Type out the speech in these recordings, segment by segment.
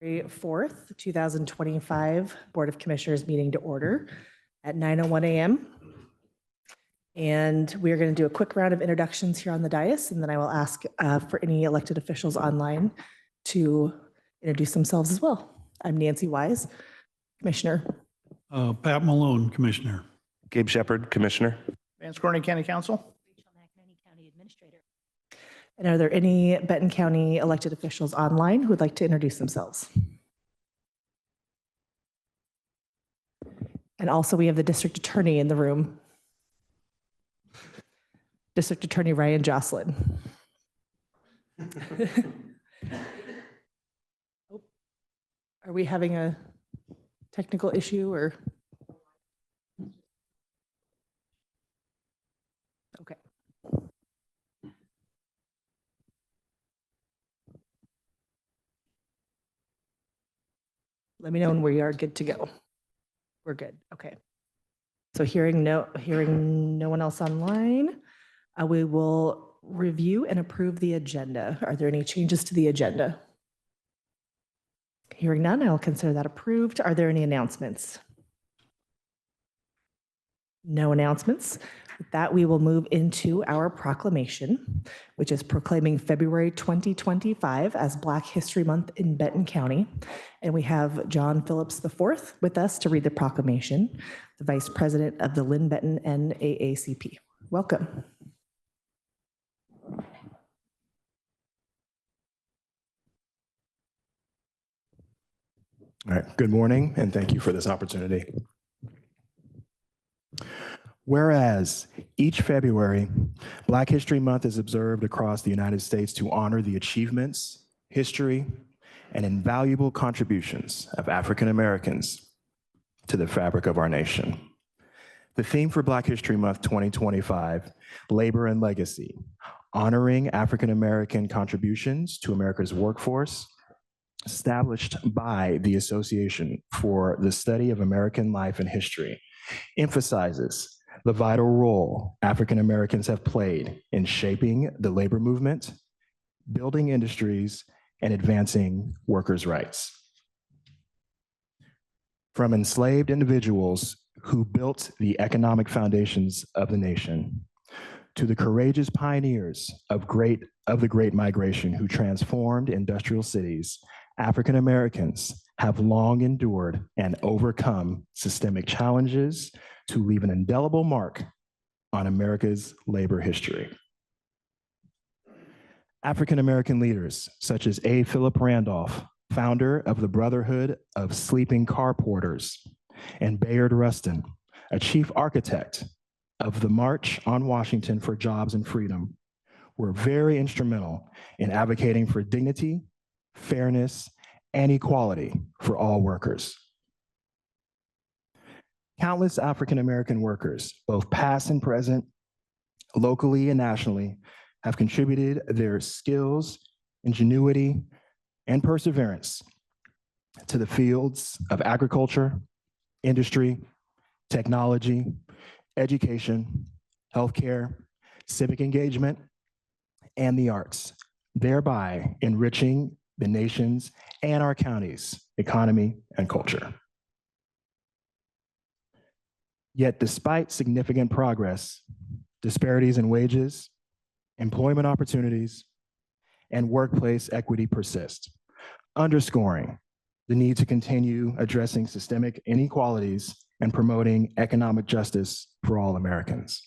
February 4th, 2025 Board of Commissioners meeting to order at 9:01 a.m. And we are going to do a quick round of introductions here on the dais, and then I will ask for any elected officials online to introduce themselves as well. I'm Nancy Wise, Commissioner. Pat Malone, Commissioner. Gabe Shepard, Commissioner. Vance Corning County Council. Rachel McEnany, County Administrator. And are there any Benton County elected officials online who would like to introduce themselves? And also we have the district attorney in the room. District Attorney Ryan Jocelyn. Oh, are we having a technical issue or? Okay. Let me know when we are good to go. We're good. Okay. So hearing no one else online, we will review and approve the agenda. Are there any changes to the agenda? Hearing none, I'll consider that approved. Are there any announcements? No announcements. With that, we will move into our proclamation, which is proclaiming February 2025 as Black History Month in Benton County. And we have John Phillips IV with us to read the proclamation, the Vice President of the Lynn Benton NAACP. Welcome. All right, good morning, and thank you for this opportunity. Whereas each February, Black History Month is observed across the United States to honor the achievements, history, and invaluable contributions of African Americans to the fabric of our nation. The theme for Black History Month 2025, Labor and Legacy, honoring African American contributions to America's workforce, established by the Association for the Study of American Life and History, emphasizes the vital role African Americans have played in shaping the labor movement, building industries, and advancing workers' rights. From enslaved individuals who built the economic foundations of the nation, to the courageous pioneers of the Great Migration who transformed industrial cities, African Americans have long endured and overcome systemic challenges to leave an indelible mark on America's labor history. African American leaders such as A. Philip Randolph, founder of the Brotherhood of Sleeping Car Porters, and Bayard Rustin, a chief architect of the March on Washington for Jobs and Freedom, were very instrumental in advocating for dignity, fairness, and equality for all workers. Countless African American workers, both past and present, locally and nationally, have contributed their skills, ingenuity, and perseverance to the fields of agriculture, industry, technology, education, healthcare, civic engagement, and the arts, thereby enriching the nation's and our county's economy and culture. Yet despite significant progress, disparities in wages, employment opportunities, and workplace equity persist, underscoring the need to continue addressing systemic inequalities and promoting economic justice for all Americans.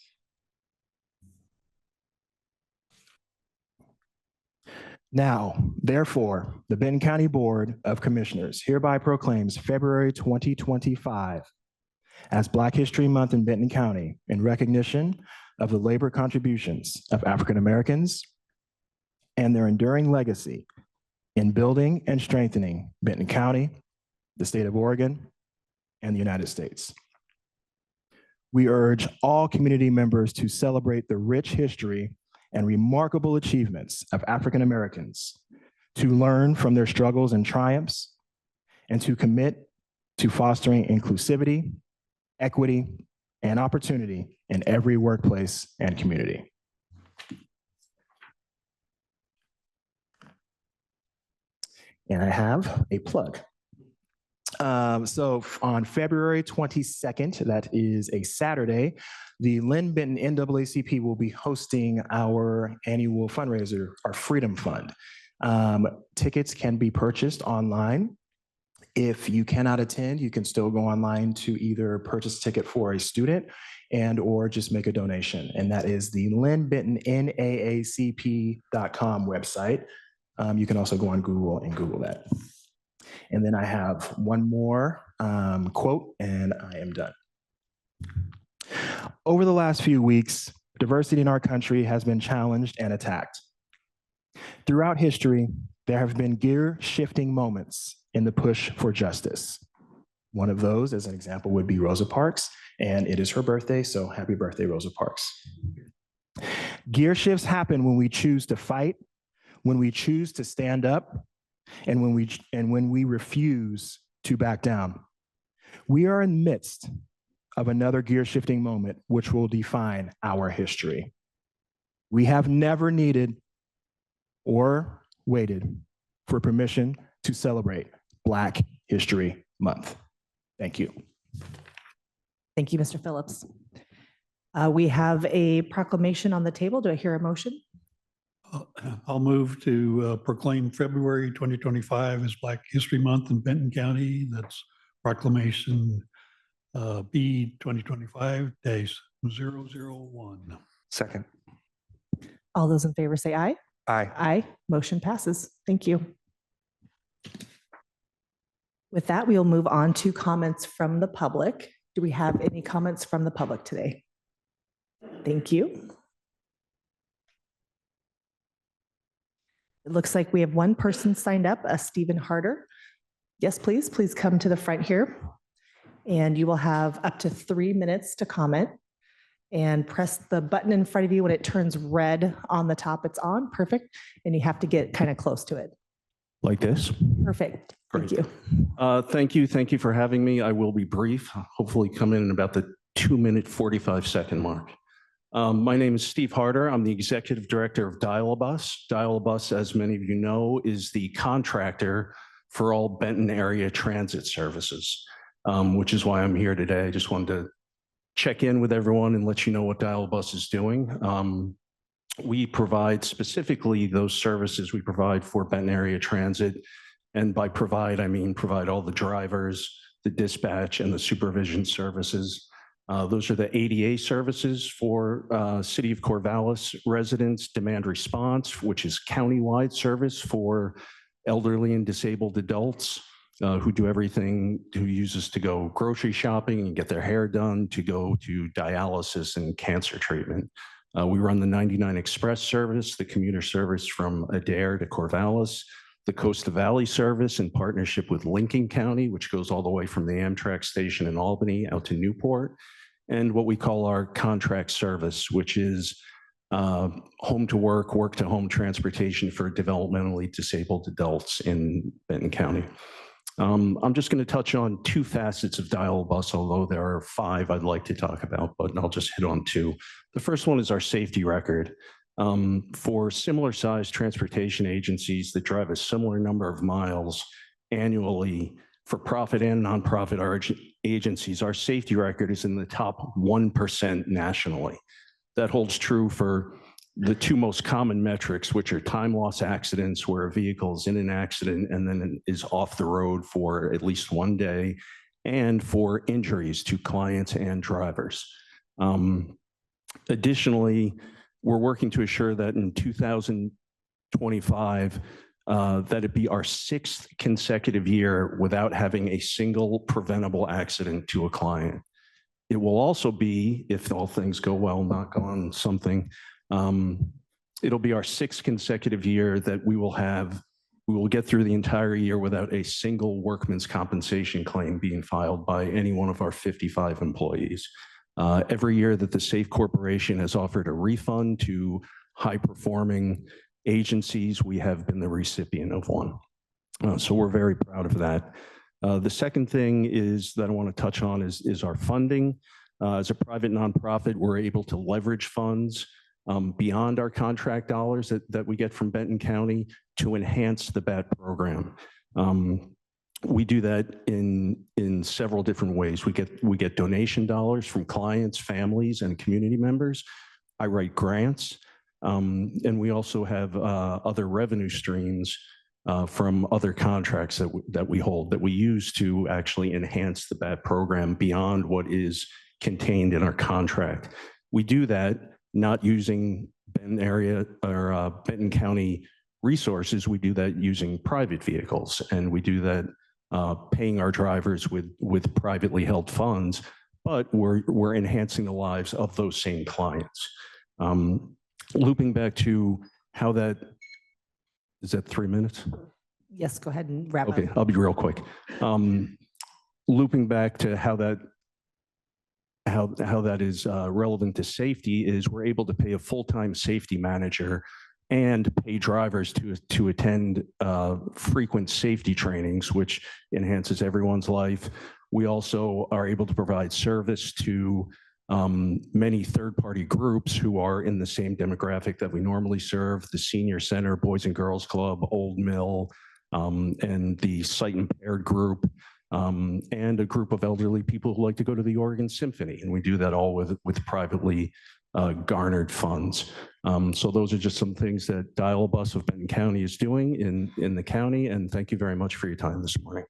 Now, therefore, the Benton County Board of Commissioners hereby proclaims February 2025 as Black History Month in Benton County in recognition of the labor contributions of African Americans and their enduring legacy in building and strengthening Benton County, the state of Oregon, and the United States. We urge all community members to celebrate the rich history and remarkable achievements of African Americans, to learn from their struggles and triumphs, and to commit to fostering inclusivity, equity, and opportunity in every workplace and community. And I have a plug. So on February 22nd, that is a Saturday, the Lynn Benton NAACP will be hosting our annual fundraiser, our Freedom Fund. Tickets can be purchased online. If you cannot attend, you can still go online to either purchase a ticket for a student and or just make a donation. And that is the Lynn Benton NAACP.com website. You can also go on Google and Google that. And then I have one more quote, and I am done. Over the last few weeks, diversity in our country has been challenged and attacked. Throughout history, there have been gear-shifting moments in the push for justice. One of those, as an example, would be Rosa Parks, and it is her birthday, so happy birthday, Rosa Parks. Gear shifts happen when we choose to fight, when we choose to stand up, and when we refuse to back down. We are in the midst of another gear-shifting moment, which will define our history. We have never needed or waited for permission to celebrate Black History Month. Thank you. Thank you, Mr. Phillips. We have a proclamation on the table. Do I hear a motion? I'll move to proclaim February 2025 as Black History Month in Benton County. That's proclamation B 2025-001. Second. All those in favor say aye. Aye. Aye. Motion passes. Thank you. With that, we will move on to comments from the public. Do we have any comments from the public today? Thank you. It looks like we have one person signed up, Stephen Harder. Yes, please. Please come to the front here. And you will have up to 3 minutes to comment. And press the button in front of you. When it turns red on the top, it's on. Perfect. And you have to get kind of close to it. Like this? Perfect. Thank Great. you. Thank you. Thank you for having me. I will be brief, hopefully come in about the 2-minute, 45-second mark. My name is Steve Harder. I'm the Executive Director of Dial-A-Bus. Dial-A-Bus, as many of you know, is the contractor for all Benton area transit services, which is why I'm here today. I just wanted to check in with everyone and let you know what Dial-A-Bus is doing. We provide specifically those services we provide for Benton area transit. And by provide, I mean provide all the drivers, the dispatch, and the supervision services. Those are the ADA services for City of Corvallis residents, demand response, which is countywide service for elderly and disabled adults who do everything, who uses to go grocery shopping and get their hair done, to go to dialysis and cancer treatment. We run the 99 Express service, the commuter service from Adair to Corvallis, the Costa Valley service in partnership with Lincoln County, which goes all the way from the Amtrak station in Albany out to Newport, and what we call our contract service, which is home to work, work to home transportation for developmentally disabled adults in Benton County. I'm just going to touch on 2 facets of Dial-A-Bus, although there are 5 I'd like to talk about, but I'll just hit on 2. The first one is our safety record. For similar sized transportation agencies that drive a similar number of miles annually, for profit and nonprofit agencies, our safety record is in the top 1% nationally. That holds true for the 2 most common metrics, which are time loss accidents, where a vehicle is in an accident and then is off the road for at least 1 day, and for injuries to clients and drivers. Additionally, we're working to assure that in 2025, that it be our 6th consecutive year without having a single preventable accident to a client. It will also be, if all things go well, knock on something, it'll be our 6th consecutive year that we will get through the entire year without a single workman's compensation claim being filed by any one of our 55 employees. Every year that the SAFE Corporation has offered a refund to high-performing agencies, we have been the recipient of one. So we're very proud of that. The second thing is that I want to touch on is our funding. As a private nonprofit, we're able to leverage funds beyond our contract dollars that we get from Benton County to enhance the BAT program. We do that in several different ways. We get donation dollars from clients, families, and community members. I write grants, and we also have other revenue streams from other contracts that we hold that we use to actually enhance the BAT program beyond what is contained in our contract. We do that not using Benton area or Benton County resources. We do that using private vehicles, and we do that paying our drivers with privately held funds, but we're enhancing the lives of those same clients. Looping back to how that, is that 3 minutes? Yes, go ahead and wrap up. Okay, I'll be real quick. Looping back to how that is relevant to safety is we're able to pay a full-time safety manager and pay drivers to attend frequent safety trainings, which enhances everyone's life. We also are able to provide service to many third-party groups who are in the same demographic that we normally serve: the Senior Center, Boys and Girls Club, Old Mill, and the sight impaired group, and a group of elderly people who like to go to the Oregon Symphony. And we do that all with privately garnered funds. So those are just some things that Dial-A-Bus of Benton County is doing in the county. And thank you very much for your time this morning.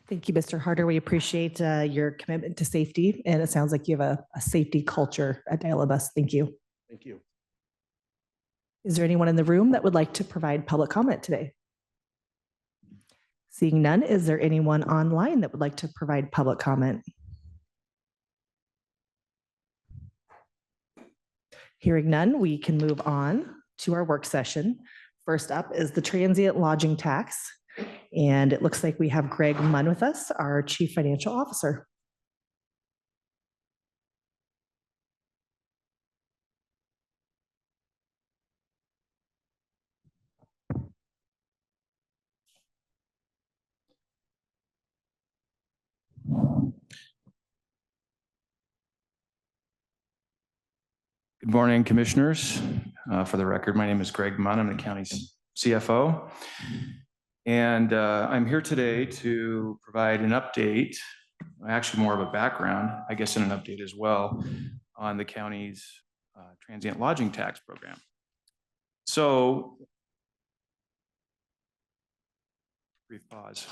Thank you, Mr. Harder. We appreciate your commitment to safety, and it sounds like you have a safety culture at Dial-A-Bus. Thank you. Thank you. Is there anyone in the room that would like to provide public comment today? Seeing none, is there anyone online that would like to provide public comment? Hearing none, we can move on to our work session. First up is the transient lodging tax. And it looks like we have Greg Munn with us, our Chief Financial Officer. Good morning, Commissioners. For the record, my name is Greg Munn. I'm the county's CFO. And I'm here today to provide an update, actually more of a background, I guess, and an update as well, on the county's transient lodging tax program. So, brief pause.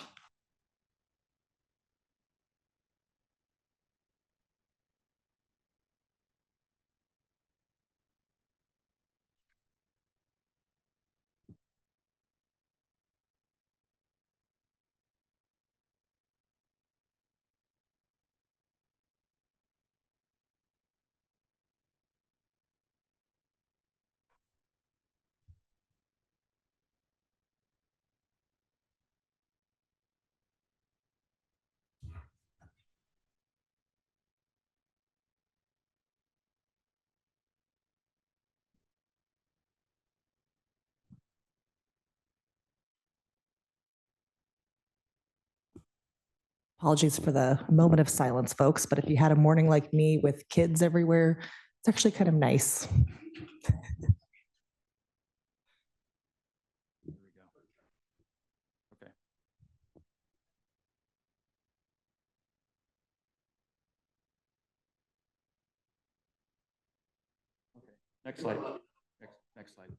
Apologies for the moment of silence, folks, but if you had a morning like me with kids everywhere, it's actually kind of nice. Here we go. Okay. Okay. Next slide. Next slide.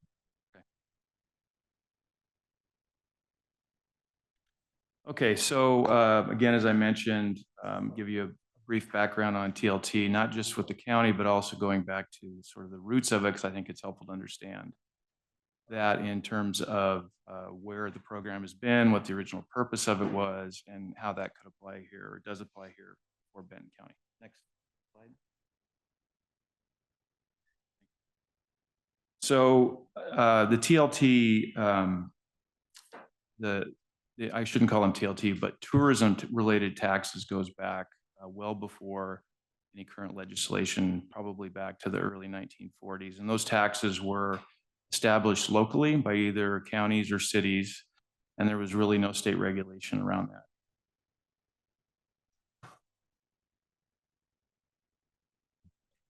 Okay, so again, as I mentioned, give you a brief background on TLT, not just with the county, but also going back to sort of the roots of it, because I think it's helpful to understand that in terms of where the program has been, what the original purpose of it was, and how that could apply here, or does apply here for Benton County. Next slide. So the TLT, I shouldn't call them TLT, but tourism-related taxes goes back well before any current legislation, probably back to the early 1940s. And those taxes were established locally by either counties or cities, and there was really no state regulation around that.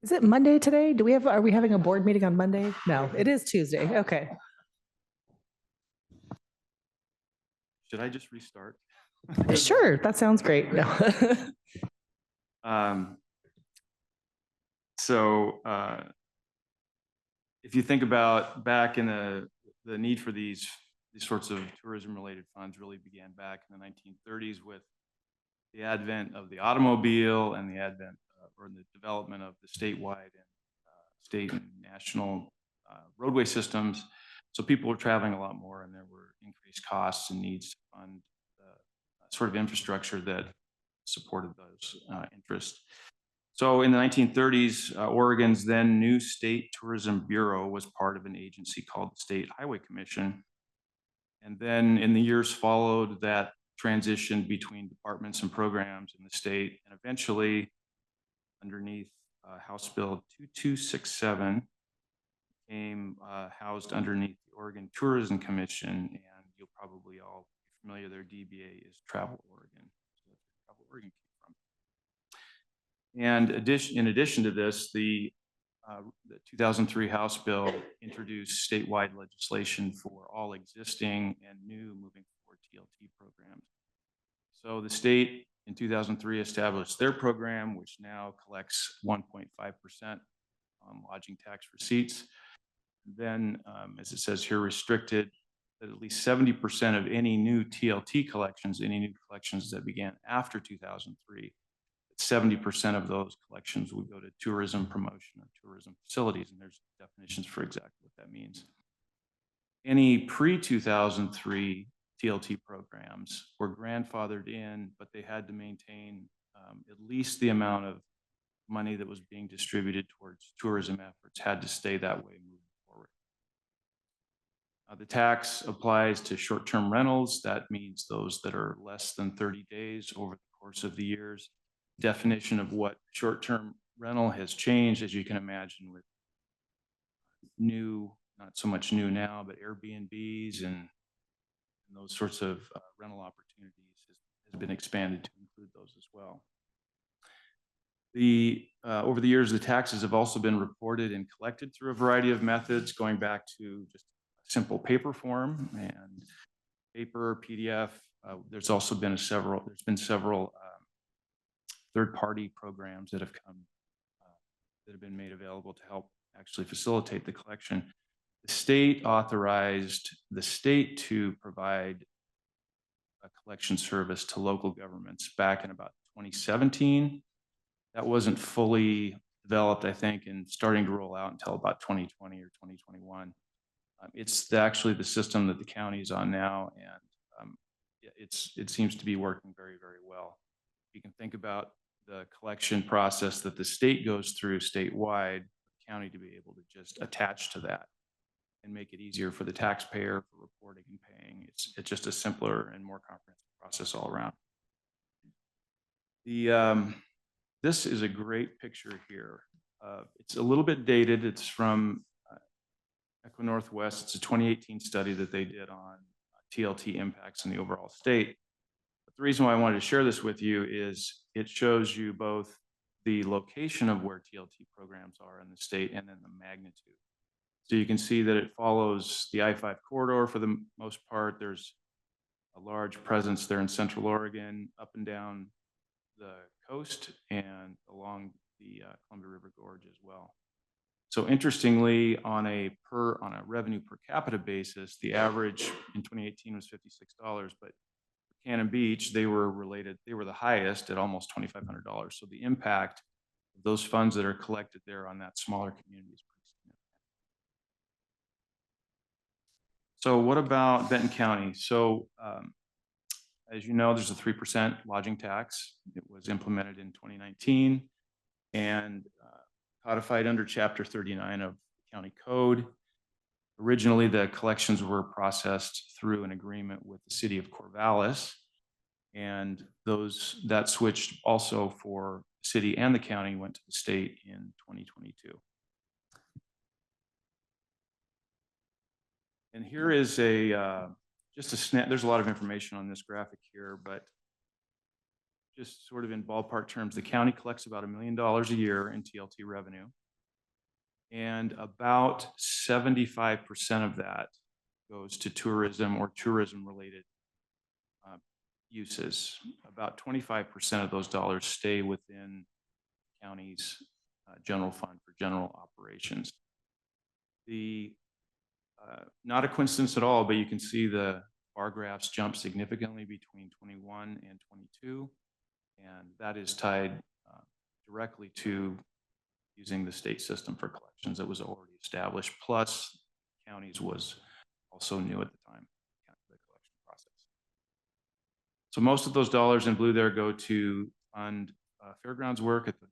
Is it Monday today? Are we having a board meeting on Monday? No, it is Tuesday. Okay. Should I just restart? Sure, that sounds great. No. Um, So if you think about back in the need for these sorts of tourism-related funds really began back in the 1930s with the advent of the automobile and the advent or the development of the statewide and state and national roadway systems. So people were traveling a lot more, and there were increased costs and needs to fund the sort of infrastructure that supported those interests. So in the 1930s, Oregon's then new State Tourism Bureau was part of an agency called the State Highway Commission. And then in the years followed, that transition between departments and programs in the state, and eventually underneath House Bill 2267 came housed underneath the Oregon Tourism Commission, and you'll probably all be familiar, their DBA is Travel Oregon. So that's where Travel Oregon came from. And in addition to this, the 2003 House bill introduced statewide legislation for all existing and new moving forward TLT programs. So the state in 2003 established their program, which now collects 1.5% on lodging tax receipts. Then, as it says here, restricted that at least 70% of any new TLT collections, any new collections that began after 2003, 70% of those collections would go to tourism promotion or tourism facilities, and there's definitions for exactly what that means. Any pre-2003 TLT programs were grandfathered in, but they had to maintain at least the amount of money that was being distributed towards tourism efforts had to stay that way moving forward. The tax applies to short-term rentals. That means those that are less than 30 days over the course of the years. Definition of what short-term rental has changed, as you can imagine, with new, not so much new now, but Airbnbs and those sorts of rental opportunities has been expanded to include those as well. Over the years, the taxes have also been reported and collected through a variety of methods, going back to just a simple paper form and paper, PDF. There's also been several third-party programs that have come that have been made available to help actually facilitate the collection. The state authorized the state to provide a collection service to local governments back in about 2017. That wasn't fully developed, I think, and starting to roll out until about 2020 or 2021. It's actually the system that the county is on now, and it seems to be working very, very well. You can think about the collection process that the state goes through statewide, the county to be able to just attach to that and make it easier for the taxpayer for reporting and paying. It's just a simpler and more comprehensive process all around. This is a great picture here. It's a little bit dated. It's from Echo Northwest. It's a 2018 study that they did on TLT impacts in the overall state. But the reason why I wanted to share this with you is it shows you both the location of where TLT programs are in the state and then the magnitude. So you can see that it follows the I-5 corridor for the most part. There's a large presence there in Central Oregon, up and down the coast and along the Columbia River Gorge as well. So interestingly, on a revenue per capita basis, the average in 2018 was $56, but for Cannon Beach, they were the highest at almost $2,500. So the impact of those funds that are collected there on that smaller community is pretty significant. So what about Benton County? So as you know, there's a 3% lodging tax. It was implemented in 2019 and codified under Chapter 39 of the county code. Originally, the collections were processed through an agreement with the city of Corvallis, and that switched also for the city and the county went to the state in 2022. And here is just a snap. There's a lot of information on this graphic here, but just sort of in ballpark terms, the county collects about $1 million a year in TLT revenue. And about 75% of that goes to tourism or tourism related uses. About 25% of those dollars stay within county's general fund for general operations. Not a coincidence at all, but you can see the bar graphs jump significantly between 21 and 22. And that is tied directly to using the state system for collections that was already established, plus counties was also new at the time, the collection process. So most of those dollars in blue there go to fund fairgrounds work at the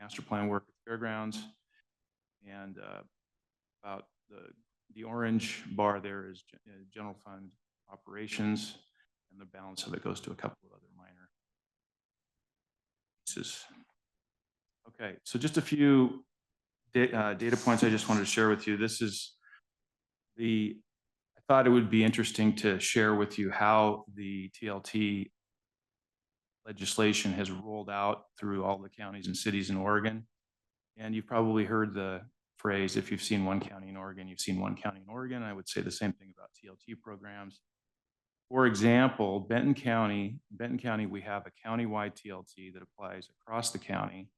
master plan work at the fairgrounds. And about the orange bar there is general fund operations, and the balance of it goes to a couple of other minor pieces. Okay, so just a few data points I just wanted to share with you. This is I thought it would be interesting to share with you how the TLT legislation has rolled out through all the counties and cities in Oregon. And you've probably heard the phrase, if you've seen one county in Oregon, you've seen one county in Oregon. I would say the same thing about TLT programs. For example, Benton County, we have a countywide TLT that applies across the county.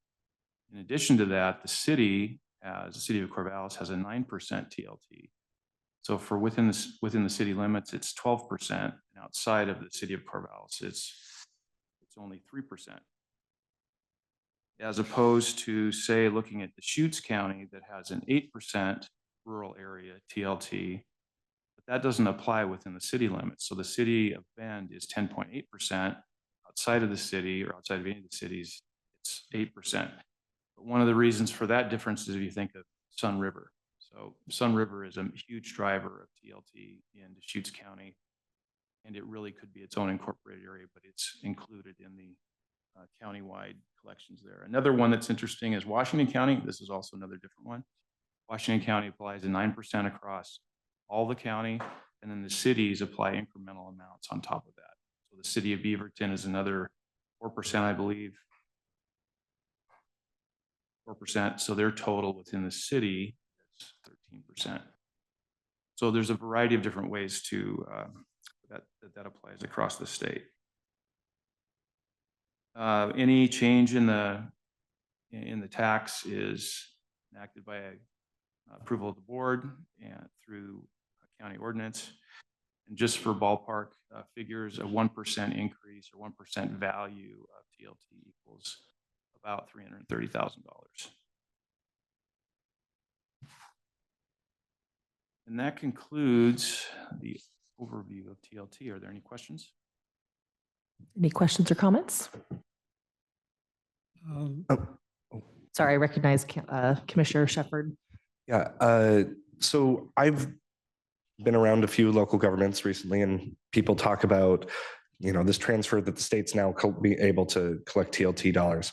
In addition to that, the city of Corvallis has a 9% TLT. So for within the city limits, it's 12%, and outside of the city of Corvallis, it's only 3%. As opposed to, say, looking at Deschutes County that has an 8% rural area TLT, but that doesn't apply within the city limits. So the city of Bend is 10.8%. Outside of the city or outside of any of the cities, it's 8%. But one of the reasons for that difference is if you think of Sun River. So Sun River is a huge driver of TLT in Deschutes County, and it really could be its own incorporated area, but it's included in the countywide collections there. Another one that's interesting is Washington County. This is also another different one. Washington County applies a 9% across all the county, and then the cities apply incremental amounts on top of that. So the city of Beaverton is another 4%, I believe. 4%. So their total within the city is 13%. So there's a variety of different ways to that applies across the state. Any change in the tax is enacted by approval of the board and through a county ordinance. And just for ballpark figures, a 1% increase or 1% value of TLT equals about $330,000. And that concludes the overview of TLT. Are there any questions? Any questions or comments? Sorry, I recognize Commissioner Shepherd. Yeah, so I've been around a few local governments recently, and people talk about, this transfer that the state's now be able to collect TLT dollars.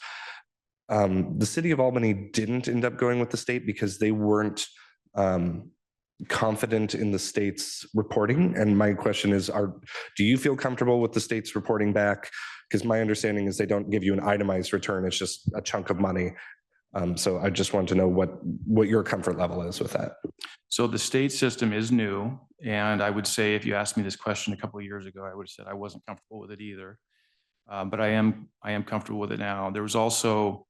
The city of Albany didn't end up going with the state because they weren't confident in the state's reporting. And my question is, do you feel comfortable with the state's reporting back? Because my understanding is they don't give you an itemized return. It's just a chunk of money. So I just want to know what your comfort level is with that. So the state system is new. And I would say, if you asked me this question a couple of years ago, I would have said I wasn't comfortable with it either. But I am comfortable with it now. There was also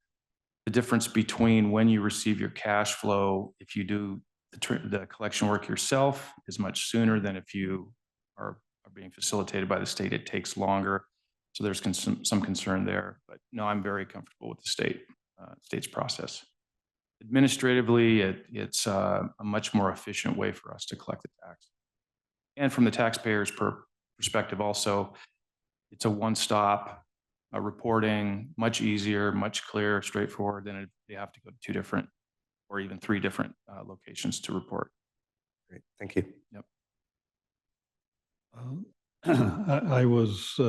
the difference between when you receive your cash flow. If you do the collection work yourself, is much sooner than if you are being facilitated by the state. It takes longer. So there's some concern there. But no, I'm very comfortable with the state's process. Administratively, it's a much more efficient way for us to collect the tax. And from the taxpayer's perspective also, it's a one-stop reporting, much easier, much clearer, straightforward than if they have to go to 2 different or even 3 different locations to report. Great, thank you. Yep. I was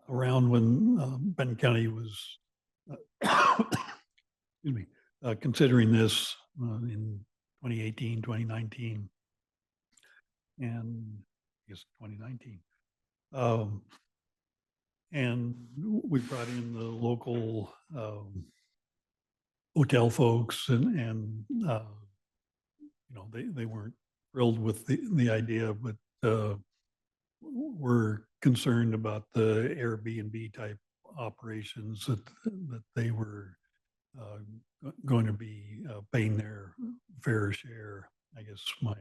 around when Benton County was excuse me, considering this in 2018, 2019, and I guess 2019. And we brought in the local hotel folks, and they weren't thrilled with the idea, but were concerned about the Airbnb type operations that they were going to be paying their fair share. I guess my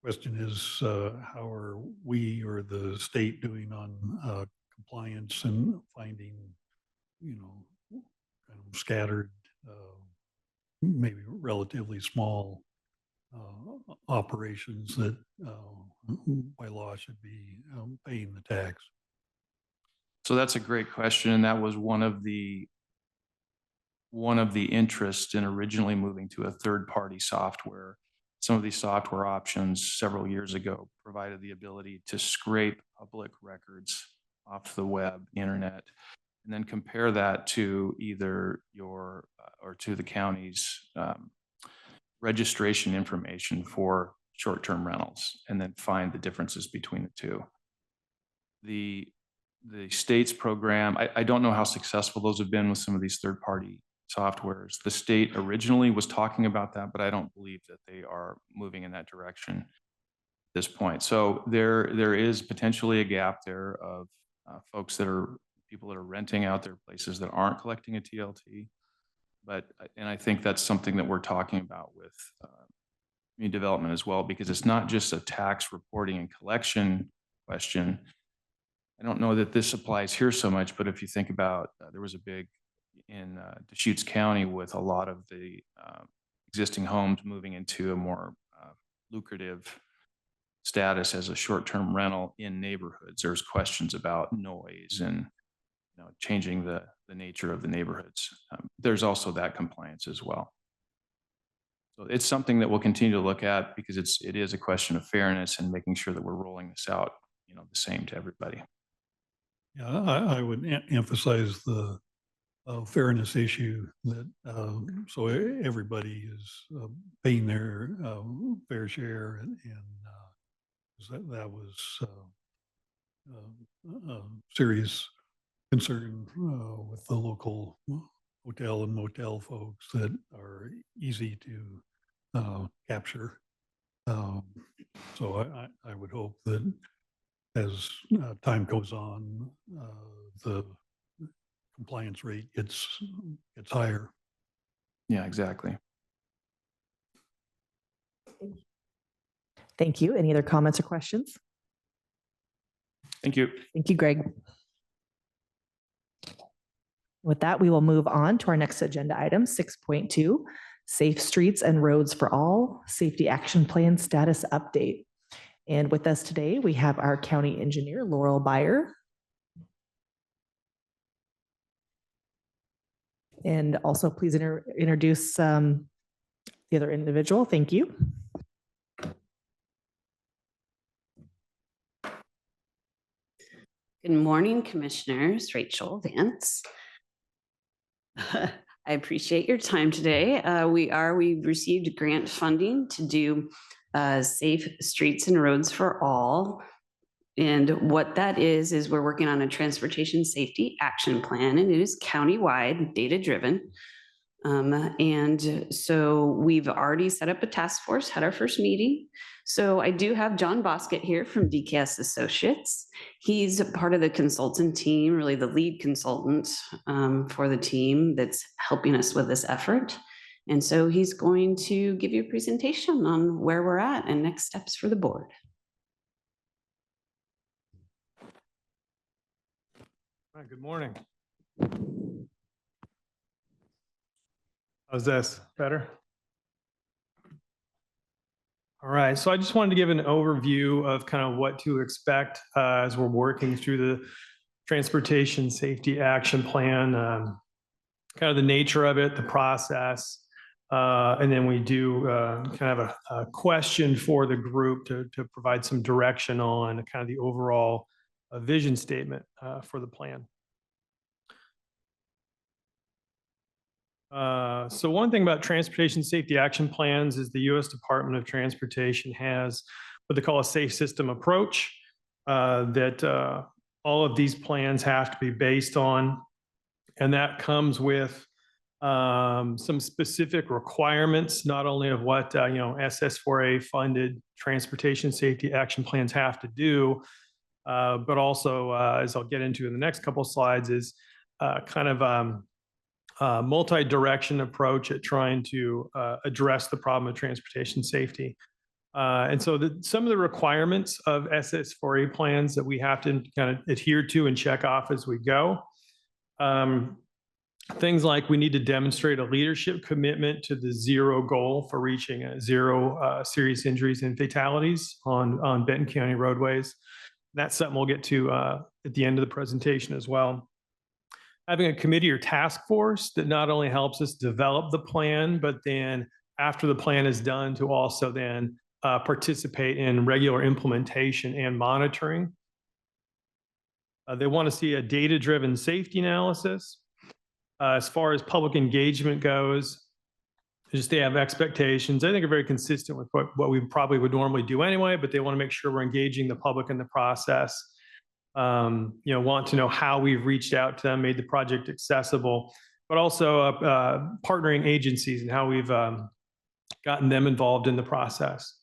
question is, how are we or the state doing on compliance and finding, kind of scattered, maybe relatively small operations that by law should be paying the tax? So that's a great question, and that was one of the interests in originally moving to a third-party software. Some of these software options several years ago provided the ability to scrape public records off the web, the internet, and then compare that to either your or to the county's registration information for short-term rentals, and then find the differences between the two. The state's program, I don't know how successful those have been with some of these third-party softwares. The state originally was talking about that, but I don't believe that they are moving in that direction at this point. So there is potentially a gap there of people that are renting out their places that aren't collecting a TLT. And I think that's something that we're talking about with community development as well, because it's not just a tax reporting and collection question. I don't know that this applies here so much, but if you think about, there was a big in Deschutes County with a lot of the existing homes moving into a more lucrative status as a short-term rental in neighborhoods. There's questions about noise and changing the nature of the neighborhoods. There's also that compliance as well. So it's something that we'll continue to look at, because it is a question of fairness and making sure that we're rolling this out, the same to everybody. Yeah, I would emphasize the fairness issue, that so everybody is paying their fair share, and that was a serious concern with the local hotel and motel folks that are easy to capture. So I would hope that as time goes on, the compliance rate gets higher. Yeah, exactly. Thank you. Any other comments or questions? Thank you. Thank you, Greg. With that, we will move on to our next agenda item, 6.2, Safe Streets and Roads for All, Safety Action Plan Status Update. And with us today, we have our county engineer, Laurel Beyer. And also please introduce the other individual. Thank you. Good morning, Commissioners. Rachel Vance. I appreciate your time today. We've received grant funding to do Safe Streets and Roads for All. And what that is we're working on a transportation safety action plan, and it is countywide, data-driven. And so we've already set up a task force, had our first meeting. So I do have John Boskett here from DKS Associates. He's part of the consultant team, really the lead consultant for the team that's helping us with this effort. And so he's going to give you a presentation on where we're at and next steps for the board. All right, good morning. How's this? Better? All right, so I just wanted to give an overview of kind of what to expect as we're working through the Transportation Safety Action Plan, kind of the nature of it, the process, and then we do kind of a question for the group to provide some direction on kind of the overall vision statement for the plan. So one thing about transportation safety action plans is the U.S. Department of Transportation has what they call a safe system approach that all of these plans have to be based on. And that comes with some specific requirements, not only of what SS4A funded transportation safety action plans have to do, but also, as I'll get into in the next couple of slides, is kind of a multi-direction approach at trying to address the problem of transportation safety. And so some of the requirements of SS4A plans that we have to kind of adhere to and check off as we go. Things like we need to demonstrate a leadership commitment to the zero goal for reaching zero serious injuries and fatalities on Benton County roadways. That's something we'll get to at the end of the presentation as well. Having a committee or task force that not only helps us develop the plan, but then after the plan is done to also then participate in regular implementation and monitoring. They want to see a data-driven safety analysis. As far as public engagement goes, just they have expectations. I think are very consistent with what we probably would normally do anyway, but they want to make sure we're engaging the public in the process. Want to know how we've reached out to them, made the project accessible, but also partnering agencies and how we've gotten them involved in the process.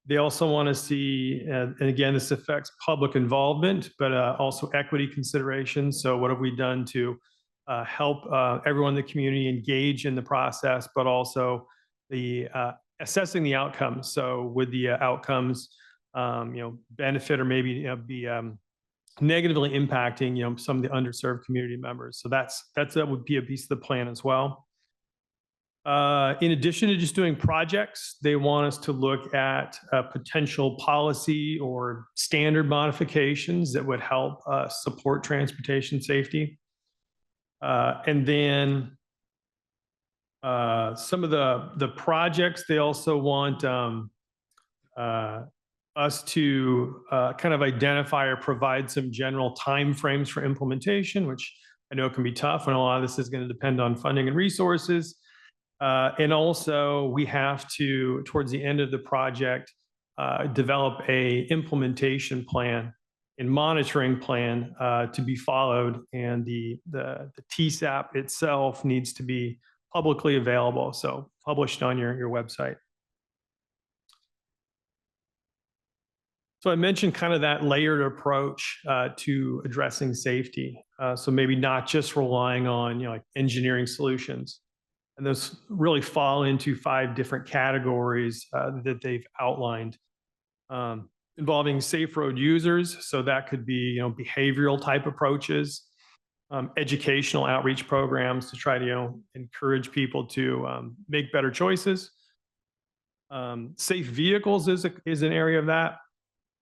They also want to see, and again, this affects public involvement, but also equity considerations. So what have we done to help everyone in the community engage in the process, but also the assessing the outcomes. So would the outcomes, benefit or maybe be negatively impacting, some of the underserved community members. So that would be a piece of the plan as well. In addition to just doing projects, they want us to look at potential policy or standard modifications that would help support transportation safety. And then some of the projects, they also want us to kind of identify or provide some general timeframes for implementation, which I know can be tough, and a lot of this is going to depend on funding and resources. And also, we have to, towards the end of the project, develop a implementation plan and monitoring plan to be followed, and the TSAP itself needs to be publicly available, so published on your website. So I mentioned kind of that layered approach to addressing safety. So maybe not just relying on like engineering solutions. And those really fall into 5 different categories that they've outlined, involving safe road users. So that could be behavioral type approaches, educational outreach programs to try to encourage people to make better choices. Safe vehicles is an area of that.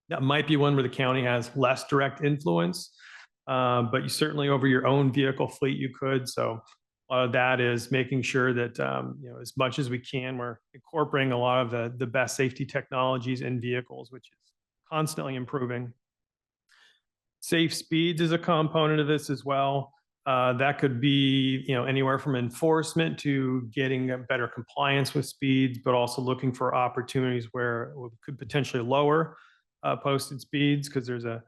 That might be one where the county has less direct influence, but you certainly over your own vehicle fleet you could. So a lot of that is making sure that as much as we can, we're incorporating a lot of the best safety technologies in vehicles, which is constantly improving. Safe speeds is a component of this as well. That could be anywhere from enforcement to getting better compliance with speeds, but also looking for opportunities where we could potentially lower posted speeds, because there's a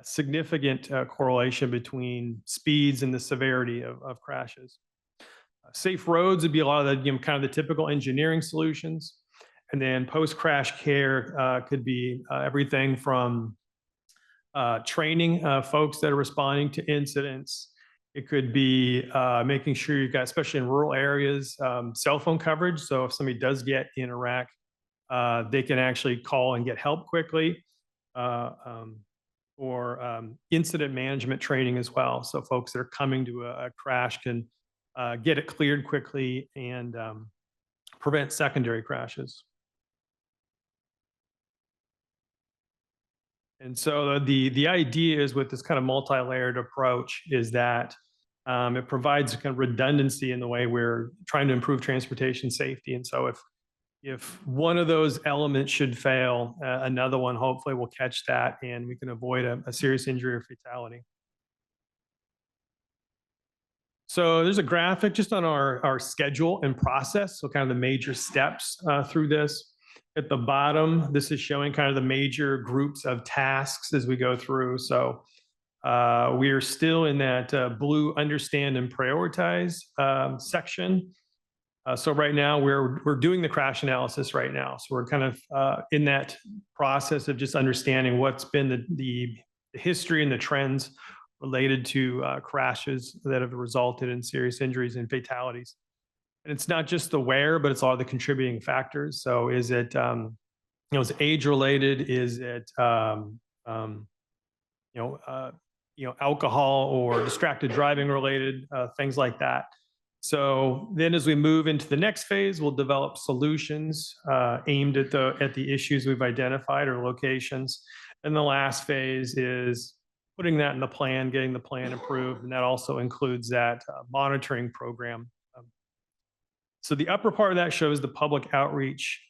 significant correlation between speeds and the severity of crashes. Safe roads would be a lot of the kind of the typical engineering solutions, and then post-crash care could be everything from training folks that are responding to incidents. It could be making sure you've got, especially in rural areas, cell phone coverage. So if somebody does get in a wreck, they can actually call and get help quickly. Or incident management training as well. So folks that are coming to a crash can get it cleared quickly and prevent secondary crashes. And so the idea is with this kind of multi-layered approach is that it provides kind of redundancy in the way we're trying to improve transportation safety. And so if one of those elements should fail, another one hopefully will catch that and we can avoid a serious injury or fatality. So there's a graphic just on our schedule and process. So kind of the major steps through this. At the bottom, this is showing kind of the major groups of tasks as we go through. So we are still in that blue understand and prioritize section. So right now we're doing the crash analysis right now. So we're kind of in that process of just understanding what's been the history and the trends related to crashes that have resulted in serious injuries and fatalities. And it's not just the where, but it's all the contributing factors. So is it, is it age related? Is it, alcohol or distracted driving related, things like that. So then as we move into the next phase, we'll develop solutions aimed at the issues we've identified or locations. And the last phase is putting that in the plan, getting the plan approved. And that also includes that monitoring program. So the upper part of that shows the public outreach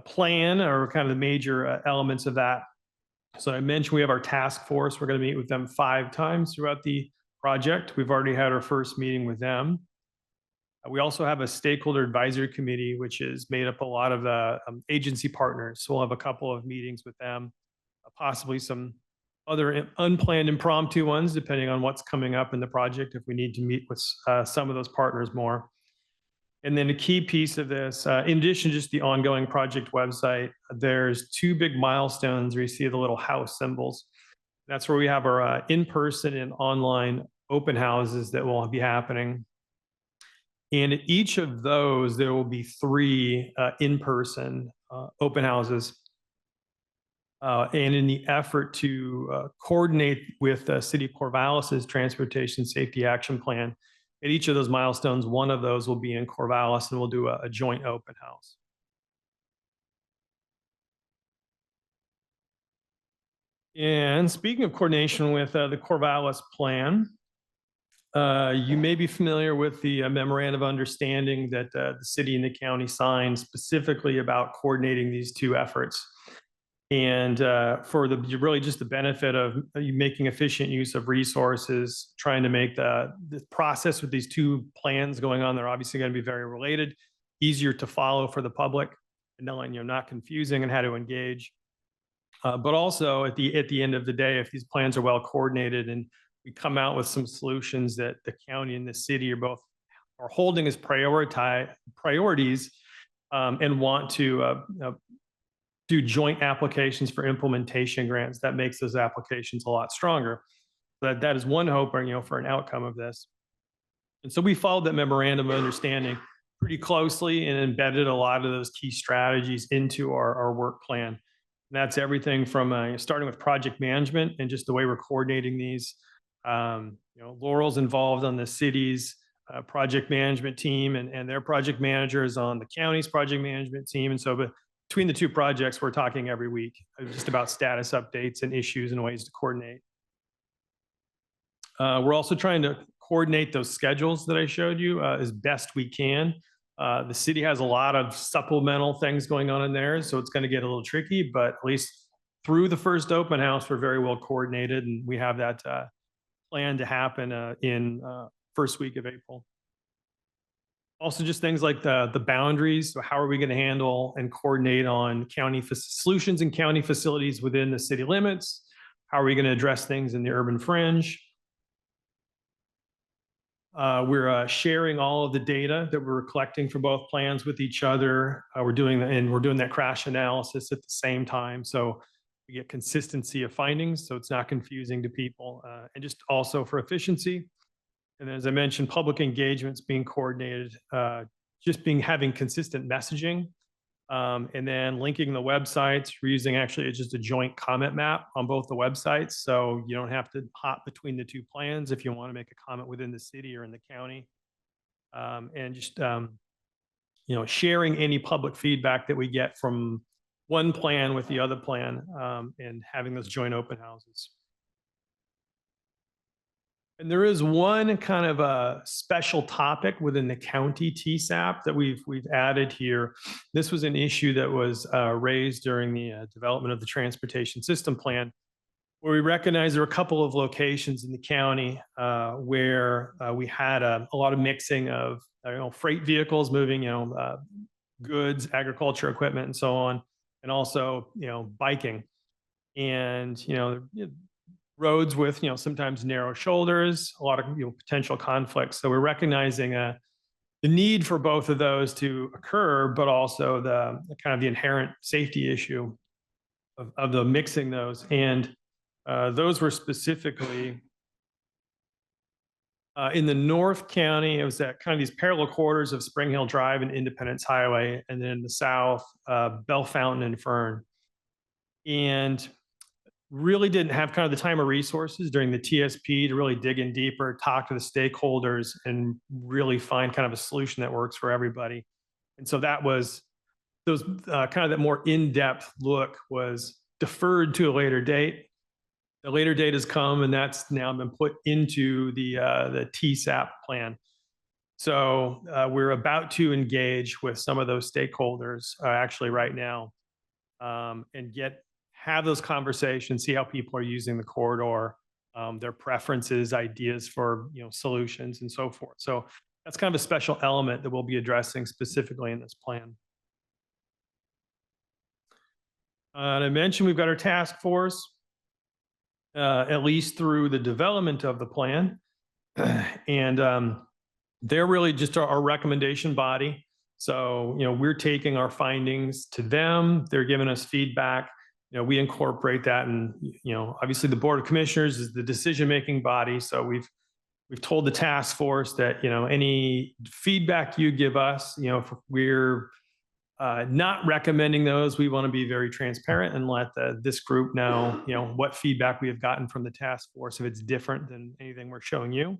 plan, or kind of the major elements of that. So I mentioned we have our task force. We're going to meet with them 5 times throughout the project. We've already had our first meeting with them. We also have a stakeholder advisory committee, which is made up a lot of the agency partners. So we'll have a couple of meetings with them, possibly some other unplanned impromptu ones, depending on what's coming up in the project, if we need to meet with some of those partners more. And then a key piece of this, in addition to just the ongoing project website, there's 2 big milestones where you see the little house symbols. That's where we have our in-person and online open houses that will be happening. And at each of those, there will be 3 in-person open houses. And in the effort to coordinate with the City of Corvallis's Transportation Safety Action Plan, at each of those milestones, one of those will be in Corvallis, and we'll do a joint open house. And speaking of coordination with the Corvallis plan, you may be familiar with the memorandum of understanding that the city and the county signed specifically about coordinating these 2 efforts. And for really just the benefit of making efficient use of resources, trying to make the process with these 2 plans going on, they're obviously going to be very related, easier to follow for the public, and not confusing and how to engage. But also at the end of the day, if these plans are well coordinated and we come out with some solutions that the county and the city are holding as priorities and want to do joint applications for implementation grants, that makes those applications a lot stronger. That is one hope, for an outcome of this. And so we followed that memorandum of understanding pretty closely and embedded a lot of those key strategies into our work plan. And that's everything from starting with project management and just the way we're coordinating these. Laurel's involved on the city's project management team, and their project managers on the county's project management team. And so between the 2 projects, we're talking every week just about status updates and issues and ways to coordinate. We're also trying to coordinate those schedules that I showed you as best we can. The city has a lot of supplemental things going on in there, so it's going to get a little tricky, but at least through the first open house, we're very well coordinated, and we have that planned to happen in first week of April. Also, just things like the boundaries. So how are we going to handle and coordinate on county solutions and county facilities within the city limits? How are we going to address things in the urban fringe? We're sharing all of the data that we're collecting for both plans with each other. We're doing that crash analysis at the same time, so we get consistency of findings, so it's not confusing to people, and just also for efficiency. And as I mentioned, public engagements being coordinated, having consistent messaging, and then linking the websites. We're using actually just a joint comment map on both the websites, so you don't have to hop between the 2 plans if you want to make a comment within the city or in the county. And just sharing any public feedback that we get from one plan with the other plan, and having those joint open houses. And there is one kind of a special topic within the county TSAP that we've added here. This was an issue that was raised during the development of the transportation system plan, where we recognize there are a couple of locations in the county where we had a lot of mixing of freight vehicles moving goods, agriculture equipment, and so on, and also biking, and roads with sometimes narrow shoulders, a lot of potential conflicts. So we're recognizing the need for both of those to occur, but also the kind of the inherent safety issue of the mixing those. And those were specifically in the North County. It was at kind of these parallel corridors of Spring Hill Drive and Independence Highway, and then in the south, Bell Fountain and Fern. And really didn't have kind of the time or resources during the TSP to really dig in deeper, talk to the stakeholders, and really find kind of a solution that works for everybody. And so that was those kind of that more in-depth look was deferred to a later date. The later date has come, and that's now been put into the TSAP plan. So we're about to engage with some of those stakeholders actually right now, and have those conversations, see how people are using the corridor, their preferences, ideas for solutions, and so forth. So that's kind of a special element that we'll be addressing specifically in this plan. And I mentioned we've got our task force, at least through the development of the plan. And they're really just our recommendation body. So, we're taking our findings to them. They're giving us feedback. We incorporate that, and obviously the Board of Commissioners is the decision-making body. So we've told the task force that any feedback you give us, if we're not recommending those, we want to be very transparent and let this group know, what feedback we have gotten from the task force if it's different than anything we're showing you.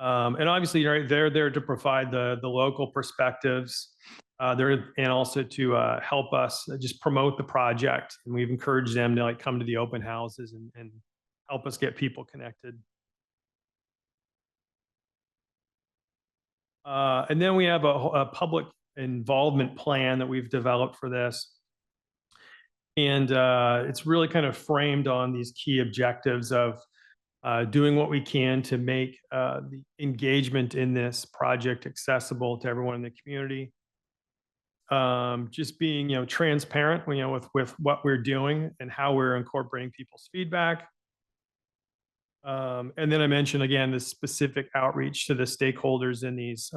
And obviously, they're there to provide the local perspectives. And also to help us just promote the project. And we've encouraged them to come to the open houses and help us get people connected. And then we have a public involvement plan that we've developed for this. And it's really kind of framed on these key objectives of doing what we can to make the engagement in this project accessible to everyone in the community. Just being, transparent, with what we're doing and how we're incorporating people's feedback. And then I mentioned again, the specific outreach to the stakeholders in these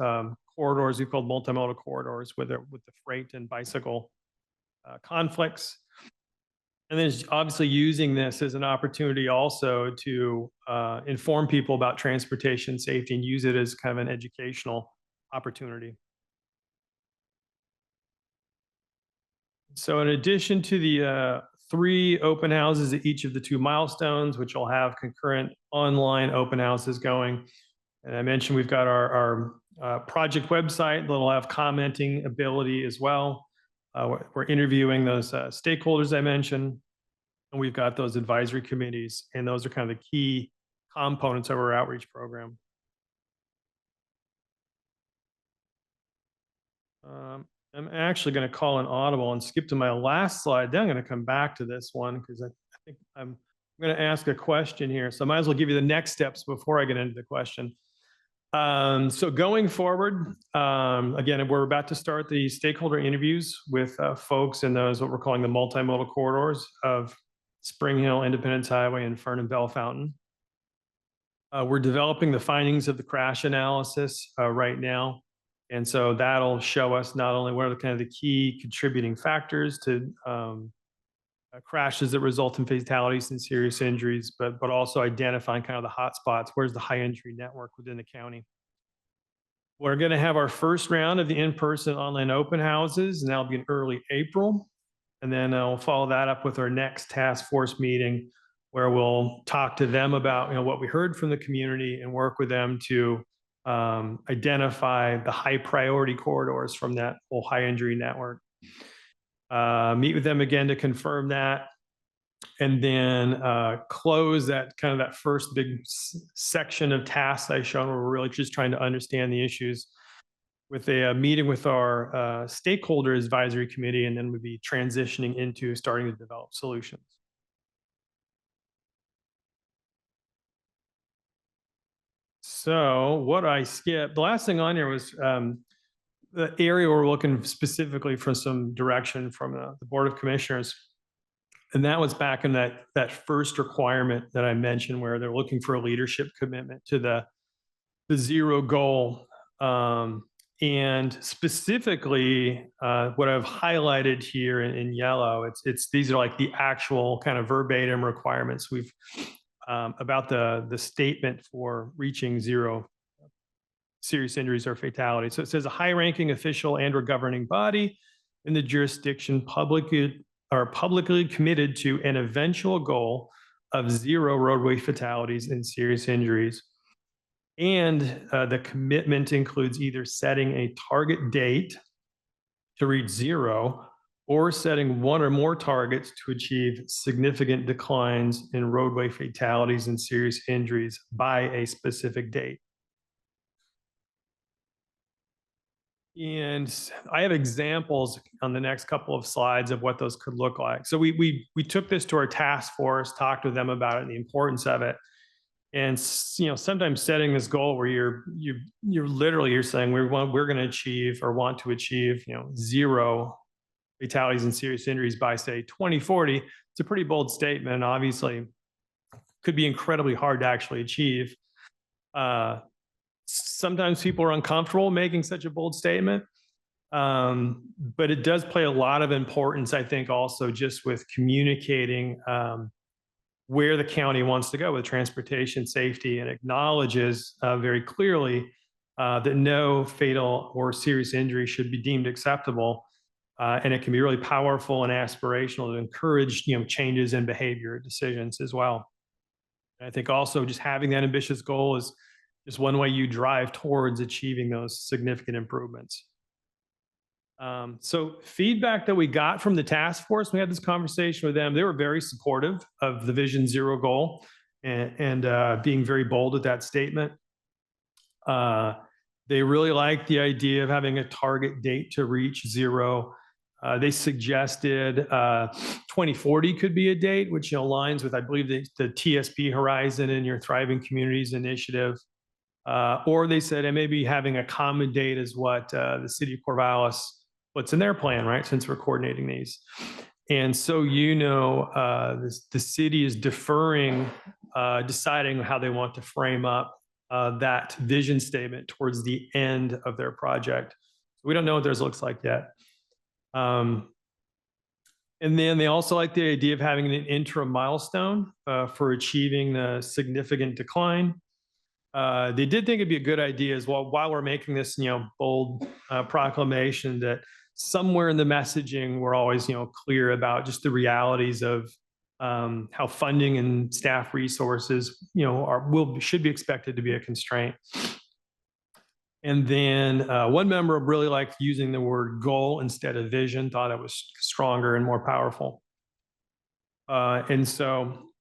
corridors we called multimodal corridors with the freight and bicycle conflicts. And then obviously using this as an opportunity also to inform people about transportation safety and use it as kind of an educational opportunity. So in addition to the 3 open houses at each of the 2 milestones, which will have concurrent online open houses going, and I mentioned we've got our project website that'll have commenting ability as well. We're interviewing those stakeholders I mentioned, and we've got those advisory committees, and those are kind of the key components of our outreach program. I'm actually going to call an audible and skip to my last slide. Then I'm going to come back to this one because I think I'm going to ask a question here. So I might as well give you the next steps before I get into the question. So going forward, again, we're about to start the stakeholder interviews with folks in those, what we're calling the multimodal corridors of Spring Hill, Independence Highway, and Fern and Bell Fountain. We're developing the findings of the crash analysis right now. And so that'll show us not only what are the kind of the key contributing factors to crashes that result in fatalities and serious injuries, but also identifying kind of the hot spots. Where's the high injury network within the county? We're going to have our first round of the in-person online open houses, and that'll be in early April. And then I'll follow that up with our next task force meeting, where we'll talk to them about what we heard from the community and work with them to identify the high priority corridors from that whole high injury network. Meet with them again to confirm that, and then close that kind of that first big section of tasks I showed, where we're really just trying to understand the issues, with a meeting with our stakeholder advisory committee, and then we'll be transitioning into starting to develop solutions. So what I skipped, the last thing on here was the area where we're looking specifically for some direction from the Board of Commissioners. And that was back in that first requirement that I mentioned, where they're looking for a leadership commitment to the zero goal And specifically, what I've highlighted here in yellow, these are like the actual kind of verbatim requirements we've about the statement for reaching zero serious injuries or fatalities. So it says a high-ranking official and or governing body in the jurisdiction publicly committed to an eventual goal of zero roadway fatalities and serious injuries. And the commitment includes either setting a target date to reach zero or setting one or more targets to achieve significant declines in roadway fatalities and serious injuries by a specific date. And I have examples on the next couple of slides of what those could look like. So we took this to our task force, talked with them about it and the importance of it. And sometimes setting this goal where you're saying we're going to achieve or want to achieve zero fatalities and serious injuries by say 2040. It's a pretty bold statement, and obviously could be incredibly hard to actually achieve. Sometimes people are uncomfortable making such a bold statement, but it does play a lot of importance, I think, also just with communicating where the county wants to go with transportation safety, and acknowledges very clearly that no fatal or serious injury should be deemed acceptable. And it can be really powerful and aspirational to encourage changes in behavior decisions as well. And I think also just having that ambitious goal is just one way you drive towards achieving those significant improvements. So feedback that we got from the task force, we had this conversation with them. They were very supportive of the Vision Zero goal and being very bold with that statement. They really liked the idea of having a target date to reach zero. They suggested 2040 could be a date, which aligns with, I believe, the TSP Horizon and your Thriving Communities Initiative. Or they said, and maybe having a common date is what the city of Corvallis puts in their plan, right? Since we're coordinating these. And so, the city is deferring, deciding how they want to frame up that vision statement towards the end of their project. We don't know what theirs looks like yet. And then they also like the idea of having an interim milestone for achieving the significant decline. They did think it'd be a good idea as well, while we're making this, bold proclamation, that somewhere in the messaging, we're always, clear about just the realities of how funding and staff resources, should be expected to be a constraint. And then one member really liked using the word goal instead of vision, thought it was stronger and more powerful. And so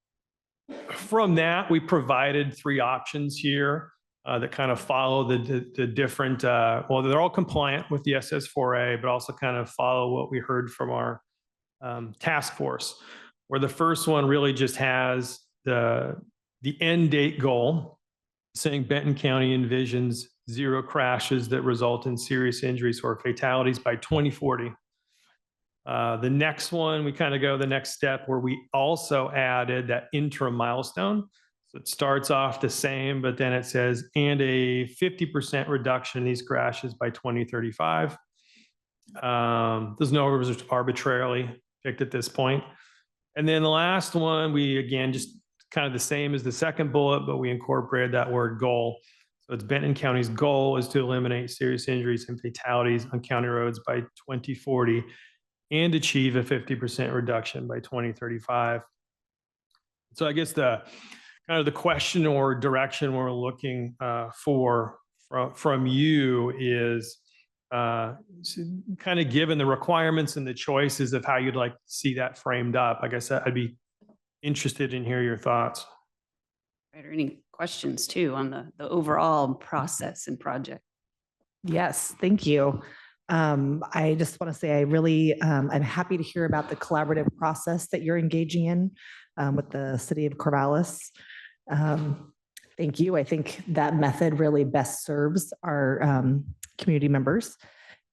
from that, we provided 3 options here that kind of follow the different, well, they're all compliant with the SS4A, but also kind of follow what we heard from our task force, where the first one really just has the end date goal, saying Benton County envisions zero crashes that result in serious injuries or fatalities by 2040. The next one, we kind of go the next step where we also added that interim milestone. So it starts off the same, but then it says, and a 50% reduction in these crashes by 2035. Those numbers are arbitrarily picked at this point. And then the last one, we again, just kind of the same as the second bullet, but we incorporated that word goal. So it's Benton County's goal is to eliminate serious injuries and fatalities on county roads by 2040 and achieve a 50% reduction by 2035. So I guess the kind of the question or direction we're looking for from you is kind of given the requirements and the choices of how you'd like to see that framed up. I guess I'd be interested in hearing your thoughts. Are any questions too on the overall process and project? Yes, thank you. I just want to say I really, I'm happy to hear about the collaborative process that you're engaging in with the city of Corvallis. Thank you. I think that method really best serves our community members,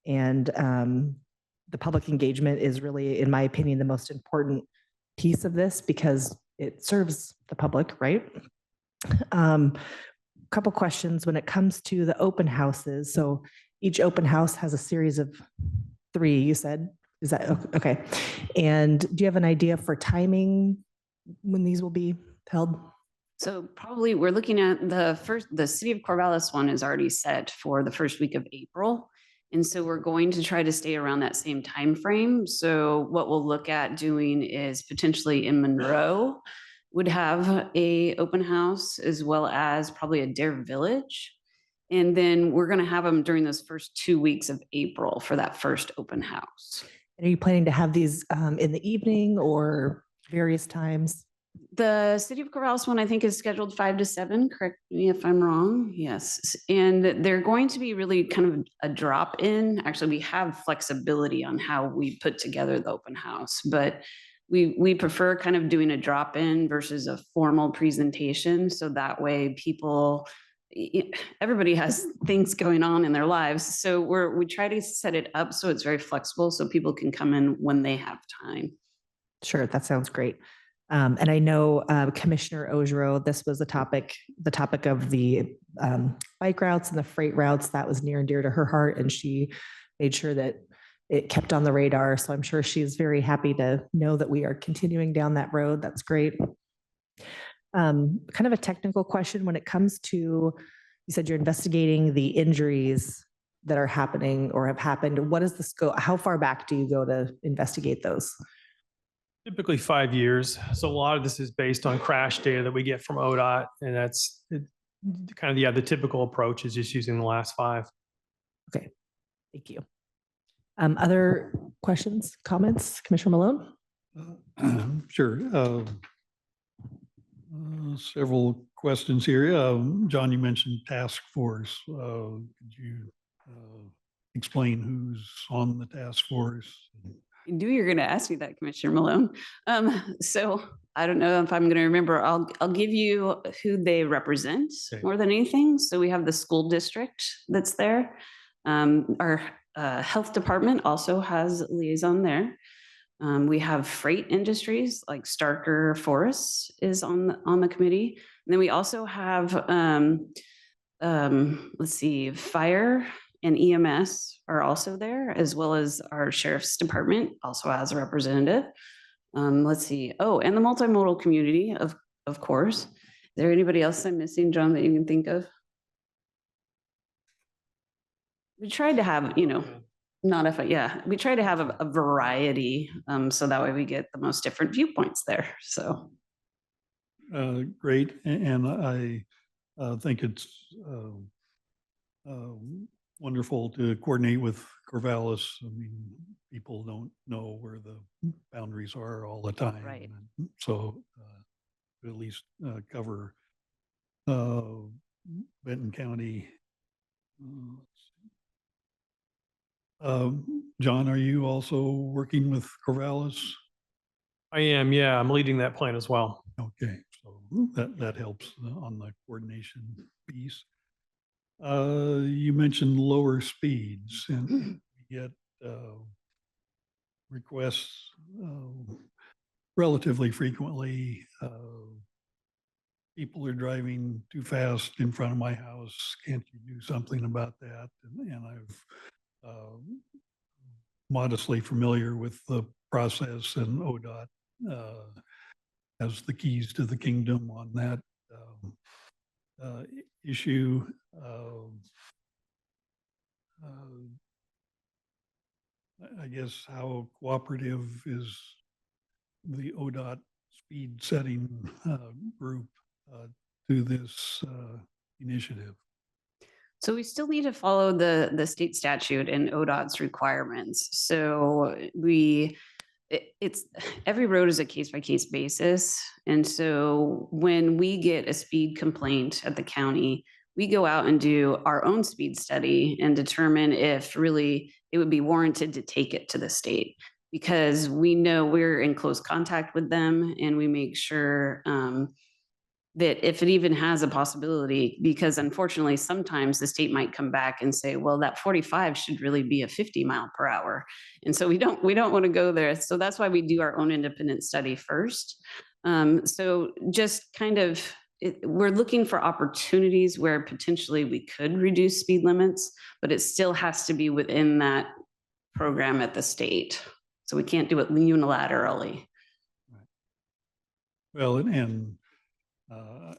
and the public engagement is really, in my opinion, the most important piece of this because it serves the public, right? couple questions when it comes to the open houses. So each open house has a series of 3, you said? Is that okay? And do you have an idea for timing when these will be held? So probably we're looking at the City of Corvallis one is already set for the first week of April. And so we're going to try to stay around that same time frame. So what we'll look at doing is potentially in Monroe would have a open house, as well as probably a Dare Village. And then we're going to have them during those first 2 weeks of April for that first open house. And are you planning to have these in the evening or various times? The City of Corvallis one, I think, is scheduled 5 to 7. Correct me if I'm wrong. Yes. And they're going to be really kind of a drop in. Actually, we have flexibility on how we put together the open house, but we prefer kind of doing a drop in versus a formal presentation. So that way people, everybody has things going on in their lives. So we try to set it up so it's very flexible so people can come in when they have time. Sure, that sounds great. And I know Commissioner Ojero, this was the topic of the bike routes and the freight routes. That was near and dear to her heart, and she made sure that it kept on the radar. So I'm sure she's very happy to know that we are continuing down that road. That's great. Kind of a technical question when it comes to, you said you're investigating the injuries that are happening or have happened. What is the scope? How far back do you go to investigate those? Typically 5 years. So a lot of this is based on crash data that we get from ODOT, and that's kind of, the typical approach is just using the last 5. Okay, thank you. Other questions, comments, Commissioner Malone? Sure. Several questions here. John, you mentioned task force. Could you explain who's on the task force? I knew you were going to ask me that, Commissioner Malone. So I don't know if I'm going to remember. I'll give you who they represent more than anything. So we have the school district that's there. Our health department also has a liaison there. We have freight industries like Starker Forests is on the committee. And then we also have, let's see, fire and EMS are also there, as well as our sheriff's department also has a representative. Let's see. Oh, and the multimodal community, of course. Is there anybody else I'm missing, John, that you can think of? We tried to have, we try to have a variety, so that way we get the most different viewpoints there. So. Great. And I think it's wonderful to coordinate with Corvallis. I mean, people don't know where the boundaries are all the time. Right. And so at least cover Benton County. John, are you also working with Corvallis? I am, yeah. I'm leading that plan as well. Okay, so that helps on the coordination piece. You mentioned lower speeds, and we get requests relatively frequently. People are driving too fast in front of my house. Can't you do something about that? And I've modestly familiar with the process, and ODOT has the keys to the kingdom on that issue. I guess how cooperative is the ODOT speed setting group to this initiative? So we still need to follow the state statute and ODOT's requirements. So it's every road is a case-by-case basis. And so when we get a speed complaint at the county, we go out and do our own speed study and determine if really it would be warranted to take it to the state, because we know we're in close contact with them, and we make sure that if it even has a possibility, because unfortunately, sometimes the state might come back and say, well, that 45 should really be a 50 mile per hour. And so we don't want to go there. So that's why we do our own independent study first. So just kind of we're looking for opportunities where potentially we could reduce speed limits, but it still has to be within that program at the state. So we can't do it unilaterally. Well, and I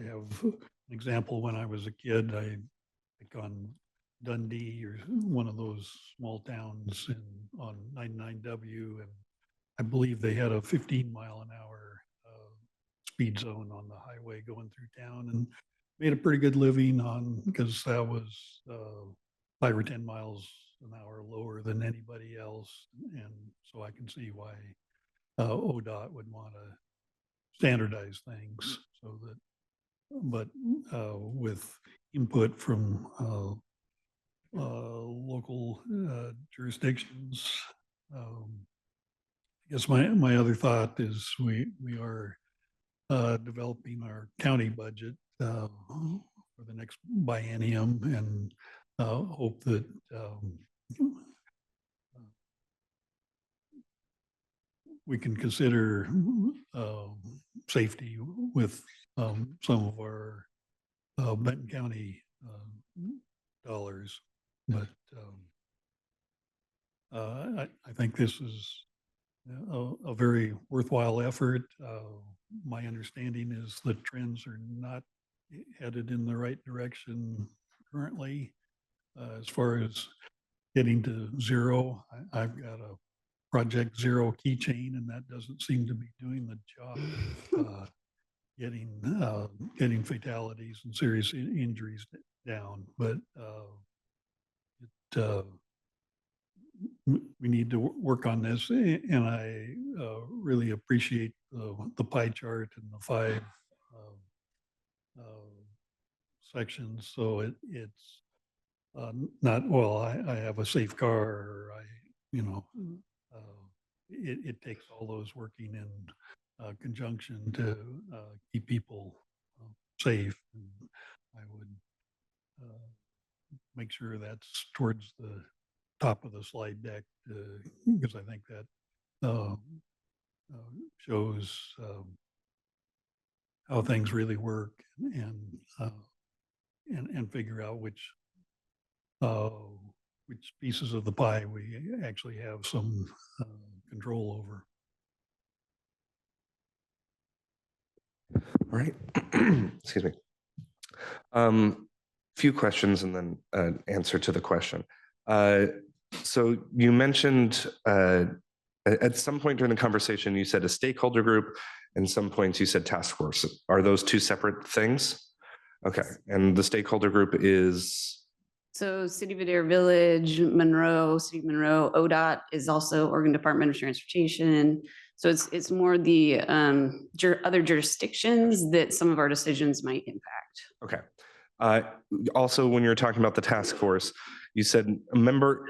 have an example. When I was a kid, I think on Dundee or one of those small towns on 99W, and I believe they had a 15-mile-an-hour speed zone on the highway going through town, and made a pretty good living on, because that was 5 or 10 miles an hour lower than anybody else. And so I can see why ODOT would want to standardize things so that, but with input from local jurisdictions. I guess my other thought is we are developing our county budget for the next biennium, and hope that we can consider safety with some of our Benton County dollars. But I think this is a very worthwhile effort. My understanding is the trends are not headed in the right direction currently. As far as getting to zero, I've got a Project Zero keychain, and that doesn't seem to be doing the job of getting fatalities and serious injuries down. But we need to work on this, and I really appreciate the pie chart and the 5 sections. So it's not, well, I have a safe car, or it takes all those working in conjunction to keep people safe. And I would make sure that's towards the top of the slide deck, because I think that shows how things really work, and figure out which pieces of the pie we actually have some control over. All right. Excuse me. Few questions and then an answer to the question. So you mentioned at some point during the conversation, you said a stakeholder group, and some points you said task force. Are those 2 separate things? Okay. And the stakeholder group is? So City of Adair Village, Monroe, City of Monroe, ODOT is also Oregon Department of Transportation. So it's more the other jurisdictions that some of our decisions might impact. Okay. Also, when you were talking about the task force, you said a member.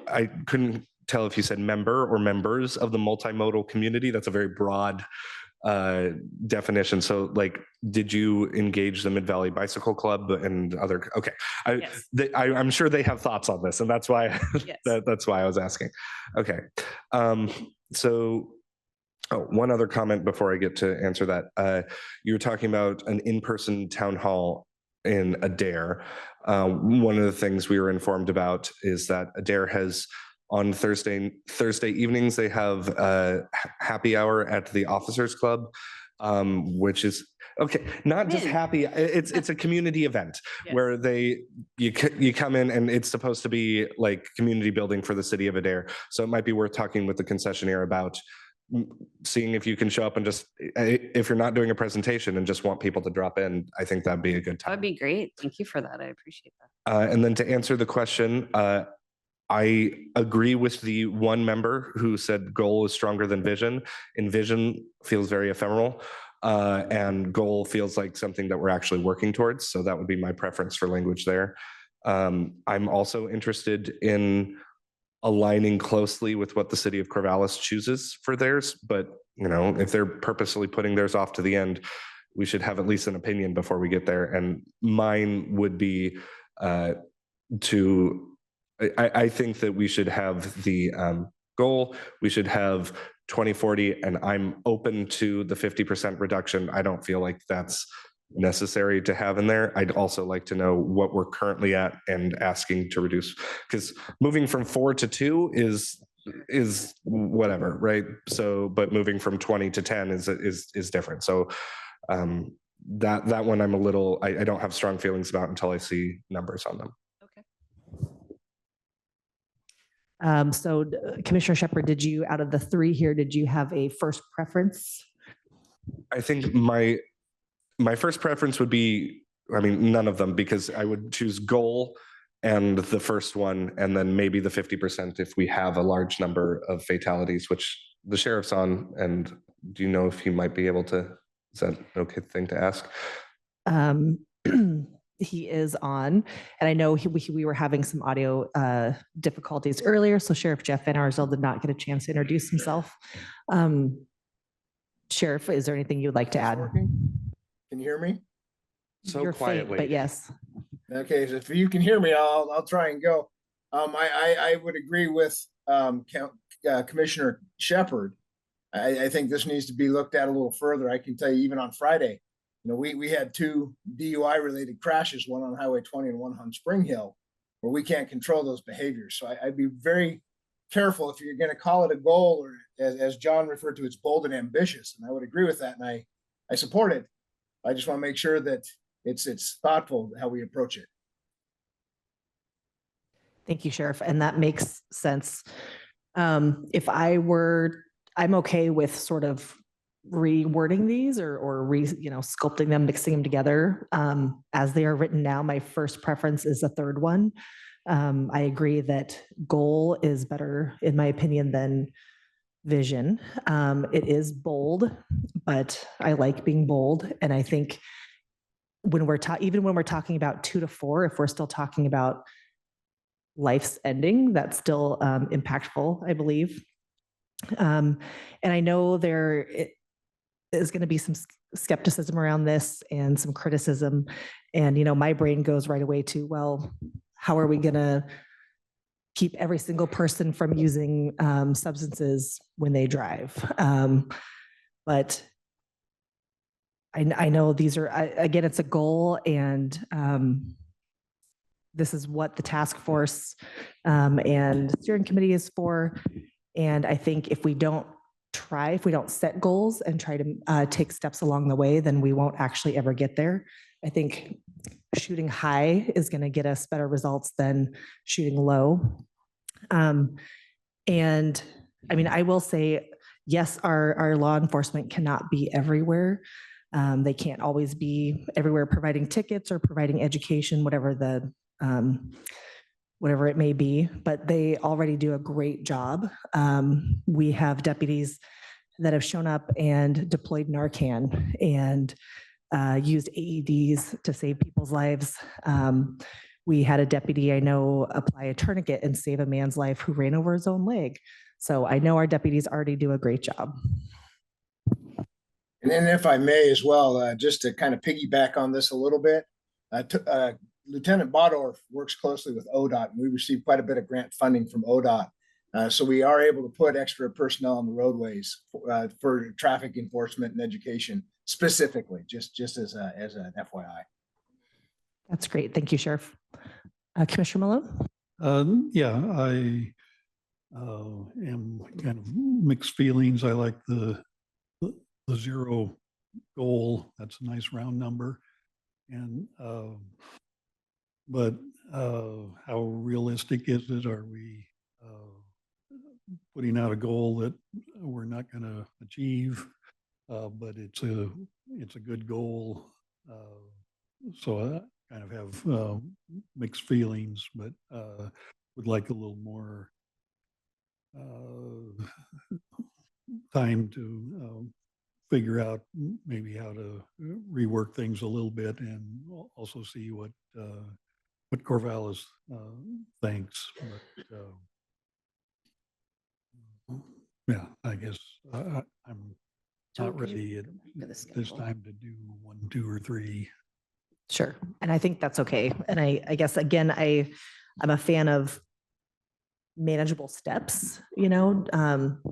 I couldn't tell if you said member or members of the multimodal community. That's a very broad definition. So like, did you engage the Mid-Valley Bicycle Club and other? Okay. Yes. I'm sure they have thoughts on this, and that's why Yes. that's why I was asking. Okay. So one other comment before I get to answer that. You were talking about an in-person town hall in Adair. One of the things we were informed about is that Adair has, on Thursday evenings, they have a happy hour at the Officers Club, which is okay. Not just happy. It's a community event. Yes. Where you come in, and it's supposed to be like community building for the city of Adair. So it might be worth talking with the concessionaire about seeing if you can show up and just, if you're not doing a presentation and just want people to drop in, I think that'd be a good time. That'd be great. Thank you for that. I appreciate that. And then to answer the question, I agree with the one member who said goal is stronger than vision. And vision feels very ephemeral, and goal feels like something that we're actually working towards. So that would be my preference for language there. I'm also interested in aligning closely with what the city of Corvallis chooses for theirs. But, if they're purposely putting theirs off to the end, we should have at least an opinion before we get there. And mine would be I think that we should have the goal, we should have 2040, and I'm open to the 50% reduction. I don't feel like that's necessary to have in there. I'd also like to know what we're currently at and asking to reduce, because moving from 4 to 2 is whatever, right? So, but moving from 20 to 10 is different. So that one I'm a little, I don't have strong feelings about until I see numbers on them. So Commissioner Shepherd, did you, out of the three here, did you have a first preference? I think my first preference would be, I mean, none of them, because I would choose goal and the first one, and then maybe the 50% if we have a large number of fatalities, which the sheriff's on. And do you know if he might be able to, is that an okay thing to ask? He is on, and I know we were having some audio difficulties earlier, so Sheriff Jeff Van Arsdale did not get a chance to introduce himself. Sheriff, is there anything you'd like to add? Can you hear me? So You're faint, quietly. but yes. Okay, so if you can hear me, I'll try and go. I would agree with Commissioner Shepherd. I think this needs to be looked at a little further. I can tell you, even on Friday, we had 2 DUI related crashes, one on Highway 20 and one on Spring Hill, where we can't control those behaviors. So I'd be very careful if you're going to call it a goal, or as John referred to, it's bold and ambitious. And I would agree with that, and I support it. I just want to make sure that it's thoughtful how we approach it. Thank you, Sheriff, and that makes sense. If I'm okay with sort of rewording these or sculpting them, mixing them together as they are written now. My first preference is the third one. I agree that goal is better, in my opinion, than vision. It is bold, but I like being bold, and I think when even when we're talking about 2 to 4, if we're still talking about life's ending, that's still impactful, I believe. And I know there is going to be some skepticism around this and some criticism. And, my brain goes right away to, well, how are we going to keep every single person from using substances when they drive? But I know these are, again, it's a goal, and this is what the task force and steering committee is for. And I think if we don't set goals and try to take steps along the way, then we won't actually ever get there. I think shooting high is going to get us better results than shooting low. And I mean, I will say, yes, our law enforcement cannot be everywhere. They can't always be everywhere providing tickets or providing education, whatever it may be, but they already do a great job. We have deputies that have shown up and deployed Narcan and used AEDs to save people's lives. We had a deputy I know apply a tourniquet and save a man's life who ran over his own leg. So I know our deputies already do a great job. And then if I may as well, just to kind of piggyback on this a little bit, Lieutenant Bodorf works closely with ODOT, and we receive quite a bit of grant funding from ODOT. So we are able to put extra personnel on the roadways for traffic enforcement and education specifically, just as an FYI. That's great. Thank you, Sheriff. Commissioner Malone? Yeah, I am kind of mixed feelings. I like the 0 goal. That's a nice round number. And but how realistic is it? Are we putting out a goal that we're not going to achieve? But it's a good goal. So I kind of have mixed feelings, but would like a little more time to figure out maybe how to rework things a little bit, and also see what Corvallis thinks. But yeah, I guess I'm not ready at this time to do 1, 2, or 3. Sure. And I think that's okay. And I guess, again, I'm a fan of manageable steps,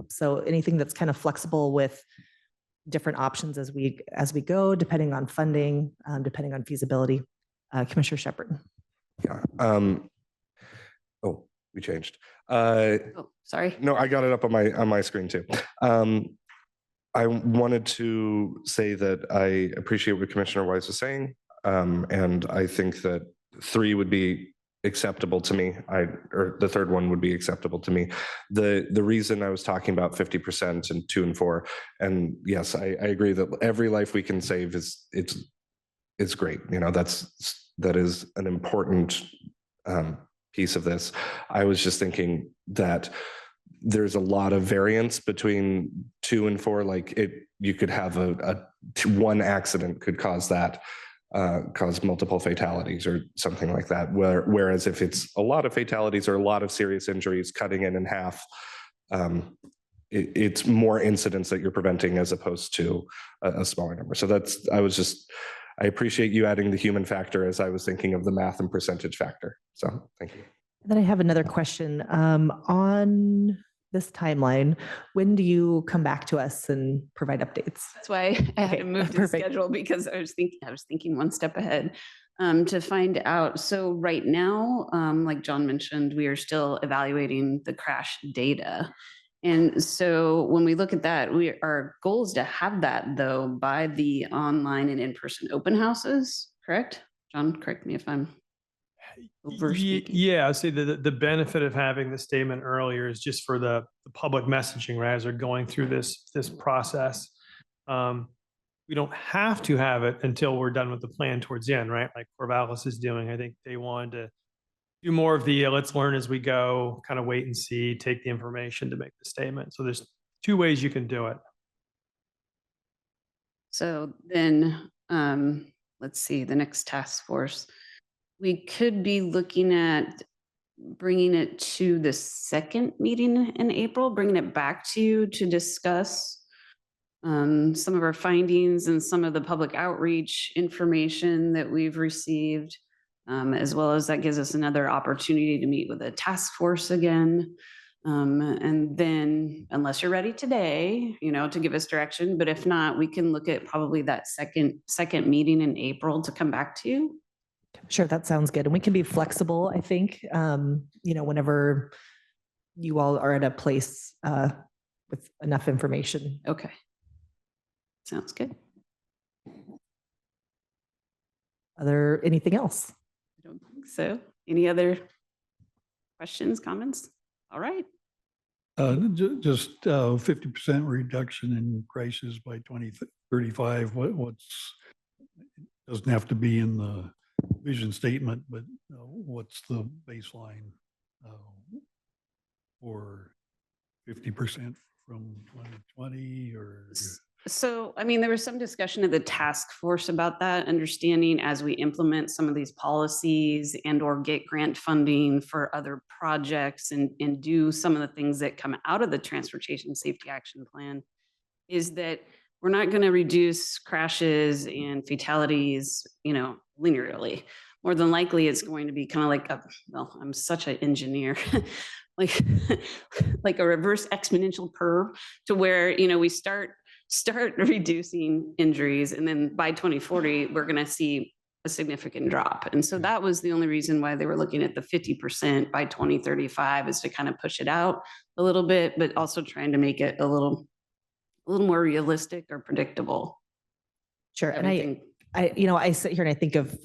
so anything that's kind of flexible with different options as we go, depending on funding, depending on feasibility. Commissioner Shepherd. Yeah. Oh, we changed. Oh, sorry. No, I got it up on my screen too. I wanted to say that I appreciate what Commissioner Wise was saying. And I think that 3 would be acceptable to me. Or the third one would be acceptable to me. The reason I was talking about 50% and 2 and 4, and yes, I agree that every life we can save it's great. That is an important piece of this. I was just thinking that there's a lot of variance between 2 and 4. Like you could have one accident could cause multiple fatalities or something like that. Whereas if it's a lot of fatalities or a lot of serious injuries, cutting it in half, it's more incidents that you're preventing as opposed to a smaller number. So I appreciate you adding the human factor as I was thinking of the math and percentage factor. So thank you. Then I have another question. On this timeline, when do you come back to us and provide updates? That's why I had Okay, to move the perfect. schedule, because I was thinking one step ahead to find out. So right now, like John mentioned, we are still evaluating the crash data. And so when we look at that, our goal is to have that though by the online and in-person open houses, correct? John, correct me if I'm overspeaking. Yeah, I see the benefit of having the statement earlier is just for the public messaging, right, as they're going through this process. We don't have to have it until we're done with the plan towards the end, right? Like Corvallis is doing. I think they wanted to do more of the let's learn as we go, kind of wait and see, take the information to make the statement. So there's 2 ways you can do it. So then, let's see, the next task force. We could be looking at bringing it to the second meeting in April, bringing it back to you to discuss some of our findings and some of the public outreach information that we've received, as well as that gives us another opportunity to meet with a task force again. And then, unless you're ready today, to give us direction, but if not, we can look at probably that second meeting in April to come back to you. Sure, that sounds good. And we can be flexible, I think, whenever you all are at a place with enough information. Okay. Sounds good. Anything else? I don't think so. Any other questions, comments? All right. Just 50% reduction in prices by 2035. Doesn't have to be in the vision statement, but what's the baseline for 50% from 2020 or? So, there was some discussion of the task force about that, understanding as we implement some of these policies and or get grant funding for other projects and do some of the things that come out of the Transportation Safety Action Plan, is that we're not going to reduce crashes and fatalities, linearly. More than likely, it's going to be kind of like I'm such an engineer, like a reverse exponential curve, to where, we start reducing injuries. And then by 2040, we're going to see a significant drop. And so that was the only reason why they were looking at the 50% by 2035, is to kind of push it out a little bit, but also trying to make it a little more realistic or predictable. Sure. And I sit here and I think of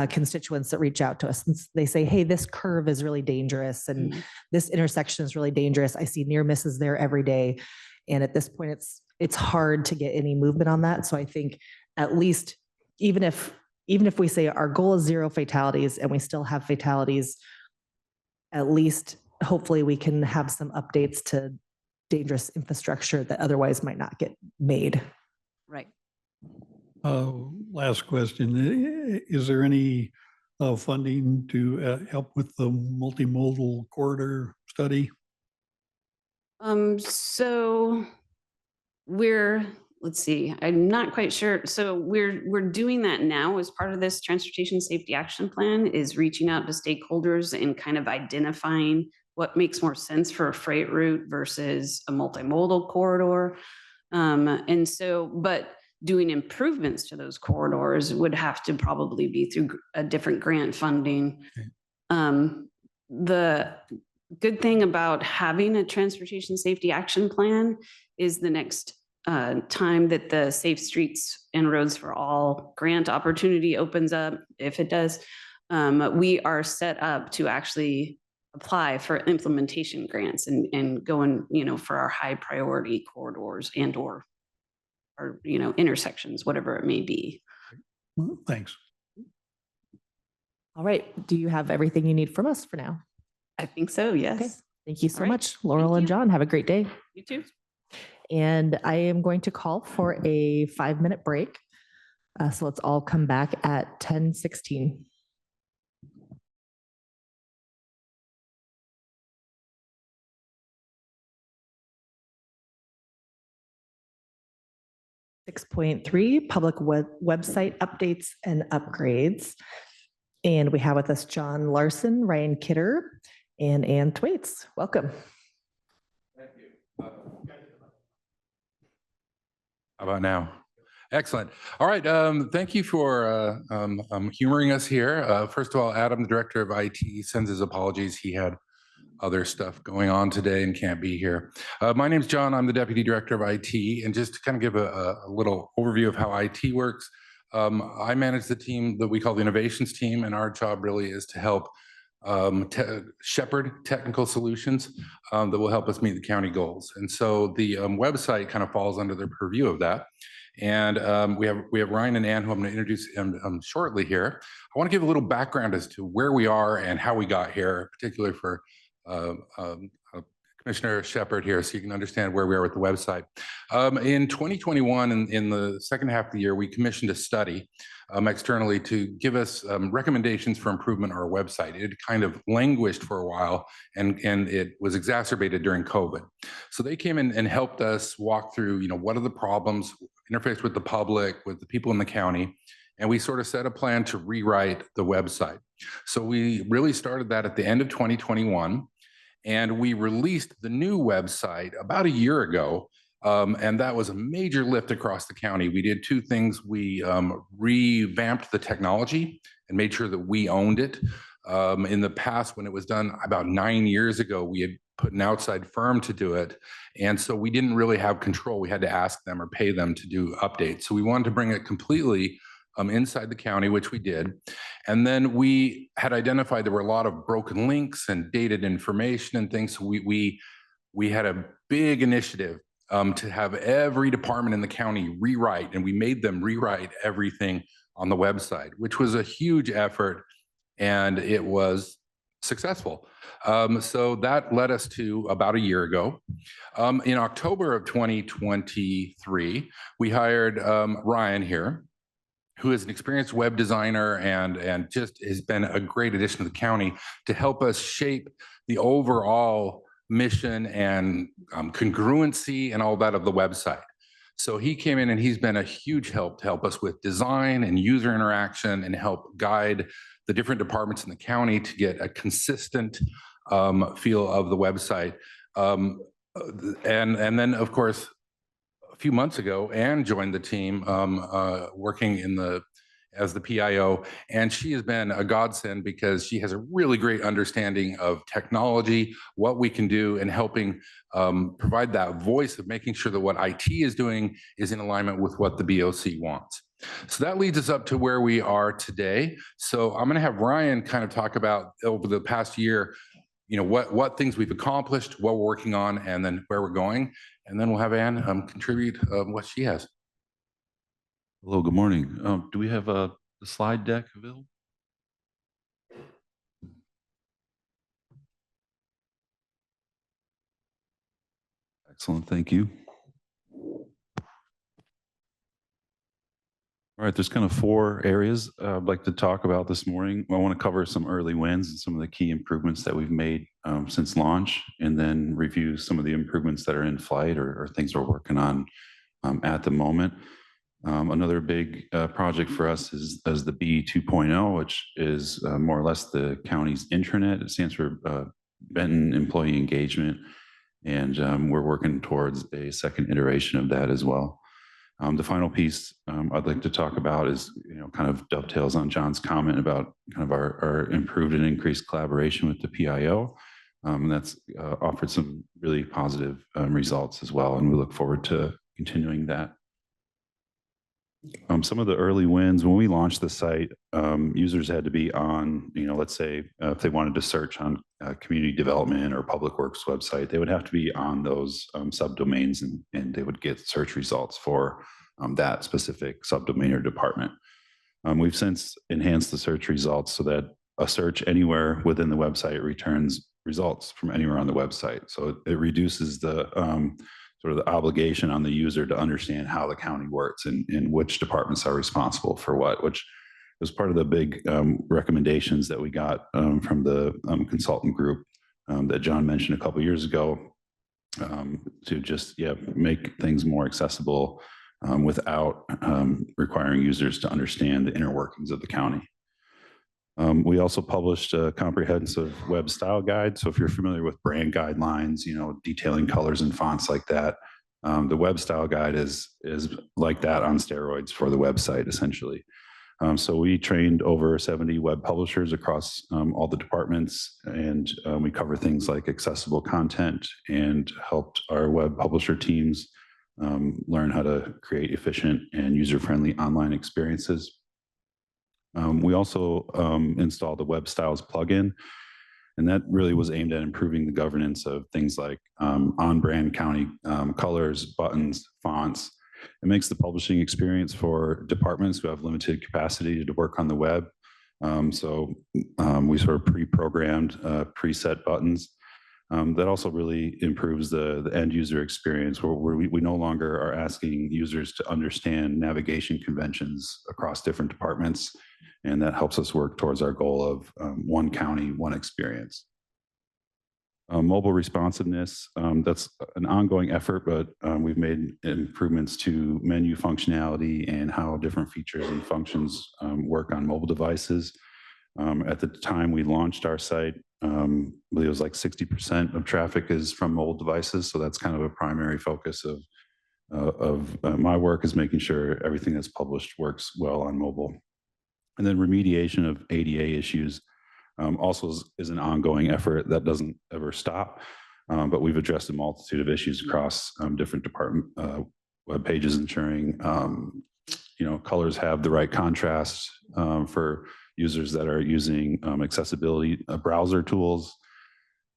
constituents that reach out to us and they say, hey, this curve is really dangerous and this intersection is really dangerous. I see near misses there every day. And at this point, it's hard to get any movement on that. So I think at least, even if we say our goal is 0 fatalities and we still have fatalities, at least hopefully we can have some updates to dangerous infrastructure that otherwise might not get made. Right. Last question. Is there any funding to help with the multimodal corridor study? So let's see, I'm not quite sure. So we're doing that now as part of this Transportation Safety Action Plan, is reaching out to stakeholders and kind of identifying what makes more sense for a freight route versus a multimodal corridor. And so, but doing improvements to those corridors would have to probably be through a different grant funding. The good thing about having a transportation safety action plan is the next time that the Safe Streets and Roads for All grant opportunity opens up, if it does, we are set up to actually apply for implementation grants and going, for our high priority corridors and or intersections, whatever it may be. Well, thanks. All right. Do you have everything you need from us for now? I think so, yes. Okay. Thank you so All right. much, Laurel Thank and you. John. Have a great day. You too. And I am going to call for a 5-minute break. So let's all come back at 10:16. .3 public website updates and upgrades. And we have with us John Larson, Ryan Kidder, and Ann Thwaites. Welcome. Thank you. How about now? Excellent. All right. Thank you for humoring us here. First of all, Adam, the director of IT, sends his apologies. He had other stuff going on today and can't be here. My name's John. I'm the deputy director of IT. And just to kind of give a little overview of how IT works, I manage the team that we call the innovations team. And our job really is to help shepherd technical solutions that will help us meet the county goals. And so the website kind of falls under the purview of that. And we have Ryan and Ann, who I'm going to introduce shortly here. I want to give a little background as to where we are and how we got here, particularly for Commissioner Shepherd here, so you can understand where we are with the website. In 2021, in the second half of the year, we commissioned a study externally to give us recommendations for improvement on our website. It kind of languished for a while, and it was exacerbated during COVID. So they came in and helped us walk through, what are the problems, interface with the public, with the people in the county, and we sort of set a plan to rewrite the website. So we really started that at the end of 2021. And we released the new website about a year ago, and that was a major lift across the county. We did two things. We revamped the technology and made sure that we owned it. In the past, when it was done about 9 years ago, we had put an outside firm to do it. And so we didn't really have control. We had to ask them or pay them to do updates. So we wanted to bring it completely inside the county, which we did. And then we had identified there were a lot of broken links and dated information and things. So we had a big initiative to have every department in the county rewrite, and we made them rewrite everything on the website, which was a huge effort, and it was successful. So that led us to about a year ago. In October of 2023, we hired Ryan here, who is an experienced web designer and just has been a great addition to the county to help us shape the overall mission and congruency and all that of the website. So he came in and he's been a huge help to help us with design and user interaction and help guide the different departments in the county to get a consistent feel of the website. And then, of course, a few months ago, Ann joined the team working as the PIO, and she has been a godsend because she has a really great understanding of technology, what we can do, and helping provide that voice of making sure that what IT is doing is in alignment with what the BOC wants. So that leads us up to where we are today. So I'm going to have Ryan kind of talk about over the past year, what things we've accomplished, what we're working on, and then where we're going. And then we'll have Ann contribute what she has. Hello, good morning. Do we have the slide deck available? Excellent, thank you. All right, there's kind of 4 areas I'd like to talk about this morning. I want to cover some early wins and some of the key improvements that we've made since launch, and then review some of the improvements that are in flight or things we're working on at the moment. Another big project for us is the BE 2.0, which is more or less the county's intranet. It stands for Benton employee engagement. And we're working towards a second iteration of that as well. The final piece I'd like to talk about is, kind of dovetails on John's comment about kind of our improved and increased collaboration with the PIO. And that's offered some really positive results as well. And we look forward to continuing that. Some of the early wins when we launched the site, users had to be on, let's say if they wanted to search on community development or public works website, they would have to be on those subdomains and they would get search results for that specific subdomain or department. We've since enhanced the search results so that a search anywhere within the website returns results from anywhere on the website. So it reduces the sort of the obligation on the user to understand how the county works and which departments are responsible for what, which was part of the big recommendations that we got from the consultant group that John mentioned a couple of years ago to just make things more accessible without requiring users to understand the inner workings of the county. We also published a comprehensive web style guide. So if you're familiar with brand guidelines, detailing colors and fonts like that, the web style guide is like that on steroids for the website, essentially. So we trained over 70 web publishers across all the departments, and we cover things like accessible content and helped our web publisher teams learn how to create efficient and user-friendly online experiences. We also installed a Web Styles plugin, and that really was aimed at improving the governance of things like on-brand county colors, buttons, fonts. It makes the publishing experience for departments who have limited capacity to work on the web. So we sort of pre-programmed preset buttons. That also really improves the end user experience where we no longer are asking users to understand navigation conventions across different departments. And that helps us work towards our goal of one county, one experience. Mobile responsiveness, that's an ongoing effort, but we've made improvements to menu functionality and how different features and functions work on mobile devices. At the time we launched our site, I believe it was like 60% of traffic is from mobile devices. So that's kind of a primary focus of my work, is making sure everything that's published works well on mobile. And then remediation of ADA issues also is an ongoing effort that doesn't ever stop. But we've addressed a multitude of issues across different department web pages, ensuring colors have the right contrast for users that are using accessibility browser tools,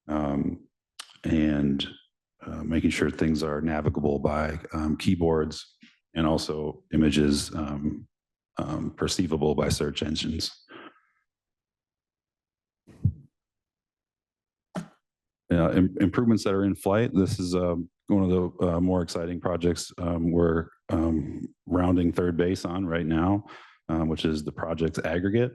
and making sure things are navigable by keyboards, and also images perceivable by search engines. Improvements that are in flight. This is one of the more exciting projects we're rounding third base on right now, which is the project's aggregate.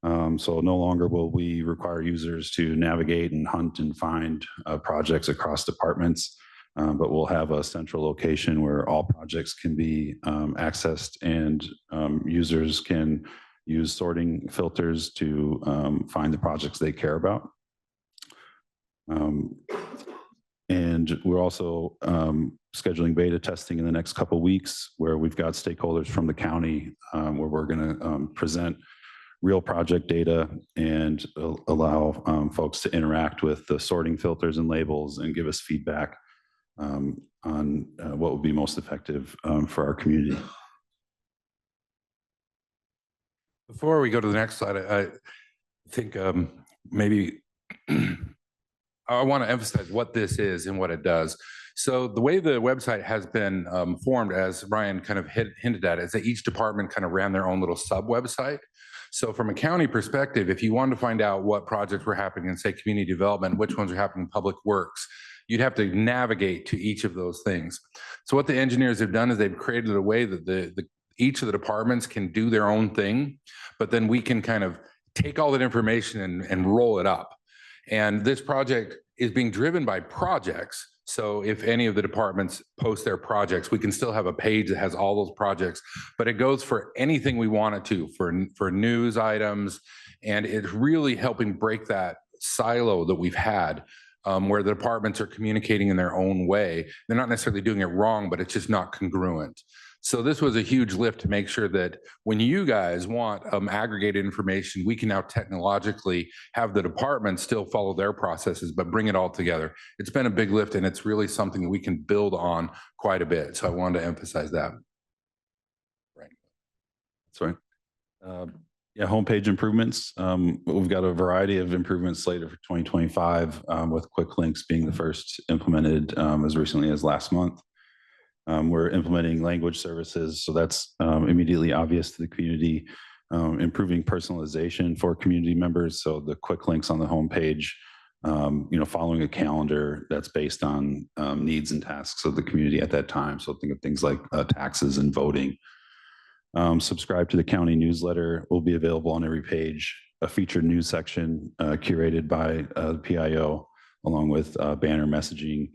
So no longer will we require users to navigate and hunt and find projects across departments, but we'll have a central location where all projects can be accessed, and users can use sorting filters to find the projects they care about. And we're also scheduling beta testing in the next couple of weeks, where we've got stakeholders from the county, where we're going to present real project data and allow folks to interact with the sorting filters and labels and give us feedback on what would be most effective for our community. Before we go to the next slide, I think maybe I want to emphasize what this is and what it does. So the way the website has been formed, as Ryan kind of hinted at, is that each department kind of ran their own little sub website. So from a county perspective, if you wanted to find out what projects were happening in, say, community development, which ones are happening in public works, you'd have to navigate to each of those things. So what the engineers have done is they've created a way that each of the departments can do their own thing, but then we can kind of take all that information and roll it up. And this project is being driven by projects. So if any of the departments post their projects, we can still have a page that has all those projects, but it goes for anything we want it to, for news items. And it's really helping break that silo that we've had, where the departments are communicating in their own way. They're not necessarily doing it wrong, but it's just not congruent. So this was a huge lift to make sure that when you guys want aggregated information, we can now technologically have the departments still follow their processes, but bring it all together. It's been a big lift, and it's really something that we can build on quite a bit. So I wanted to emphasize that. Right. Sorry. Yeah, homepage improvements. We've got a variety of improvements slated for 2025, with quick links being the first implemented as recently as last month. We're implementing language services, so that's immediately obvious to the community. Improving personalization for community members, so the quick links on the homepage, following a calendar that's based on needs and tasks of the community at that time. So think of things like taxes and voting. Subscribe to the county newsletter will be available on every page. A featured news section curated by the PIO, along with banner messaging.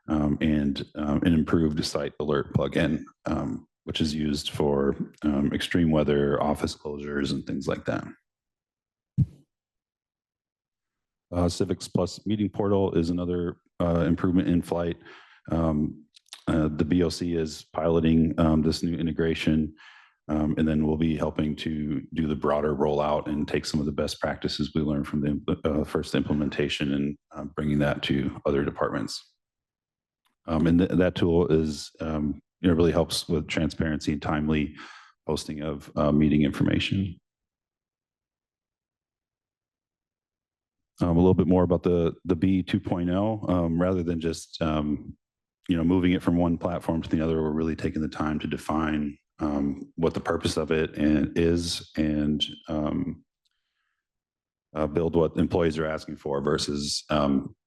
And an improved site alert plugin, which is used for extreme weather, office closures, and things like that. Civics Plus meeting portal is another improvement in flight. The BOC is piloting this new integration, and then we'll be helping to do the broader rollout and take some of the best practices we learned from the first implementation and bringing that to other departments. And that tool is, really helps with transparency and timely posting of meeting information. A little bit more about the B 2.0, rather than just, moving it from one platform to the other, we're really taking the time to define what the purpose of it is and build what employees are asking for versus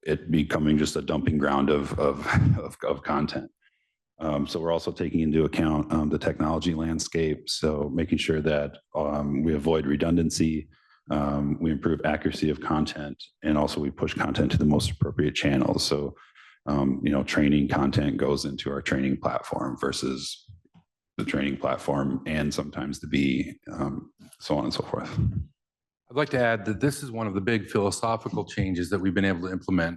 it becoming just a dumping ground of content. So we're also taking into account the technology landscape. So making sure that we avoid redundancy, we improve accuracy of content, and also we push content to the most appropriate channels. So, training content goes into our training platform versus the training platform and sometimes the B, so on and so forth. I'd like to add that this is one of the big philosophical changes that we've been able to implement.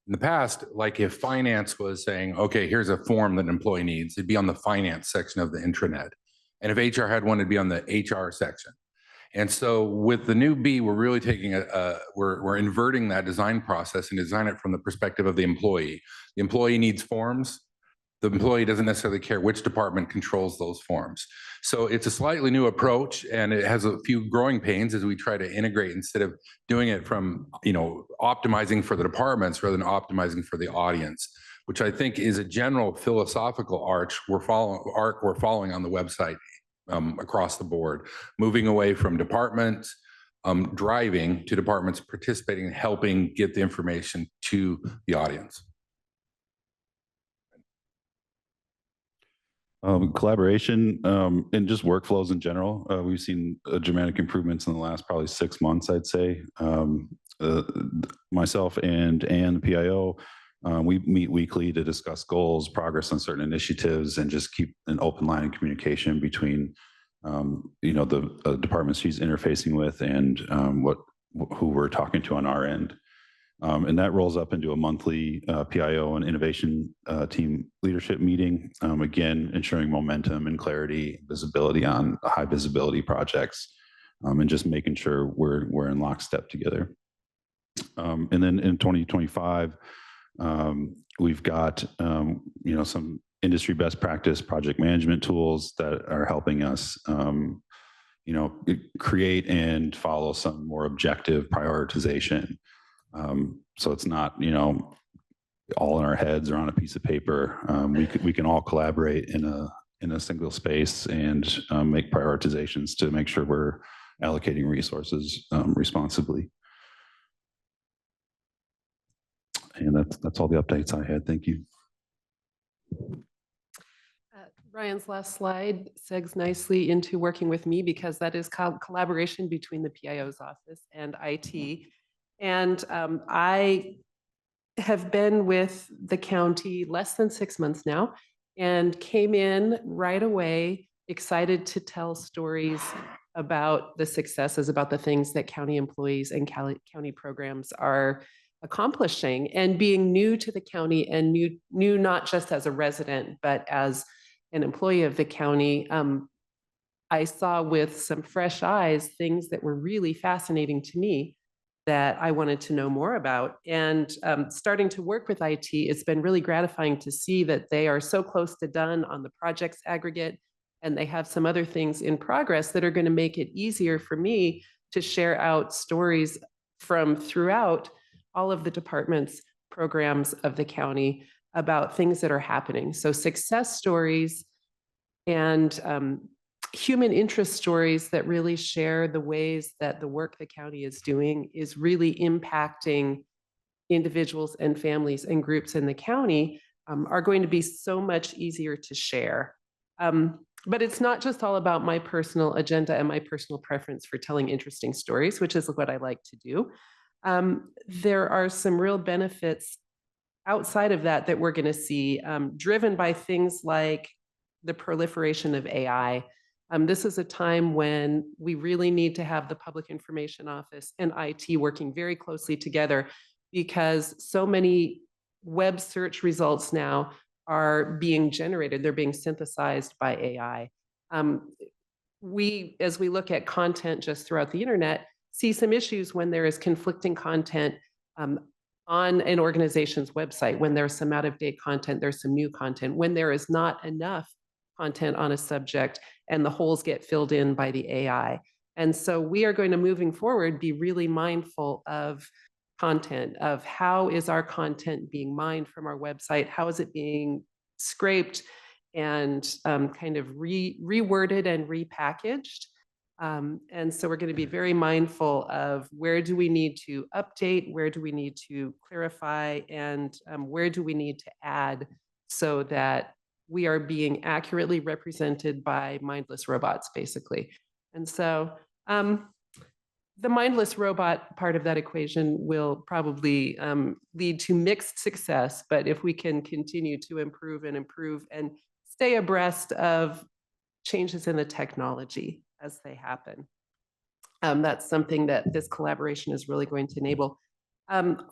In the past, like if finance was saying, okay, here's a form that an employee needs, it'd be on the finance section of the intranet. And if HR had one, it'd be on the HR section. And so with the new B, we're really taking we're inverting that design process and design it from the perspective of the employee. The employee needs forms. The employee doesn't necessarily care which department controls those forms. So it's a slightly new approach, and it has a few growing pains as we try to integrate instead of doing it from, optimizing for the departments rather than optimizing for the audience, which I think is a general philosophical arc we're following on the website across the board, moving away from departments driving to departments participating and helping get the information to the audience. Collaboration and just workflows in general. We've seen dramatic improvements in the last probably 6 months, I'd say. Myself and the PIO, we meet weekly to discuss goals, progress on certain initiatives, and just keep an open line of communication between, the departments she's interfacing with and who we're talking to on our end. And that rolls up into a monthly PIO and innovation team leadership meeting. Again, ensuring momentum and clarity, visibility on high visibility projects, and just making sure we're in lockstep together. And then in 2025, we've got some industry best practice project management tools that are helping us create and follow some more objective prioritization. So it's not, all in our heads or on a piece of paper. We can all collaborate in a single space and make prioritizations to make sure we're allocating resources responsibly. And that's all the updates I had. Thank you. Ryan's last slide segs nicely into working with me because that is collaboration between the PIO's office and IT. And I have been with the county less than 6 months now and came in right away, excited to tell stories about the successes, about the things that county employees and county programs are accomplishing, and being new to the county and new not just as a resident, but as an employee of the county. I saw with some fresh eyes things that were really fascinating to me that I wanted to know more about. And starting to work with IT, it's been really gratifying to see that they are so close to done on the projects aggregate, and they have some other things in progress that are going to make it easier for me to share out stories from throughout all of the departments, programs of the county about things that are happening. So success stories and human interest stories that really share the ways that the work the county is doing is really impacting individuals and families and groups in the county are going to be so much easier to share. But it's not just all about my personal agenda and my personal preference for telling interesting stories, which is what I like to do. There are some real benefits outside of that that we're going to see, driven by things like the proliferation of AI. This is a time when we really need to have the Public Information Office and IT working very closely together, because so many web search results now are being generated. They're being synthesized by AI. As we look at content just throughout the internet, see some issues when there is conflicting content on an organization's website, when there's some out-of-date content, there's some new content, when there is not enough content on a subject and the holes get filled in by the AI. And so we are going to, moving forward, be really mindful of content, of how is our content being mined from our website, how is it being scraped and kind of reworded and repackaged. And so we're going to be very mindful of where do we need to update, where do we need to clarify, and where do we need to add so that we are being accurately represented by mindless robots, basically. And so the mindless robot part of that equation will probably lead to mixed success, but if we can continue to improve and stay abreast of changes in the technology as they happen, that's something that this collaboration is really going to enable.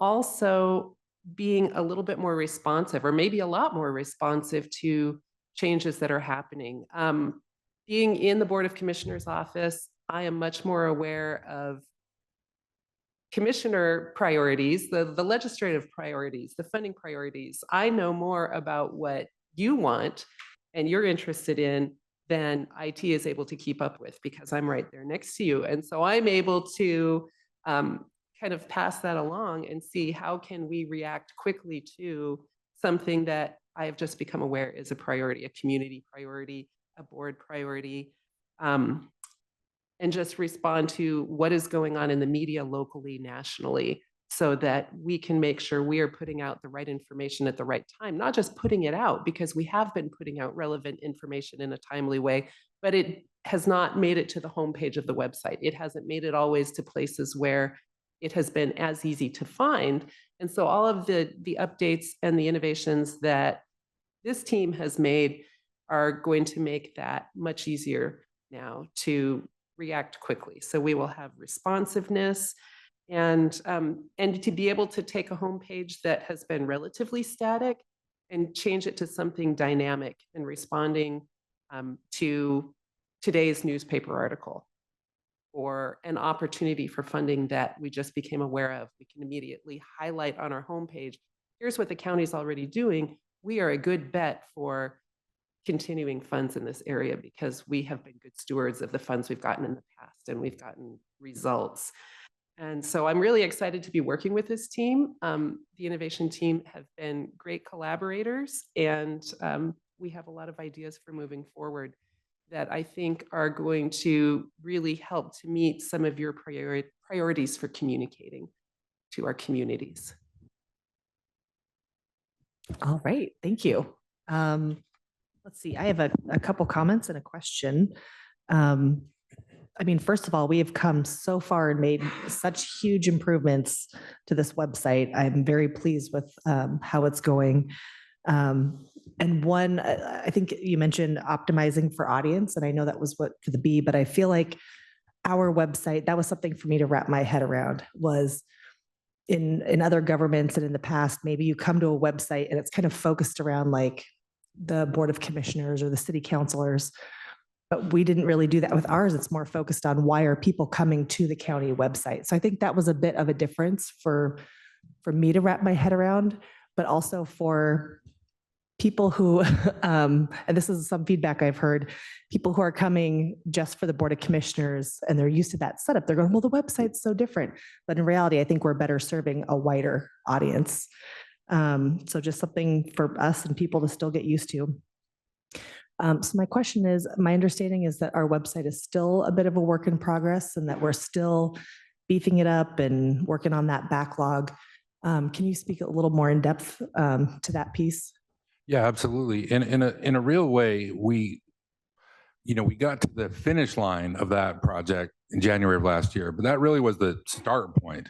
Also, being a little bit more responsive, or maybe a lot more responsive to changes that are happening. Being in the Board of Commissioners office, I am much more aware of commissioner priorities, the legislative priorities, the funding priorities. I know more about what you want and you're interested in than IT is able to keep up with, because I'm right there next to you. And so I'm able to kind of pass that along and see how can we react quickly to something that I have just become aware is a priority, a community priority, a board priority, and just respond to what is going on in the media locally, nationally, so that we can make sure we are putting out the right information at the right time, not just putting it out, because we have been putting out relevant information in a timely way, but it has not made it to the homepage of the website. It hasn't made it always to places where it has been as easy to find. And so all of the updates and the innovations that this team has made are going to make that much easier now to react quickly. So we will have responsiveness and to be able to take a homepage that has been relatively static and change it to something dynamic and responding to today's newspaper article or an opportunity for funding that we just became aware of. We can immediately highlight on our homepage, here's what the county's already doing. We are a good bet for continuing funds in this area because we have been good stewards of the funds we've gotten in the past and we've gotten results. And so I'm really excited to be working with this team. The innovation team have been great collaborators, and we have a lot of ideas for moving forward that I think are going to really help to meet some of your priorities for communicating to our communities. All right, thank you. Let's see, I have a couple comments and a question. I mean, first of all, we have come so far and made such huge improvements to this website. I'm very pleased with how it's going. And one, I think you mentioned optimizing for audience, and I know that was what for the B, but I feel like our website, that was something for me to wrap my head around, was in other governments and in the past, maybe you come to a website and it's kind of focused around like the Board of Commissioners or the city councilors. But we didn't really do that with ours. It's more focused on why are people coming to the county website. So I think that was a bit of a difference for me to wrap my head around, but also for people who, and this is some feedback I've heard, people who are coming just for the Board of Commissioners and they're used to that setup. They're going, well, the website's so different. But in reality, I think we're better serving a wider audience. So just something for us and people to still get used to. So my question is, my understanding is that our website is still a bit of a work in progress and that we're still beefing it up and working on that backlog. Can you speak a little more in depth to that piece? Yeah, absolutely. In a real way, we got to the finish line of that project in January of last year, but that really was the start point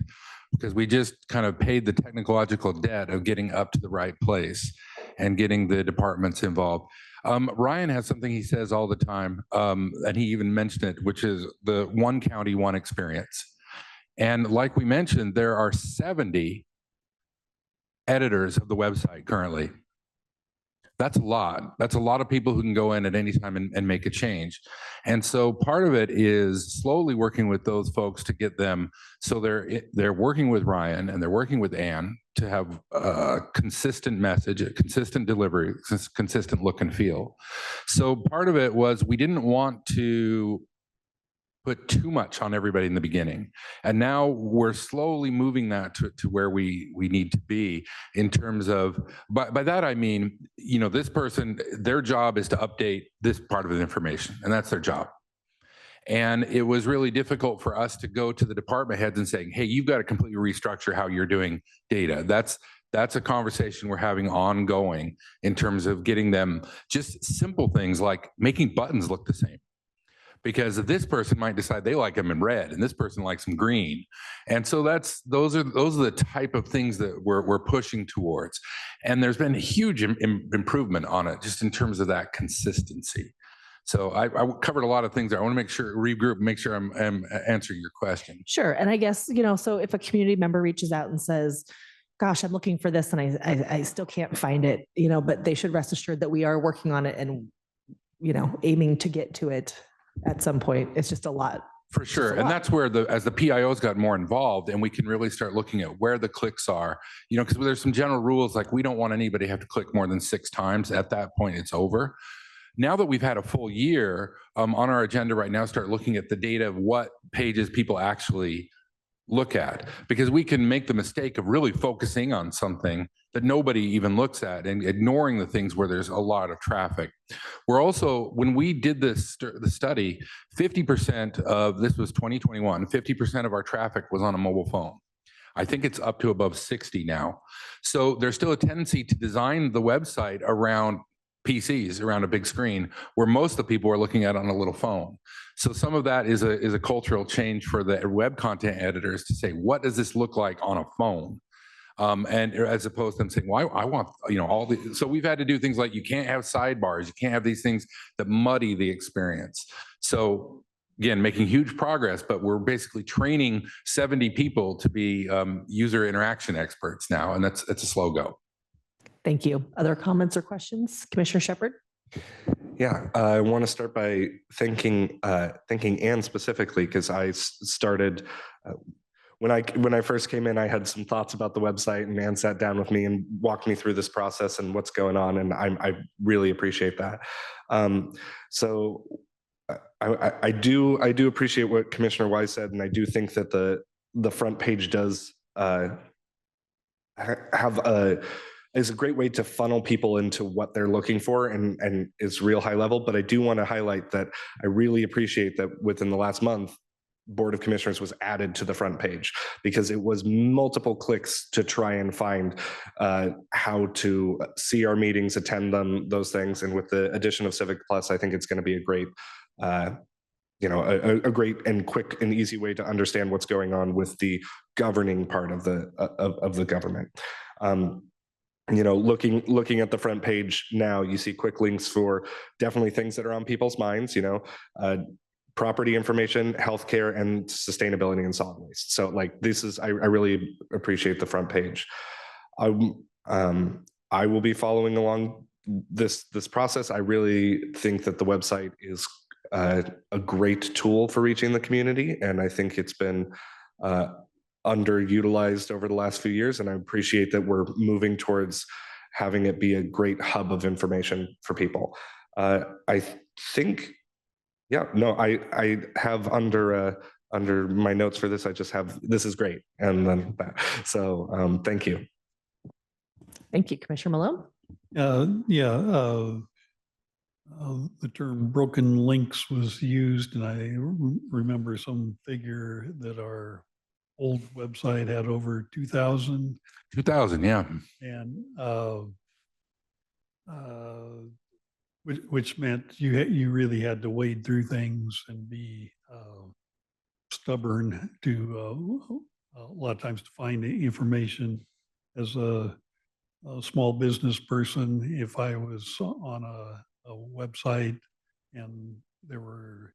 because we just kind of paid the technological debt of getting up to the right place and getting the departments involved. Ryan has something he says all the time, and he even mentioned it, which is the one county, one experience. And like we mentioned, there are 70 editors of the website currently. That's a lot. That's a lot of people who can go in at any time and make a change. And so part of it is slowly working with those folks to get them, so they're working with Ryan and they're working with Ann to have a consistent message, a consistent delivery, consistent look and feel. So part of it was we didn't want to put too much on everybody in the beginning. And now we're slowly moving that to where we need to be in terms of, by that I mean, this person, their job is to update this part of the information, and that's their job. And it was really difficult for us to go to the department heads and saying, hey, you've got to completely restructure how you're doing data. That's a conversation we're having ongoing in terms of getting them just simple things like making buttons look the same. Because this person might decide they like them in red and this person likes them green. And so those are the type of things that we're pushing towards. And there's been a huge improvement on it just in terms of that consistency. So I covered a lot of things there. I want to regroup, make sure I'm answering your question. Sure. And I guess, so if a community member reaches out and says, gosh, I'm looking for this and I still can't find it, but they should rest assured that we are working on it and, aiming to get to it at some point. It's just a lot. For sure. And that's where as the PIOs got more involved and we can really start looking at where the clicks are, because there's some general rules, like we don't want anybody to have to click more than 6 times. At that point, it's over. Now that we've had a full year, on our agenda right now, start looking at the data of what pages people actually look at, because we can make the mistake of really focusing on something that nobody even looks at and ignoring the things where there's a lot of traffic. We're also, when we did the study, 50% of, this was 2021, 50% of our traffic was on a mobile phone. I think it's up to above 60 now. So there's still a tendency to design the website around PCs, around a big screen, where most of the people are looking at it on a little phone. So some of that is a cultural change for the web content editors to say, what does this look like on a phone? And as opposed to them saying, well, I want, all the, so we've had to do things like you can't have sidebars, you can't have these things that muddy the experience. So again, making huge progress, but we're basically training 70 people to be user interaction experts now, and it's a slow go. Thank you. Other comments or questions? Commissioner Shepard? Yeah, I want to start by thanking Ann specifically, because I started when I first came in, I had some thoughts about the website, and Ann sat down with me and walked me through this process and what's going on, and I really appreciate that. So I do appreciate what Commissioner Wise said, and I do think that the front page does is a great way to funnel people into what they're looking for, and is real high level. But I do want to highlight that I really appreciate that within the last month, Board of Commissioners was added to the front page, because it was multiple clicks to try and find how to see our meetings, attend them, those things. And with the addition of Civic Plus, I think it's going to be a great a great and quick and easy way to understand what's going on with the governing part of the government. Looking at the front page now, you see quick links for definitely things that are on people's minds, property information, healthcare, and sustainability and solid waste. So like this is, I really appreciate the front page. I will be following along this process. I really think that the website is a great tool for reaching the community, and I think it's been underutilized over the last few years. And I appreciate that we're moving towards having it be a great hub of information for people. I think, yeah, no, I have under my notes for this, I just have, this is great. And then that, so thank you. Thank you, Commissioner Malone. The term broken links was used, and I remember some figure that our old website had over 2,000. 2000, yeah. And which meant you really had to wade through things and be stubborn to a lot of times to find the information. As a small business person, if I was on a website and there were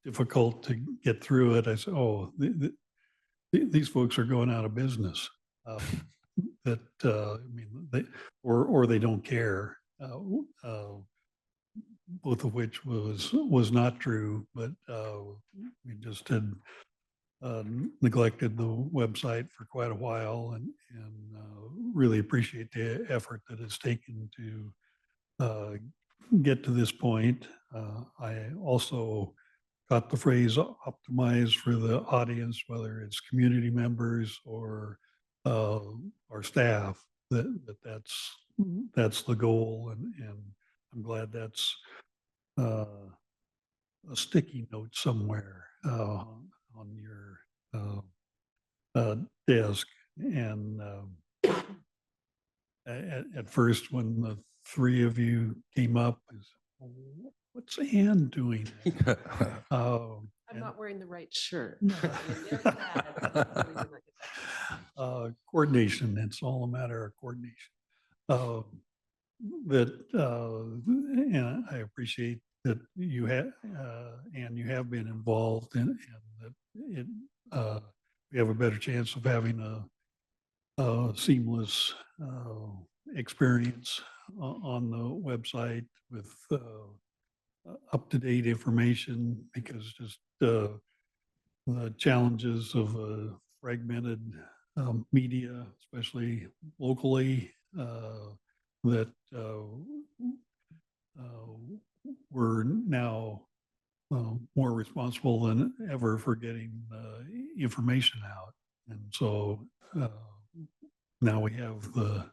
difficult to get through it, I said, "Oh, these folks are going out of business." That I mean, or they don't care. Both of which was not true, but we just had neglected the website for quite a while, and really appreciate the effort that it's taken to get to this point. I also got the phrase optimize for the audience, whether it's community members or our staff, that's the goal, and I'm glad that's a sticky note somewhere on your desk. And at first, when the three of you came up, I said, "What's Ann doing?" I'm not wearing the right shirt. Coordination, it's all a matter of coordination. And I appreciate that you have, and you have been involved in, and that we have a better chance of having a seamless experience on the website with up-to-date information, because just the challenges of a fragmented media, especially locally, that we're now more responsible than ever for getting information out. And so now we have the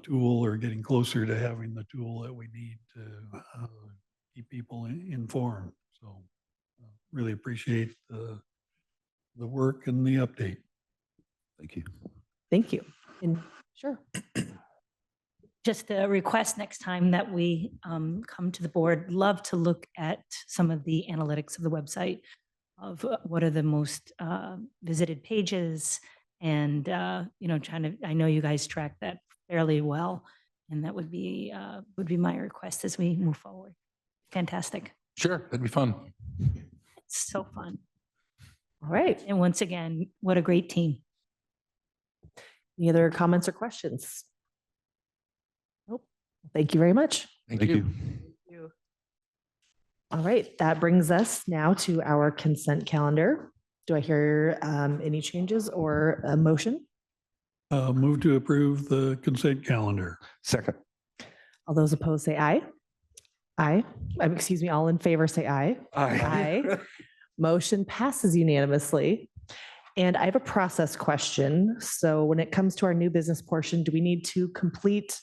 tool, or getting closer to having the tool that we need to keep people informed. So really appreciate the work and the update. Thank you. Thank you. And sure. Just a request next time that we come to the board, love to look at some of the analytics of the website of what are the most visited pages, and I know you guys track that fairly well, and that would be my request as we move forward. Fantastic. Sure, that'd be fun. So fun. All right. And once again, what a great team. Any other comments or questions? Nope. Thank you very much. Thank you. All right. That brings us now to our consent calendar. Do I hear any changes or a motion? Move to approve the consent calendar. Second. All those opposed say aye. Aye. Excuse me, all in favor say aye. Aye. Motion passes unanimously. And I have a process question. So when it comes to our new business portion, do we need to complete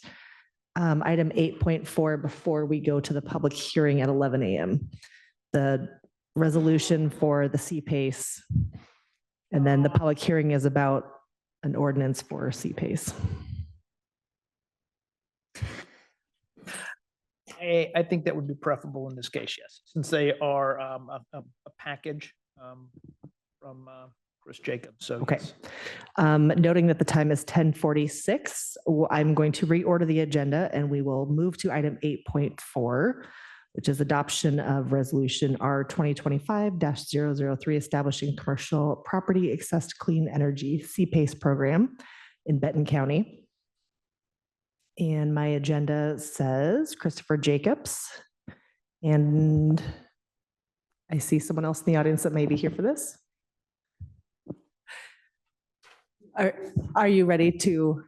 item 8.4 before we go to the public hearing at 11 a.m.? The resolution for the CPACE. And then the public hearing is about an ordinance for CPACE. I think that would be preferable in this case, yes, since they are a package from Chris Jacobs. So Okay. yes. Noting that the time is 10:46, I'm going to reorder the agenda, and we will move to item 8.4, which is adoption of resolution R 2025-003, establishing commercial property access to clean energy CPACE program in Benton County. And my agenda says Christopher Jacobs. And I see someone else in the audience that may be here for this. Are you ready to?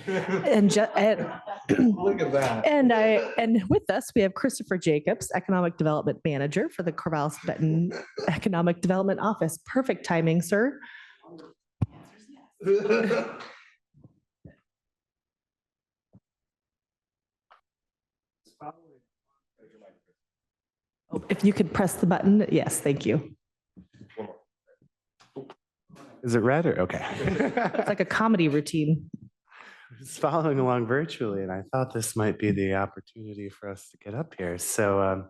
And Look at that. and with us, we have Christopher Jacobs, Economic Development Manager for the Corvallis Benton Economic Development Office. Perfect timing, sir. Oh, if you could press the button, yes, thank you. Is it red or okay? It's like a comedy routine. Just following along virtually, and I thought this might be the opportunity for us to get up here. So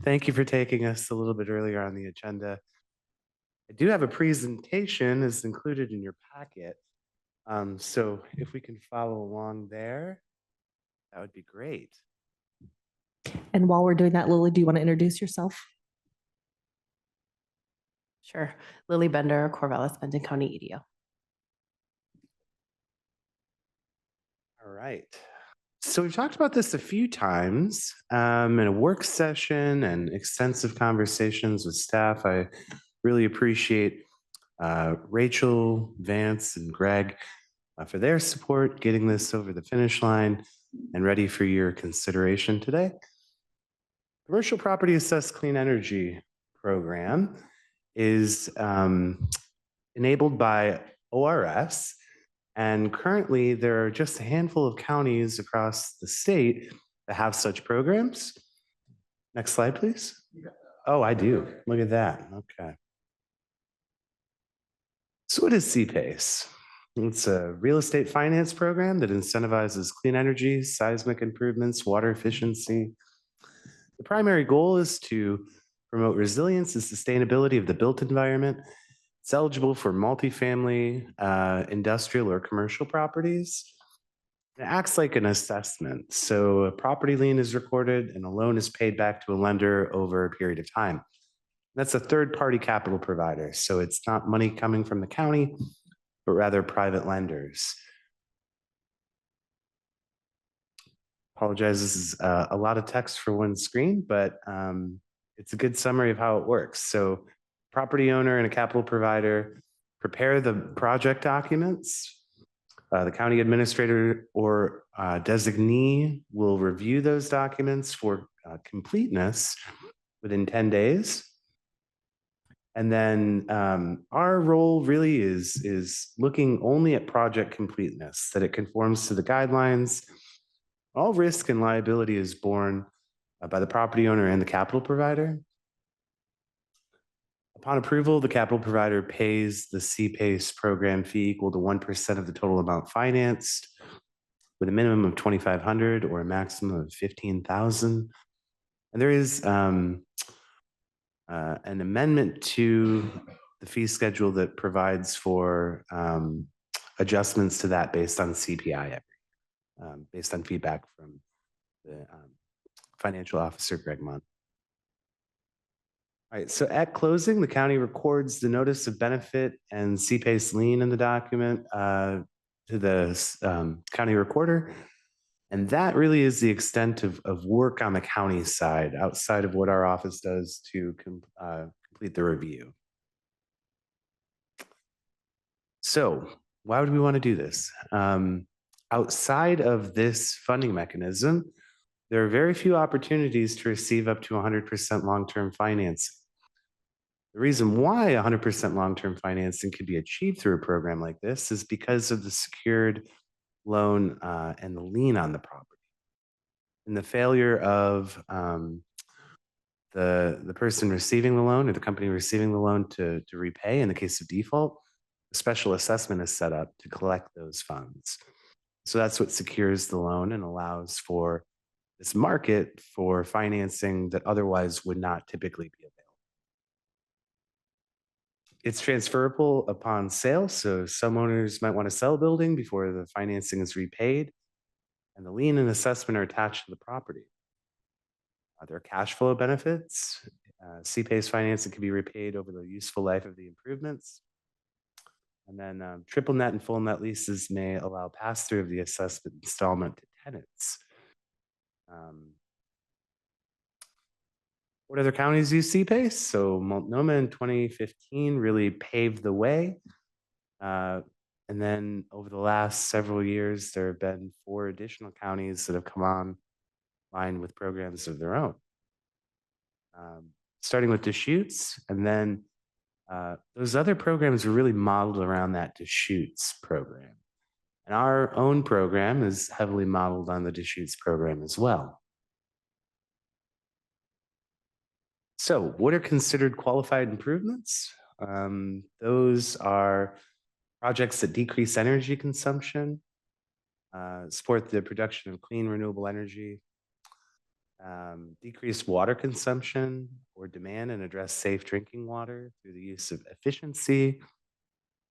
thank you for taking us a little bit earlier on the agenda. I do have a presentation as included in your packet. So if we can follow along there, that would be great. And while we're doing that, Lily, do you want to introduce yourself? Sure. Lily Bender, Corvallis, Benton County EDO. All right. So we've talked about this a few times in a work session and extensive conversations with staff. I really appreciate Rachel, Vance, and Greg for their support, getting this over the finish line and ready for your consideration today. Commercial Property Assessed Clean Energy Program is enabled by ORS. And currently, there are just a handful of counties across the state that have such programs. Next slide, please. Oh, I do. Look at that. Okay. So what is CPACE? It's a real estate finance program that incentivizes clean energy, seismic improvements, water efficiency. The primary goal is to promote resilience and sustainability of the built environment. It's eligible for multifamily, industrial, or commercial properties. It acts like an assessment. So a property lien is recorded and a loan is paid back to a lender over a period of time. That's a third-party capital provider. So it's not money coming from the county, but rather private lenders. Apologize, this is a lot of text for one screen, but it's a good summary of how it works. So property owner and a capital provider prepare the project documents. The county administrator or designee will review those documents for completeness within 10 days. And then our role really is looking only at project completeness, that it conforms to the guidelines. All risk and liability is borne by the property owner and the capital provider. Upon approval, the capital provider pays the CPACE program fee equal to 1% of the total amount financed, with a minimum of $2,500 or a maximum of $15,000. And there is an amendment to the fee schedule that provides for adjustments to that based on CPI, based on feedback from the financial officer, Greg Munn. All right, so at closing, the county records the notice of benefit and CPACE lien in the document to the county recorder. And that really is the extent of work on the county side, outside of what our office does to complete the review. So why would we want to do this? Outside of this funding mechanism, there are very few opportunities to receive up to 100% long-term financing. The reason why 100% long-term financing could be achieved through a program like this is because of the secured loan and the lien on the property. And the failure of the person receiving the loan or the company receiving the loan to repay in the case of default, a special assessment is set up to collect those funds. So that's what secures the loan and allows for this market for financing that otherwise would not typically be available. It's transferable upon sale, so some owners might want to sell a building before the financing is repaid, and the lien and assessment are attached to the property. There are cash flow benefits. CPACE financing can be repaid over the useful life of the improvements. And then triple net and full net leases may allow pass-through of the assessment installment to tenants. What other counties use CPACE? So Multnomah in 2015 really paved the way. And then over the last several years, there have been 4 additional counties that have come online with programs of their own. Starting with Deschutes, and then those other programs are really modeled around that Deschutes program. And our own program is heavily modeled on the Deschutes program as well. So what are considered qualified improvements? Those are projects that decrease energy consumption, support the production of clean renewable energy, decrease water consumption or demand, and address safe drinking water through the use of efficiency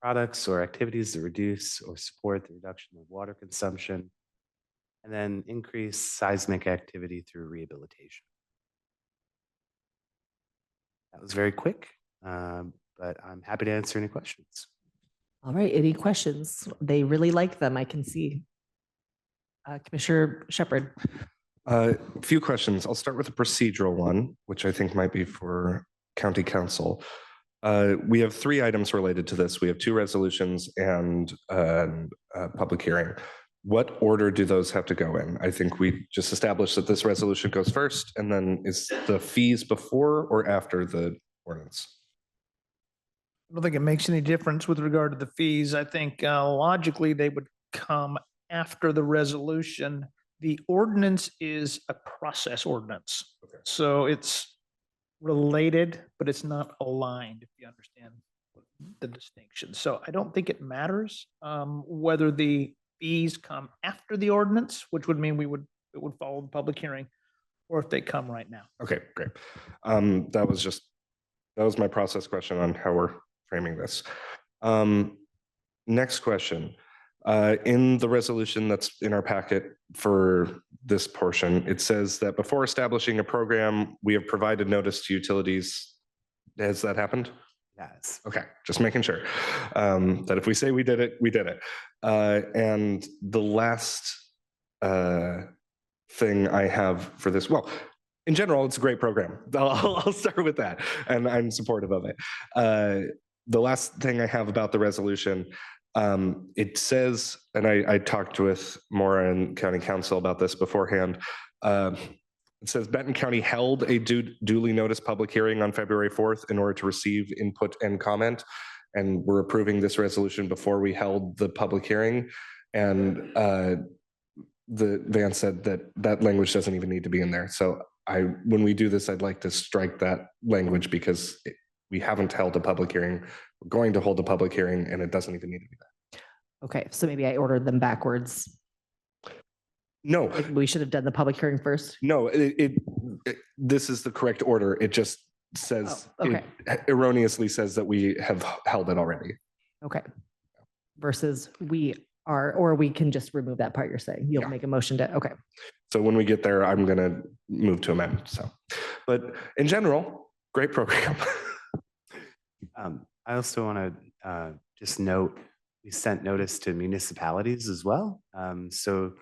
products or activities that reduce or support the reduction of water consumption, and then increase seismic activity through rehabilitation. That was very quick, but I'm happy to answer any questions. All right, any questions? They really like them, I can see. Commissioner Shepherd. A few questions. I'll start with a procedural one, which I think might be for County Council. We have 3 items related to this. We have 2 resolutions and a public hearing. What order do those have to go in? I think we just established that this resolution goes first, and then is the fees before or after the ordinance? I don't think it makes any difference with regard to the fees. I think logically they would come after the resolution. The ordinance is a process ordinance. Okay. So it's related, but it's not aligned, if you understand the distinction. So I don't think it matters whether the fees come after the ordinance, which would mean it would follow the public hearing, or if they come right now. Okay, great. That was my process question on how we're framing this. Next question. In the resolution that's in our packet for this portion, it says that before establishing a program, we have provided notice to utilities. Has that happened? Yes. Okay, just making sure that if we say we did it, we did it. And the last thing I have for this, well, in general, it's a great program. I'll start with that, and I'm supportive of it. The last thing I have about the resolution, it says, and I talked with Maura and County Council about this beforehand. It says Benton County held a duly noticed public hearing on February 4th in order to receive input and comment. And we're approving this resolution before we held the public hearing. And the Van said that language doesn't even need to be in there. So when we do this, I'd like to strike that language because we haven't held a public hearing. We're going to hold a public hearing and it doesn't even need to be there. Okay, so maybe I ordered them backwards. No, Like we should have done the public hearing first. no, this is the correct order. It just says, Oh, okay. it erroneously says that we have held it already. Okay. Versus we are, or we can just remove that part you're saying. You'll make a motion to, okay. So when we get there, I'm going to move to amend. So, but in general, great program. I also want to just note, we sent notice to municipalities as well. So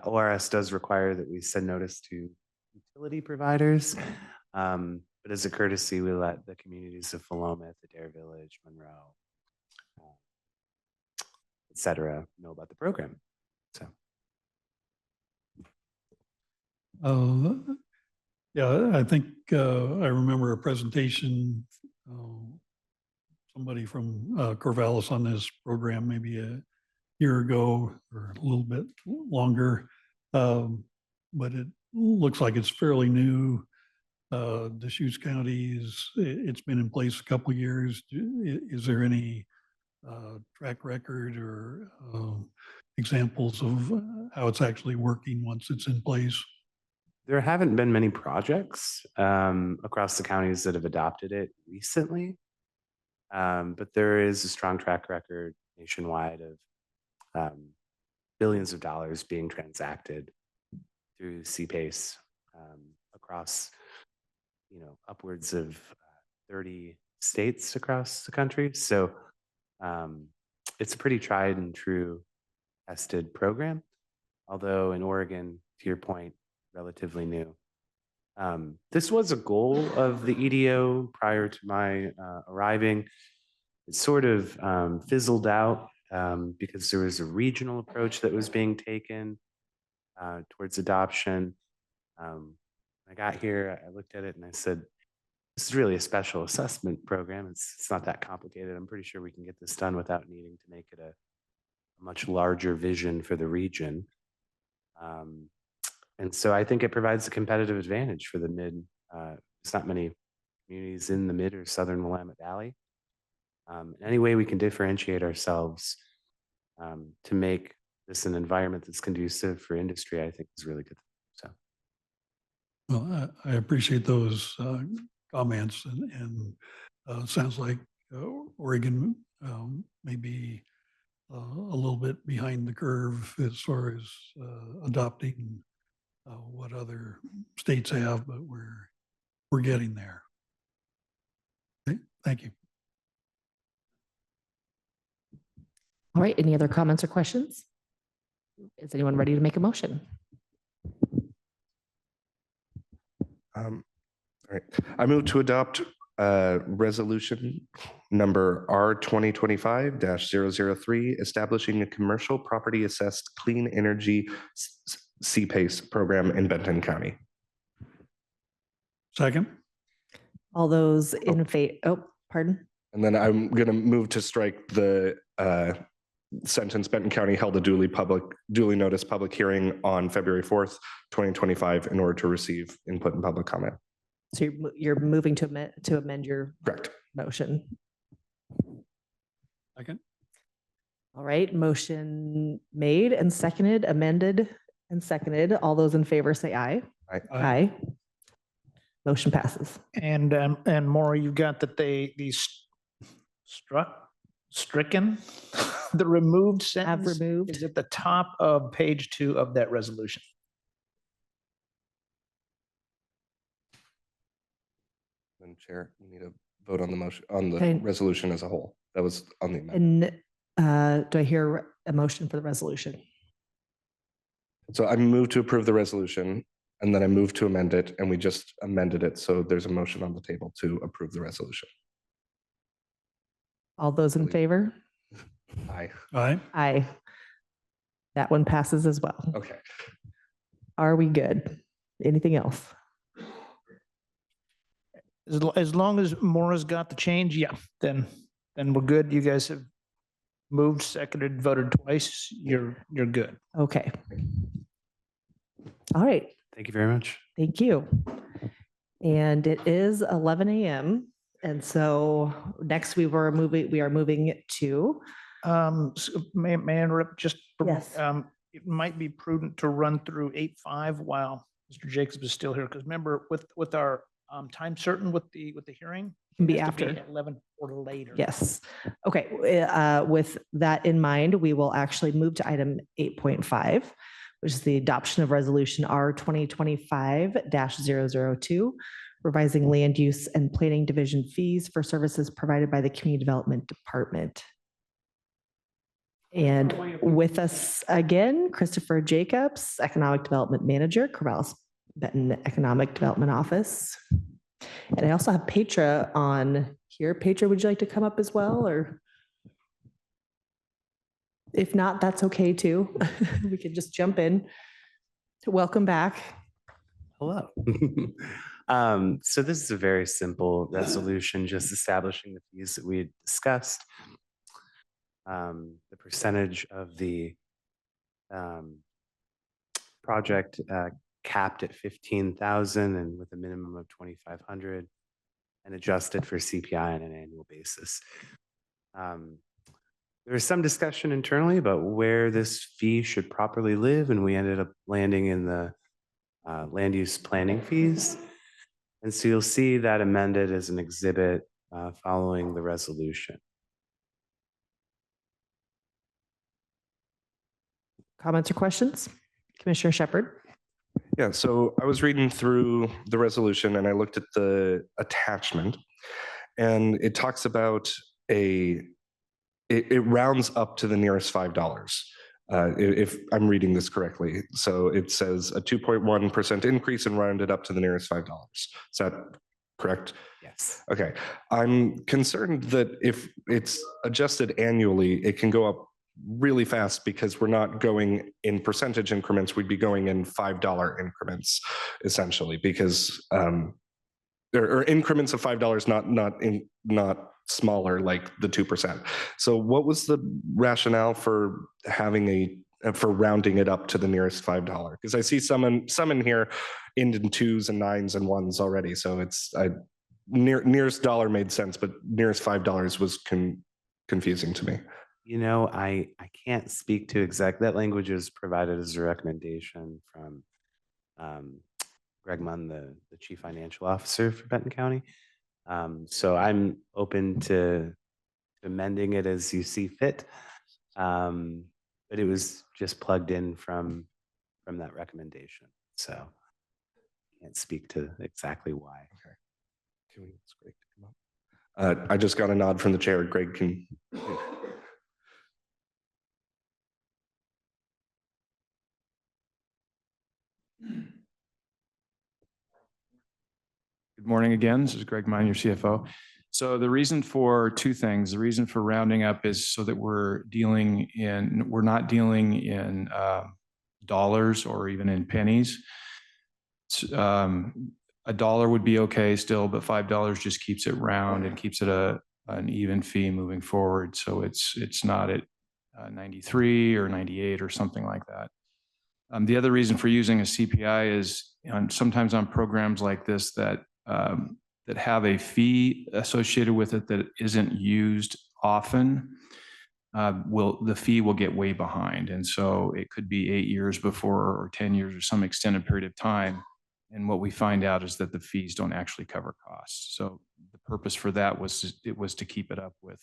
ORS does require that we send notice to utility providers. But as a courtesy, we let the communities of Philomath, Adair Village, Monroe, et cetera, know about the program. So. Yeah, I think I remember a presentation, somebody from Corvallis on this program maybe a year ago or a little bit longer, but it looks like it's fairly new. Deschutes County it's been in place a couple of years. Is there any track record or examples of how it's actually working once it's in place? There haven't been many projects across the counties that have adopted it recently, but there is a strong track record nationwide of billions of dollars being transacted through CPACE across, upwards of 30 states across the country. So it's a pretty tried and true tested program, although in Oregon, to your point, relatively new. This was a goal of the EDO prior to my arriving. It sort of fizzled out because there was a regional approach that was being taken towards adoption. When I got here, I looked at it and I said, this is really a special assessment program. It's not that complicated. I'm pretty sure we can get this done without needing to make it a much larger vision for the region. And so I think it provides a competitive advantage for the mid. There's not many communities in the mid or southern Willamette Valley. Any way we can differentiate ourselves to make this an environment that's conducive for industry, I think is really good. So, Well, I appreciate those comments, and sounds like Oregon may be a little bit behind the curve as far as adopting what other states have, but we're getting there. Okay, thank you. All right, any other comments or questions? Is anyone ready to make a motion? All right, I move to adopt resolution number R 2025-003, establishing a commercial property assessed clean energy CPACE program in Benton County. Second. All those in favor, pardon? And then I'm going to move to strike the sentence, Benton County held a duly noticed public hearing on February 4th, 2025 in order to receive input and public comment. So you're moving to amend your Correct. motion. Second. All right, motion made and seconded, amended and seconded. All those in favor say aye. Aye. Aye. Motion passes. And Maura, you've got that these stricken, the removed sentence removed. is at the top of page 2 of that resolution. Madam Chair, you need a vote on the motion, on the Okay. resolution as a whole. That was on the amendment. And do I hear a motion for the resolution? So I move to approve the resolution, and then I move to amend it, and we just amended it. So there's a motion on the table to approve the resolution. All those in favor? Aye. Aye. Aye. That one passes as well. Okay. Are we good? Anything else? As long as Maura's got the change, yeah, then we're good. You guys have moved, seconded, voted twice. You're good. Okay. All right. thank you very much. Thank you. And it is 11 a.m. And so next we are moving to. May I interrupt just? Yes. It might be prudent to run through 8.5 while Mr. Jacobs is still here, because remember with our time certain with the hearing. Can be it has to after. 11 or later. Yes. Okay. With that in mind, we will actually move to item 8.5, which is the adoption of resolution R 2025-002, revising land use and planning division fees for services provided by the Community Development Department. And with us again, Christopher Jacobs, Economic Development Manager, Corvallis Benton Economic Development Office. And I also have Petra on here. Petra, would you like to come up as well, or? If not, that's okay too. We could just jump in. Welcome back. Hello. So this is a very simple resolution, just establishing the fees that we had discussed. The percentage of the project capped at 15,000 and with a minimum of 2,500 and adjusted for CPI on an annual basis. There was some discussion internally about where this fee should properly live, and we ended up landing in the land use planning fees. And so you'll see that amended as an exhibit following the resolution. Comments or questions? Commissioner Shepherd? Yeah, so I was reading through the resolution and I looked at the attachment, and it talks about it rounds up to the nearest $5. If I'm reading this correctly. So it says a 2.1% increase and rounded up to the nearest $5. Is that correct? Yes. Okay. I'm concerned that if it's adjusted annually, it can go up really fast because we're not going in percentage increments. We'd be going in $5 increments essentially, because or increments of $5, not smaller like the 2%. So what was the rationale for having for rounding it up to the nearest $5? Because I see some in here end in 2s and 9s and 1s already. So it's nearest dollar made sense, but nearest $5 was confusing to me. You know, I can't speak to that language is provided as a recommendation from Greg Munn, the Chief Financial Officer for Benton County. So I'm open to amending it as you see fit. But it was just plugged in from that recommendation. So I can't speak to exactly why. Okay. Can we ask Greg to come up? I just got a nod from the chair. Greg can. Good morning again. This is Greg Mine, your CFO. So the reason for two things, the reason for rounding up is so that we're not dealing in dollars or even in pennies. $1 would be okay still, but $5 just keeps it round and keeps it an even fee moving forward. So it's not at 93 or 98 or something like that. The other reason for using a CPI is sometimes on programs like this that have a fee associated with it that isn't used often, the fee will get way behind. And so it could be 8 years before or 10 years or some extended period of time. And what we find out is that the fees don't actually cover costs. So the purpose for that was to keep it up with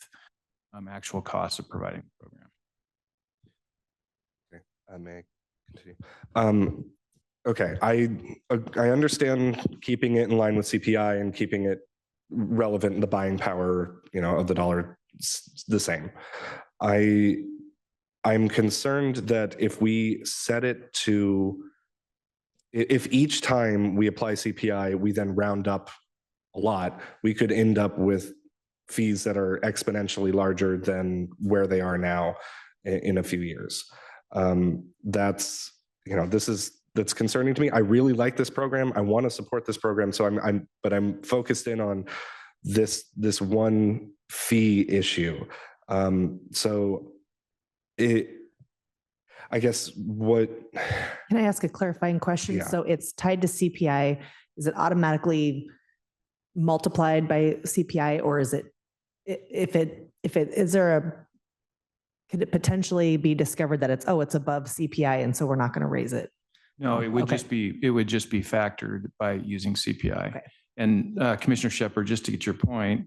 actual costs of providing the program. Okay, may I continue? Okay, I understand keeping it in line with CPI and keeping it relevant in the buying power, of the dollar the same. I'm concerned that if we set it to, if each time we apply CPI, we then round up a lot, we could end up with fees that are exponentially larger than where they are now in a few years. That's concerning to me. I really like this program. I want to support this program. So but I'm focused in on this one fee issue. I guess Can I ask a clarifying question? Yeah. So it's tied to CPI. Is it automatically multiplied by CPI, or is it, could it potentially be discovered that it's above CPI and so we're not going to raise it? No, it would Okay. just be factored by using CPI. Okay. And Commissioner Shepherd, just to get your point,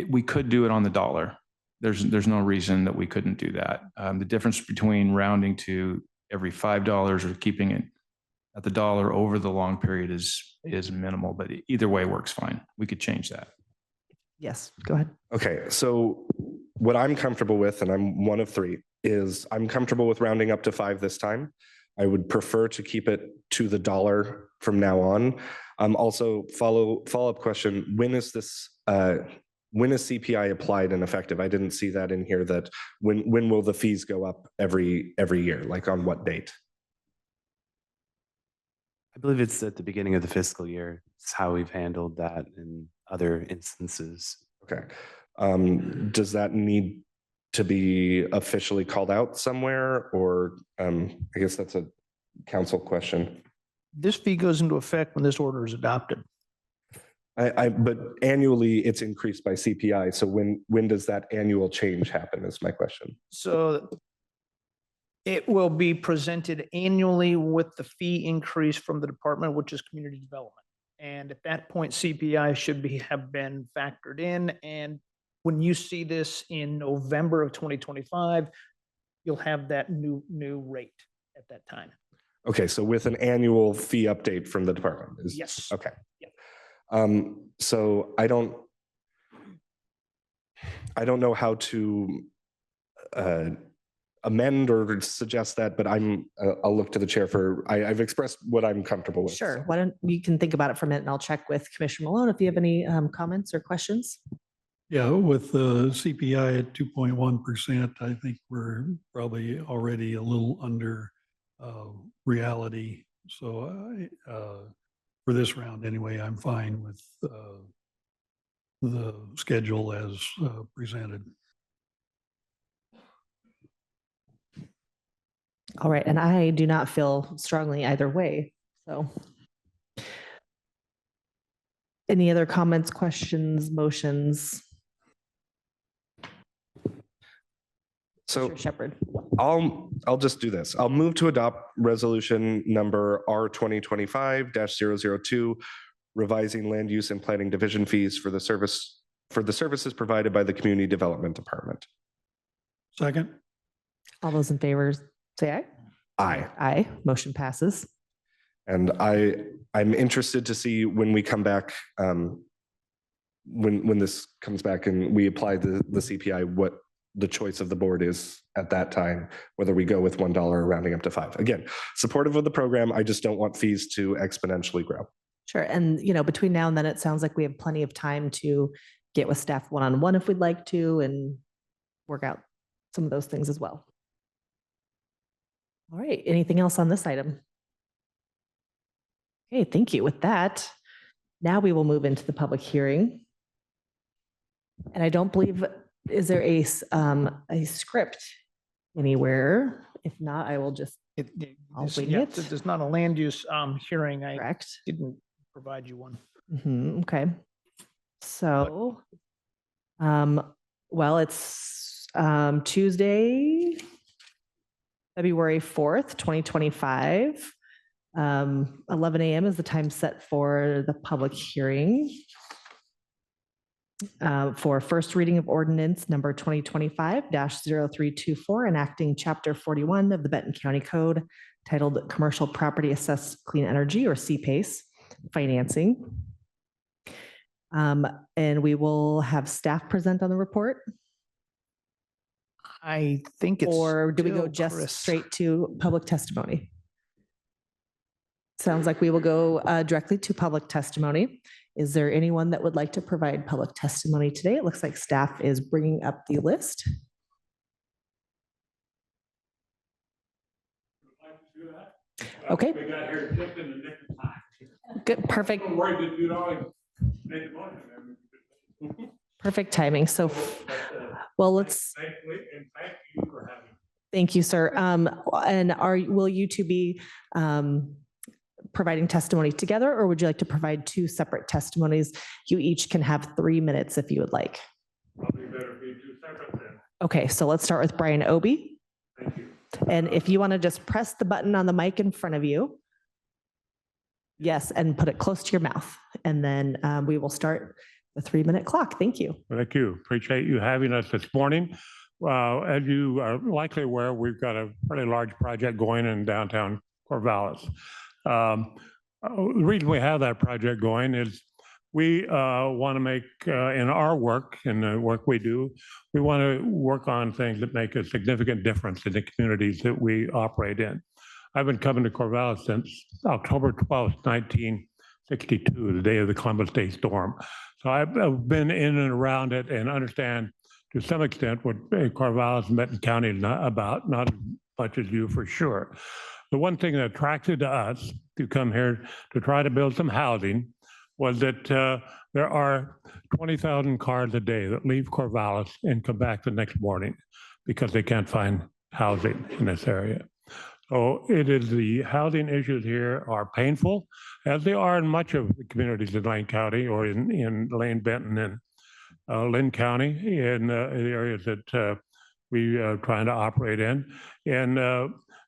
we could do it on the dollar. There's no reason that we couldn't do that. The difference between rounding to every $5 or keeping it at the dollar over the long period is minimal, but either way works fine. We could change that. Yes, go ahead. Okay, so what I'm comfortable with, and I'm one of three, is I'm comfortable with rounding up to 5 this time. I would prefer to keep it to the dollar from now on. Also, follow-up question, when is CPI applied and effective? I didn't see that in here, that when will the fees go up every year, like on what date? I believe it's at the beginning of the fiscal year. It's how we've handled that in other instances. Okay. Does that need to be officially called out somewhere, or I guess that's a council question. This fee goes into effect when this order is adopted. But annually it's increased by CPI. So when does that annual change happen is my question. So it will be presented annually with the fee increase from the department, which is community development. And at that point, CPI should have been factored in. And when you see this in November of 2025, you'll have that new rate at that time. Okay, so with an annual fee update from the department? Yes. Okay. Yep. So I don't know how to amend or suggest that, but I'll look to the chair for, I've expressed what I'm comfortable with. Sure. so. Why don't you can think about it for a minute and I'll check with Commissioner Malone if you have any comments or questions. Yeah, with the CPI at 2.1%, I think we're probably already a little under reality. So for this round anyway, I'm fine with the schedule as presented. All right. And I do not feel strongly either way. So any other comments, questions, motions? So Mr. Shepherd. I'll just do this. I'll move to adopt resolution number R 2025-002, revising land use and planning division fees for the services provided by the Community Development Department. Second. All those in favor, say aye. Aye. Aye. Motion passes. And I'm interested to see when we come back, when this comes back and we apply the CPI, what the choice of the board is at that time, whether we go with $1 or rounding up to 5. Again, supportive of the program. I just don't want fees to exponentially grow. Sure. And, you know, between now and then, it sounds like we have plenty of time to get with staff one-on-one if we'd like to and work out some of those things as well. All right. Anything else on this item? Okay, thank you. With that, now we will move into the public hearing. And I don't believe, is there a script anywhere? If not, I will just, I'll wing it. There's not a land use hearing. I Correct. didn't provide you one. Okay. So, well, it's Tuesday, February 4th, 2025. 11 a.m. is the time set for the public hearing for first reading of ordinance number 2025-0324, enacting Chapter 41 of the Benton County Code titled Commercial Property Assessed Clean Energy, or CPACE, financing. And we will have staff present on the report. I think it's. Or do we go still just Chris. straight to public testimony? Sounds like we will go directly to public testimony. Is there anyone that would like to provide public testimony today? It looks like staff is bringing up the list. Okay. We got here just in the nick of time. Good, perfect. I'm worried that you'd always make the motion. Perfect timing. So, well, let's, Thankfully, and thank you for having me. thank you, sir. And will you two be providing testimony together, or would you like to provide two separate testimonies? You each can have 3 minutes if you would like. Probably better be two separate then. Okay, so let's start with Brian Obie. Thank you. And if you want to just press the button on the mic in front of you. Yes, and put it close to your mouth. And then we will start the 3-minute clock. Thank you. Thank you. Appreciate you having us this morning. As you are likely aware, we've got a pretty large project going in downtown Corvallis. The reason we have that project going is we want to make, in our work, in the work we do, we want to work on things that make a significant difference in the communities that we operate in. I've been coming to Corvallis since October 12th, 1962, the day of the Columbus Day storm. So I've been in and around it and understand to some extent what Corvallis and Benton County is not about, not as much as you for sure. The one thing that attracted to us to come here to try to build some housing was that there are 20,000 cars a day that leave Corvallis and come back the next morning because they can't find housing in this area. So it is, the housing issues here are painful, as they are in much of the communities in Lane County or in Lane, Benton, and Lynn County, in the areas that we are trying to operate in. And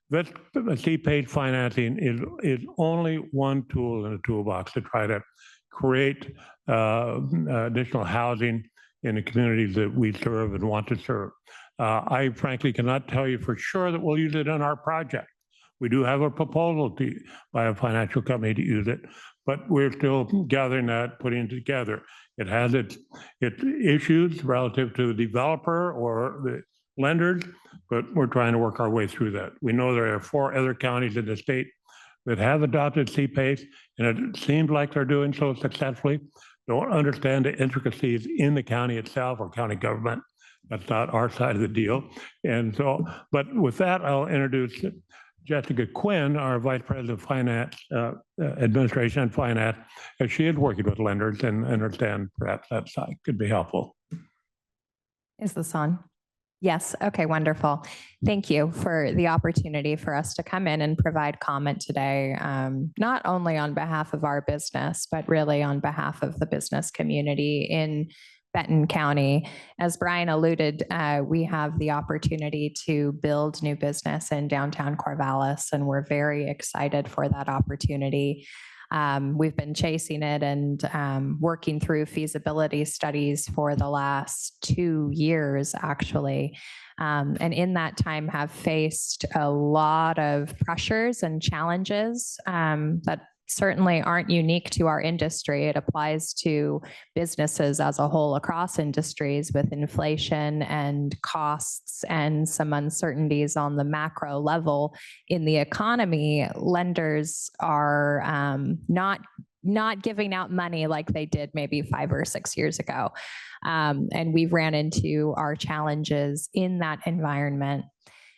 this CPACE financing is only one tool in the toolbox to try to create additional housing in the communities that we serve and want to serve. I frankly cannot tell you for sure that we'll use it in our project. We do have a proposal by a financial company to use it, but we're still gathering that, putting it together. It has its issues relative to the developer or the lenders, but we're trying to work our way through that. We know there are 4 other counties in the state that have adopted CPACE, and it seems like they're doing so successfully. Don't understand the intricacies in the county itself or county government. That's not our side of the deal. And so, but with that, I'll introduce Jessica Quinn, our Vice President of Finance, Administration and Finance, as she is working with lenders and understand perhaps that side could be helpful. Is this on? Yes. Okay, wonderful. Thank you for the opportunity for us to come in and provide comment today, not only on behalf of our business, but really on behalf of the business community in Benton County. As Brian alluded, we have the opportunity to build new business in downtown Corvallis, and we're very excited for that opportunity. We've been chasing it and working through feasibility studies for the last 2 years, actually. And in that time have faced a lot of pressures and challenges that certainly aren't unique to our industry. It applies to businesses as a whole across industries with inflation and costs and some uncertainties on the macro level in the economy. Lenders are not giving out money like they did maybe 5 or 6 years ago. And we've ran into our challenges in that environment.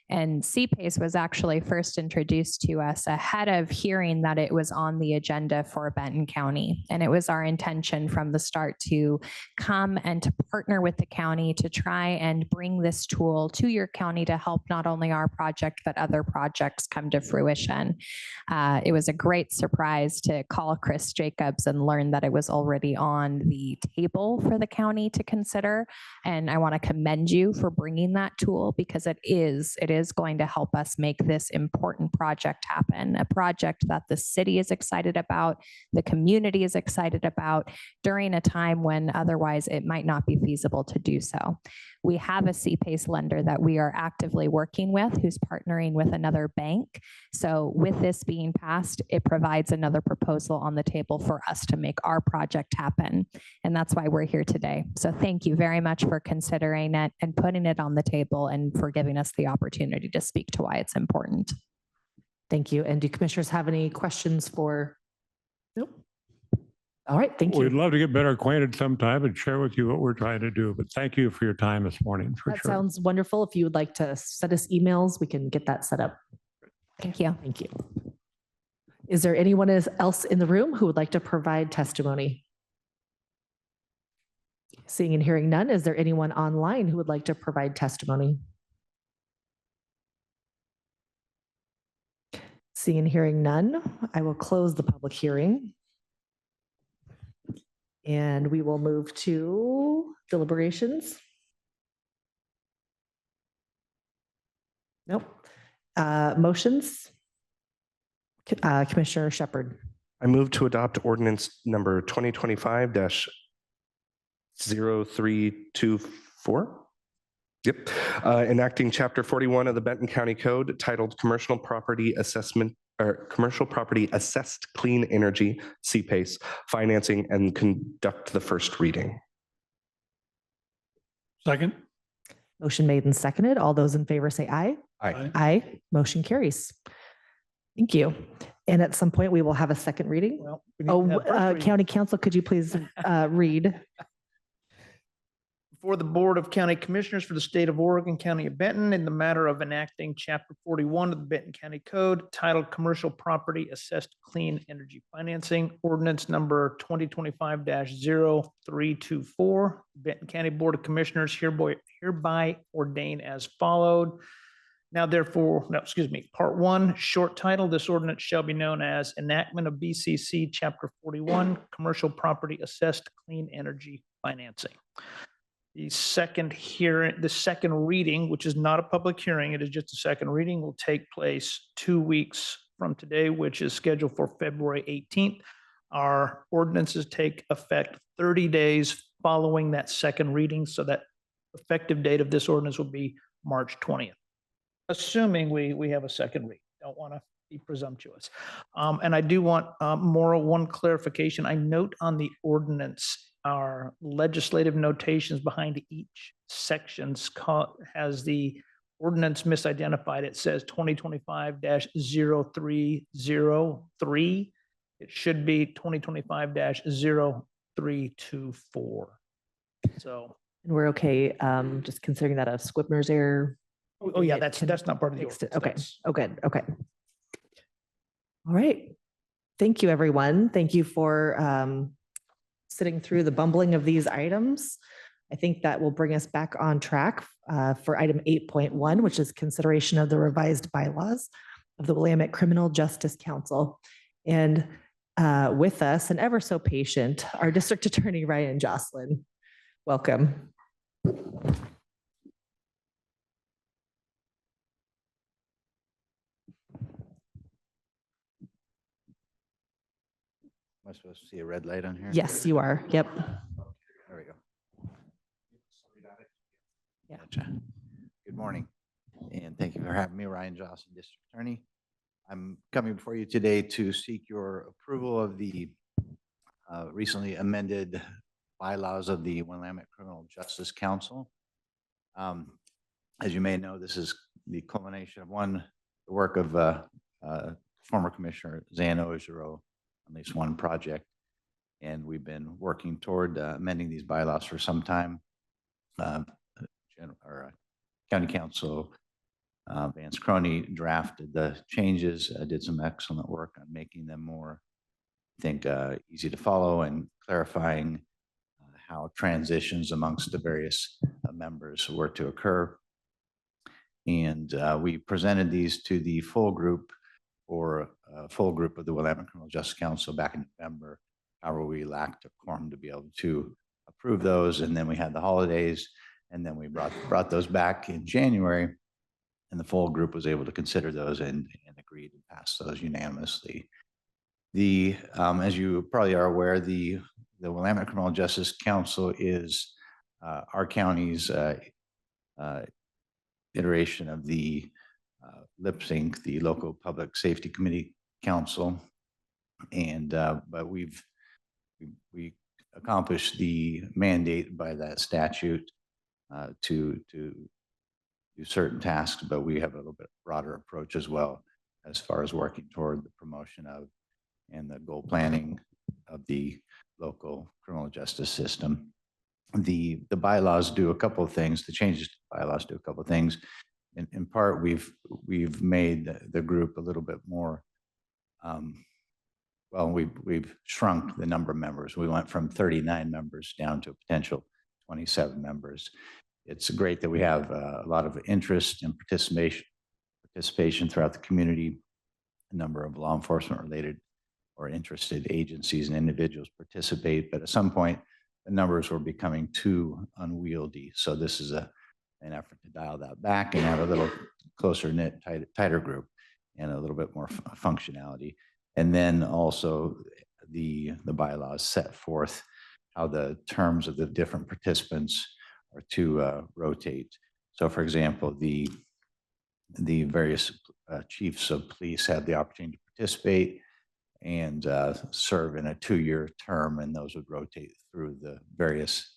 And CPACE was actually first introduced to us ahead of hearing that it was on the agenda for Benton County. And it was our intention from the start to come and to partner with the county to try and bring this tool to your county to help not only our project, but other projects come to fruition. It was a great surprise to call Chris Jacobs and learn that it was already on the table for the county to consider. And I want to commend you for bringing that tool, because it is going to help us make this important project happen, a project that the city is excited about, the community is excited about, during a time when otherwise it might not be feasible to do so. We have a CPACE lender that we are actively working with, who's partnering with another bank. So with this being passed, it provides another proposal on the table for us to make our project happen. And that's why we're here today. So thank you very much for considering it and putting it on the table and for giving us the opportunity to speak to why it's important. Thank you. And do commissioners have any questions for? Nope. All right, thank you. We'd love to get better acquainted sometime and share with you what we're trying to do, but thank you for your time this morning, for That sure. sounds wonderful. If you would like to send us emails, we can get that set up. Thank you. Thank you. Is there anyone else in the room who would like to provide testimony? Seeing and hearing none, is there anyone online who would like to provide testimony? Seeing and hearing none, I will close the public hearing. And we will move to deliberations. Nope. Motions. Commissioner Shepherd. I move to adopt ordinance number 2025-0324. Yep. Enacting Chapter 41 of the Benton County Code titled Commercial Property Assessment or Commercial Property Assessed Clean Energy, CPACE, financing and conduct the first reading. Second. Motion made and seconded. All those in favor say aye. Aye. Aye. Motion carries. Thank you. And at some point, we will have a second reading. Well, we need to have first reading. County Council, could you please read? Before the Board of County Commissioners for the State of Oregon, County of Benton, in the matter of enacting Chapter 41 of the Benton County Code titled Commercial Property Assessed Clean Energy Financing, Ordinance Number 2025-0324. Benton County Board of Commissioners hereby ordain as followed. Now therefore, no, excuse me, Part 1, short title, this ordinance shall be known as Enactment of BCC Chapter 41, Commercial Property Assessed Clean Energy Financing. The second reading, which is not a public hearing, it is just a second reading, will take place 2 weeks from today, which is scheduled for February 18th. Our ordinances take effect 30 days following that second reading, so that effective date of this ordinance will be March 20th. Assuming we have a second read. don't want to be presumptuous. And I do want one clarification. I note on the ordinance, our legislative notations behind each sections has the ordinance misidentified. It says 2025-0303. It should be 2025-0324. So. And we're okay, just considering that a Scribner's error. Oh, yeah, that's not part of the Fixed it. ordinance. Okay, oh, good, okay. All right. Thank you, everyone. Thank you for sitting through the bumbling of these items. I think that will bring us back on track for item 8.1, which is consideration of the revised bylaws of the Willamette Criminal Justice Council. And with us, and ever so patient, our District Attorney, Ryan Jocelyn. Welcome. Am I supposed to see a red light on here? Yes, you are. Yep. There we go. Yeah. Gotcha. Good morning, and thank you for having me, Ryan Johnson, District Attorney. I'm coming before you today to seek your approval of the recently amended bylaws of the Willamette Criminal Justice Council. As you may know, this is the culmination of the work of former Commissioner Zan Ojiro on at least one project. And we've been working toward amending these bylaws for some time. County Council Vance Croney drafted the changes, did some excellent work on making them more, I think, easy to follow and clarifying how transitions amongst the various members were to occur. And we presented these to the full group or full group of the Willamette Criminal Justice Council back in November. However, we lacked a quorum to be able to approve those. And then we had the holidays, and then we brought those back in January, and the full group was able to consider those and agreed and passed those unanimously. As you probably are aware, the Willamette Criminal Justice Council is our county's iteration of the LIPSYNC, the Local Public Safety Committee Council. And but we accomplished the mandate by that statute to do certain tasks, but we have a little bit broader approach as well as far as working toward the promotion of and the goal planning of the local criminal justice system. The bylaws do a couple of things. The changes to the bylaws do a couple of things. In part, we've made the group a little bit more. Well, we've shrunk the number of members. We went from 39 members down to a potential 27 members. It's great that we have a lot of interest and participation throughout the community. A number of law enforcement related or interested agencies and individuals participate, but at some point the numbers were becoming too unwieldy. So this is an effort to dial that back and have a little closer knit, tighter group and a little bit more functionality. And then also the bylaws set forth how the terms of the different participants are to rotate. So for example, the various chiefs of police have the opportunity to participate and serve in a 2-year term, and those would rotate through the various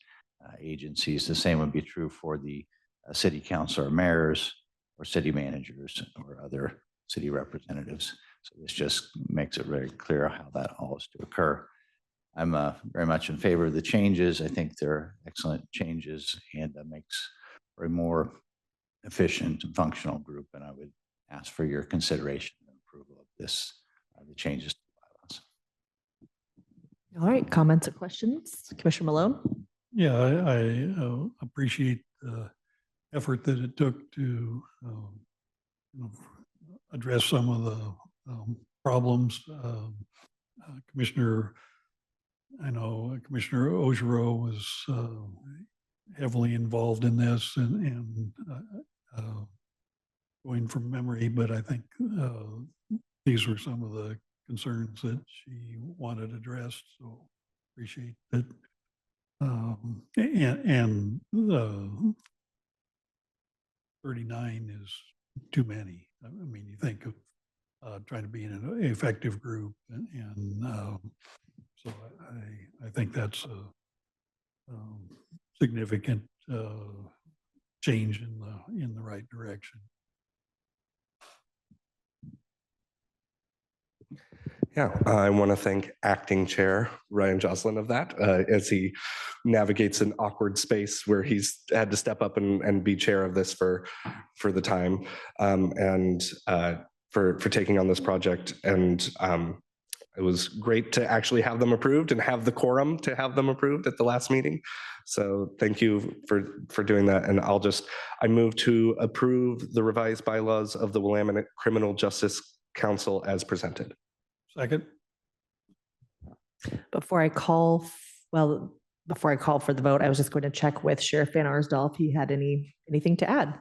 agencies. The same would be true for the city council or mayors or city managers or other city representatives. So this just makes it very clear how that all is to occur. I'm very much in favor of the changes. I think they're excellent changes and makes for a more efficient and functional group. And I would ask for your consideration and approval of this, the changes to the bylaws. All right, comments or questions? Commissioner Malone? Yeah, I appreciate the effort that it took to address some of the problems. I know Commissioner Ojiro was heavily involved in this and going from memory, but I think these were some of the concerns that she wanted addressed. So appreciate that. And 39 is too many. I mean, you think of trying to be an effective group. So I think that's a significant change in the right direction. Yeah, I want to thank Acting Chair Ryan Jocelyn of that as he navigates an awkward space where he's had to step up and be chair of this for the time, and for taking on this project. And it was great to actually have them approved and have the quorum to have them approved at the last meeting. So thank you for doing that. And I move to approve the revised bylaws of the Willamette Criminal Justice Council as presented. Second. Before I call for the vote, I was just going to check with Sheriff Van Arsdal if he had anything to add.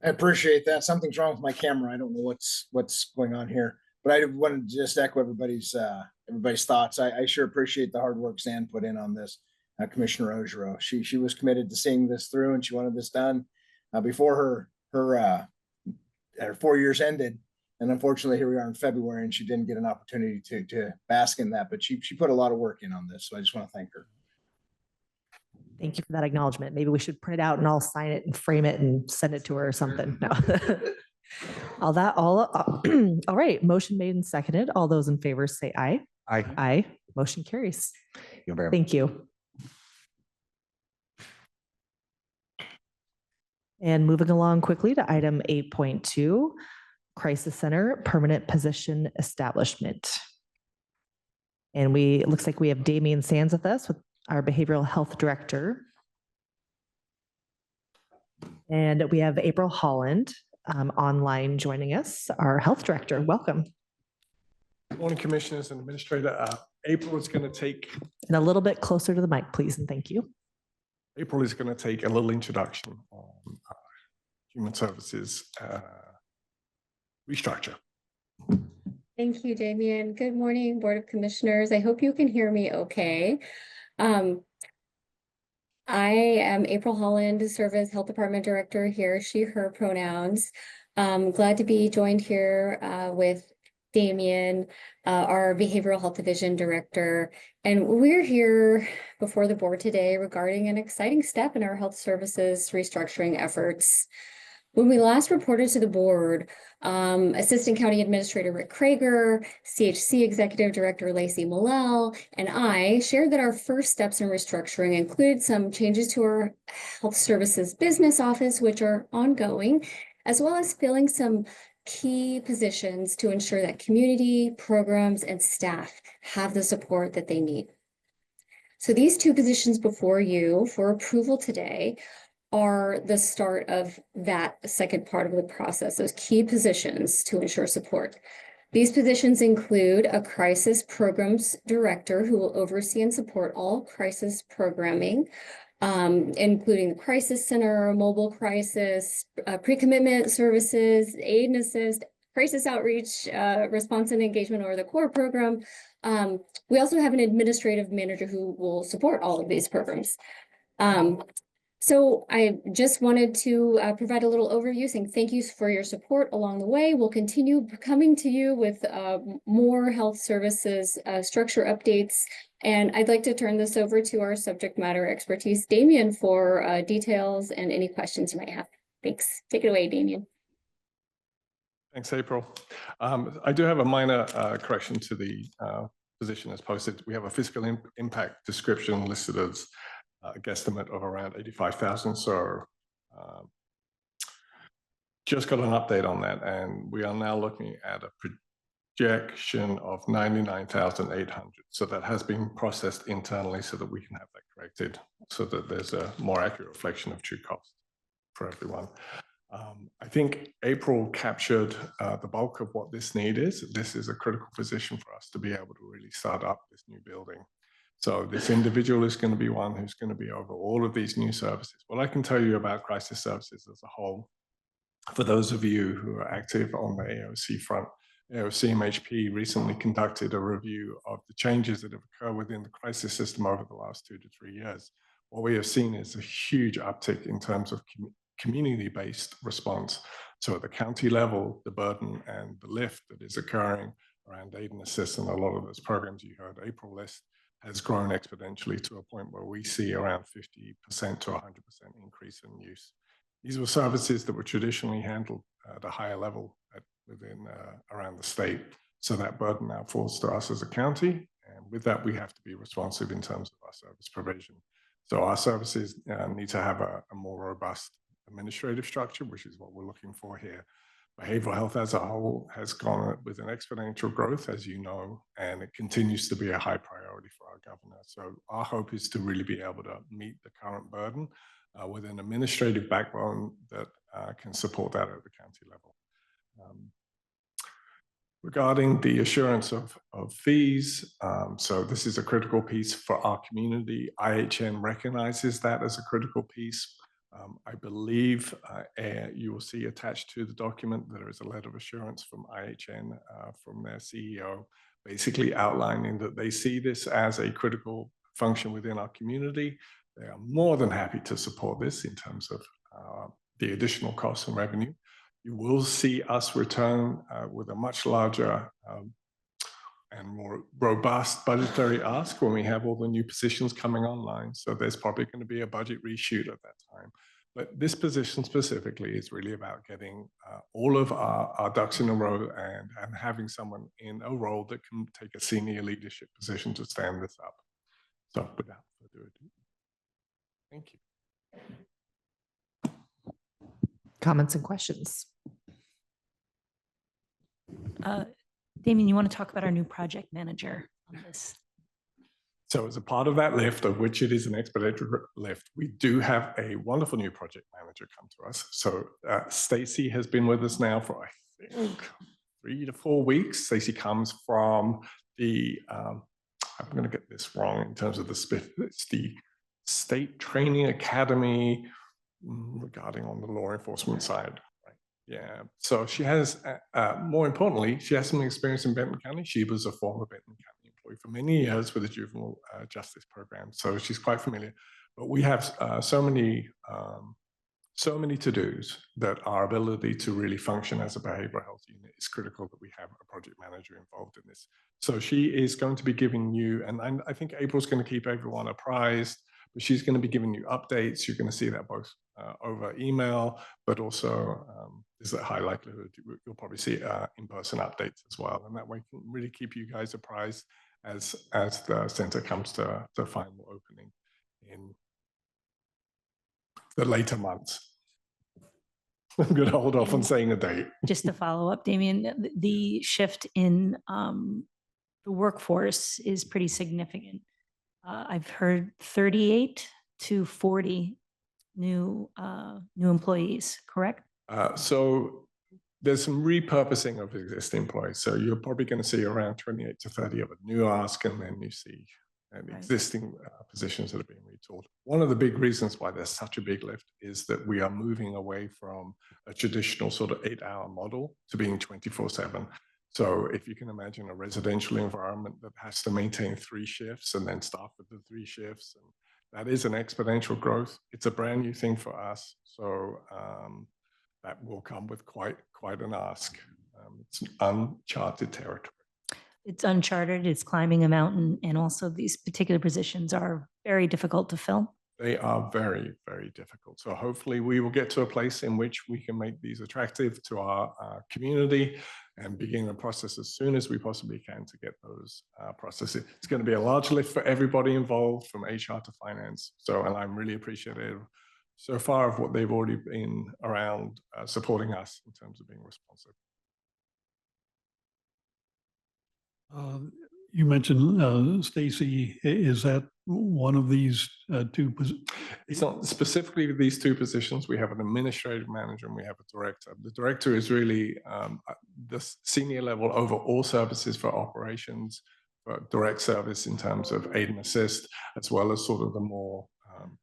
I appreciate that. Something's wrong with my camera. I don't know what's going on here, but I wanted to just echo everybody's thoughts. I sure appreciate the hard work Zan put in on this. Commissioner Ojero, she was committed to seeing this through, and she wanted this done before her 4 years ended. And unfortunately, here we are in February, and she didn't get an opportunity to bask in that. But she put a lot of work in on this, so I just want to thank her. Thank you for that acknowledgement. Maybe we should print it out and I'll sign it and frame it and send it to her or something. No. All right. Motion made and seconded. All those in favor say aye. Aye. Aye. Motion carries. You're very Thank you. And moving along quickly to item 8.2, Crisis Center Permanent Position Establishment. And it looks like we have Damian Sands with us, with our Behavioral Health Director. And we have April Holland online joining us, our Health Director. Welcome. Good morning, Commissioners and Administrator. April is going to take... And a little bit closer to the mic, please, and thank you. April is going to take a little introduction on Human Services restructure. Thank you, Damian. Good morning, Board of Commissioners. I hope you can hear me okay. I am April Holland, serve as Health Department Director here, she, her pronouns. Glad to be joined here with Damian, our Behavioral Health Division Director. And we're here before the board today regarding an exciting step in our health services restructuring efforts. When we last reported to the board, Assistant County Administrator Rick Krager, CHC Executive Director Lacey Millell, and I shared that our first steps in restructuring included some changes to our health services business office, which are ongoing, as well as filling some key positions to ensure that community, programs, and staff have the support that they need. So these two positions before you for approval today are the start of that second part of the process, those key positions to ensure support. These positions include a crisis programs director who will oversee and support all crisis programming, including the crisis center, mobile crisis, pre-commitment services, aid and assist, crisis outreach, response and engagement, or the core program. We also have an administrative manager who will support all of these programs. So I just wanted to provide a little overview saying thank you for your support along the way. We'll continue coming to you with more health services structure updates. And I'd like to turn this over to our subject matter expertise, Damian, for details and any questions you might have. Thanks. Take it away, Damian. Thanks, April. I do have a minor correction to the position as posted. We have a fiscal impact description listed as a guesstimate of around 85,000. So just got an update on that, and we are now looking at a projection of 99,800. So that has been processed internally so that we can have that corrected, so that there's a more accurate reflection of true cost for everyone. I think April captured the bulk of what this need is. This is a critical position for us to be able to really start up this new building. So this individual is going to be one who's going to be over all of these new services. What I can tell you about crisis services as a whole, for those of you who are active on the AOC front, AOC MHP recently conducted a review of the changes that have occurred within the crisis system over the last 2 to 3 years. What we have seen is a huge uptick in terms of community-based response. So at the county level, the burden and the lift that is occurring around aid and assist and a lot of those programs you heard April list has grown exponentially to a point where we see around 50% to 100% increase in use. These were services that were traditionally handled at a higher level within around the state. So that burden now falls to us as a county. And with that, we have to be responsive in terms of our service provision. So our services need to have a more robust administrative structure, which is what we're looking for here. Behavioral health as a whole has gone with an exponential growth, as you know, and it continues to be a high priority for our governor. So our hope is to really be able to meet the current burden with an administrative backbone that can support that at the county level. Regarding the assurance of fees, so this is a critical piece for our community. IHN recognizes that as a critical piece. I believe you will see attached to the document there is a letter of assurance from IHN, from their CEO, basically outlining that they see this as a critical function within our community. They are more than happy to support this in terms of the additional costs and revenue. You will see us return with a much larger and more robust budgetary ask when we have all the new positions coming online. So there's probably going to be a budget reshoot at that time. But this position specifically is really about getting all of our ducks in a row and having someone in a role that can take a senior leadership position to stand this up. So without further ado, thank you. Comments and questions? Damien, you want to talk about our new project manager on this? So as a part of that lift, of which it is an expedited lift, we do have a wonderful new project manager come to us. So Stacy has been with us now for, I think, 3 to 4 weeks. Stacy comes from the, I'm going to get this wrong in terms of it's the State Training Academy regarding on the law enforcement side. Yeah, so she has, more importantly, she has some experience in Benton County. She was a former Benton County employee for many years with the juvenile justice program, so she's quite familiar. But we have so many to-dos that our ability to really function as a behavioral health unit is critical that we have a project manager involved in this. So she is going to be giving you, and I think April's going to keep everyone apprised, but she's going to be giving you updates. You're going to see that both over email, but also there's a high likelihood you'll probably see in-person updates as well. And that way can really keep you guys apprised as the center comes to final opening in the later months. I'm going to hold off on saying a date. Just to follow up, Damien, the shift in the workforce is pretty significant. I've heard 38 to 40 new employees, correct? So there's some repurposing of existing employees. So you're probably going to see around 28 to 30 of a new ask, and then you see existing positions that are being retooled. One of the big reasons why there's such a big lift is that we are moving away from a traditional sort of 8-hour model to being 24/7. So if you can imagine a residential environment that has to maintain 3 shifts and then staff with the 3 shifts, and that is an exponential growth. It's a brand new thing for us. So that will come with quite an ask. It's uncharted territory. It's uncharted, it's climbing a mountain, and also these particular positions are very difficult to fill. They are very, very difficult. So hopefully we will get to a place in which we can make these attractive to our community and begin the process as soon as we possibly can to get those processes. It's going to be a large lift for everybody involved, from HR to finance. So, and I'm really appreciative so far of what they've already been around supporting us in terms of being responsive. You mentioned Stacy. Is that one of these 2 positions? It's not specifically these 2 positions. We have an administrative manager and we have a director. The director is really the senior level over all services for operations, for direct service in terms of aid and assist, as well as sort of the more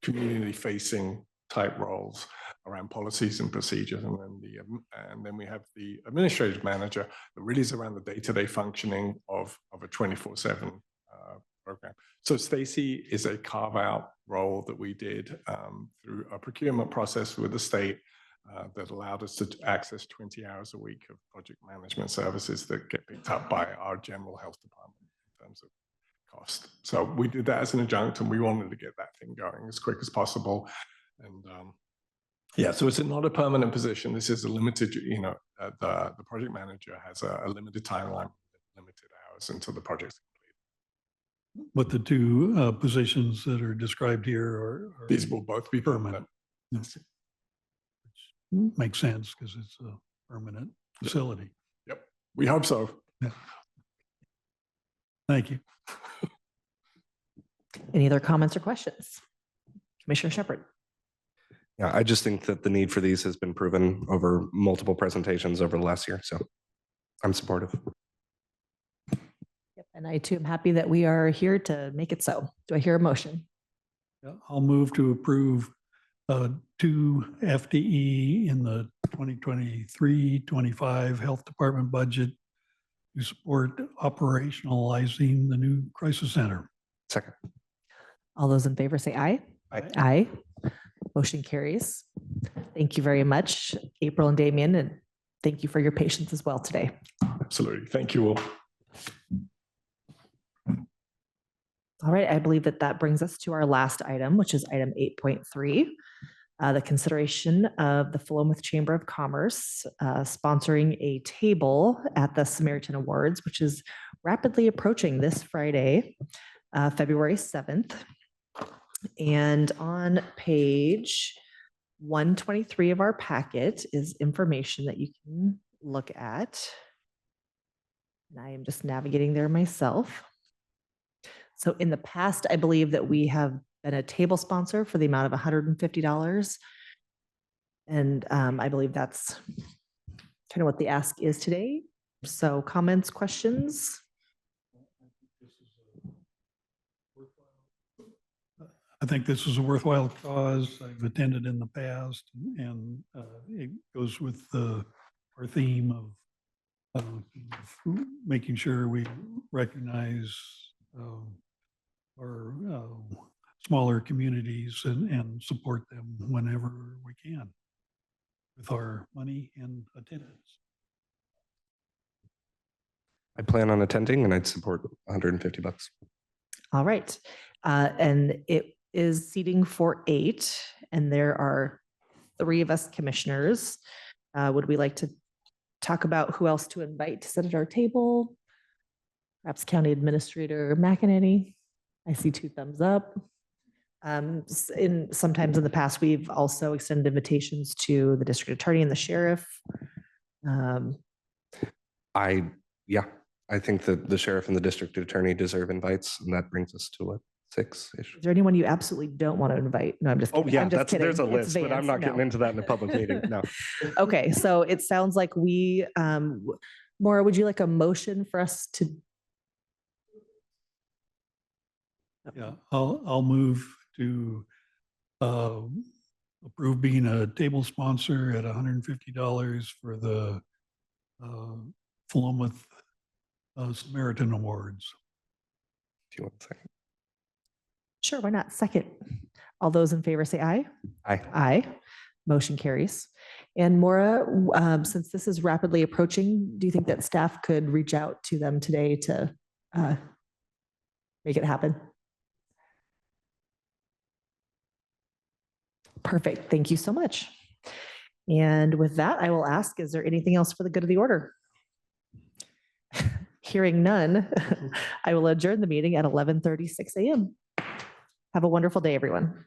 community-facing type roles around policies and procedures. And then we have the administrative manager that really is around the day-to-day functioning of a 24/7 program. So Stacy is a carve-out role that we did through a procurement process with the state that allowed us to access 20 hours a week of project management services that get picked up by our general health department in terms of cost. So we did that as an adjunct, and we wanted to get that thing going as quick as possible. And yeah, so it's not a permanent position. This is a limited, the project manager has a limited timeline, limited hours until the project's complete. But the two positions that are described here are These will both be permanent. Yes. Makes sense because it's a permanent facility. Yep, we hope so. Yeah. Thank you. Any other comments or questions? Commissioner Shepherd. Yeah, I just think that the need for these has been proven over multiple presentations over the last year. So I'm supportive. Yep, and I too am happy that we are here to make it so. Do I hear a motion? Yeah, I'll move to approve 2 FTE in the 2023-25 Health Department budget to support operationalizing the new crisis center. Second. All those in favor say aye. Aye. Aye. Motion carries. Thank you very much, April and Damien, and thank you for your patience as well today. Absolutely. Thank you all. All right, I believe that brings us to our last item, which is item 8.3, the consideration of the Philomath Chamber of Commerce sponsoring a table at the Samaritan Awards, which is rapidly approaching this Friday, February 7th. And on page 123 of our packet is information that you can look at. And I am just navigating there myself. So in the past, I believe that we have been a table sponsor for the amount of $150. And I believe that's kind of what the ask is today. So comments, questions? I think this is a worthwhile cause. I've attended in the past, and it goes with our theme of making sure we recognize our smaller communities and support them whenever we can with our money and attendance. I plan on attending, and I'd support $150. All right. And it is seating for 8, and there are 3 of us commissioners. Would we like to talk about who else to invite to sit at our table? Perhaps County Administrator McEnany. I see 2 thumbs up. Sometimes in the past, we've also extended invitations to the district attorney and the sheriff. I think that the sheriff and the district attorney deserve invites, and that brings us to what, 6-ish. Is there anyone you absolutely don't want to invite? No, I'm just kidding. Oh yeah, I'm just kidding. there's a It's list, but I'm Vance. not getting No. into that in a public meeting. No. Okay, so it sounds like we, Maura, would you like a motion for us to? Yeah, I'll move to approve being a table sponsor at $150 for the Philomath Samaritan Awards. Do you want a second? Sure, why not? Second. All those in favor say aye. Aye. Aye. Motion carries. And Maura, since this is rapidly approaching, do you think that staff could reach out to them today to make it happen? Perfect. Thank you so much. And with that, I will ask, is there anything else for the good of the order? Hearing none, I will adjourn the meeting at 11:36 a.m. Have a wonderful day, everyone.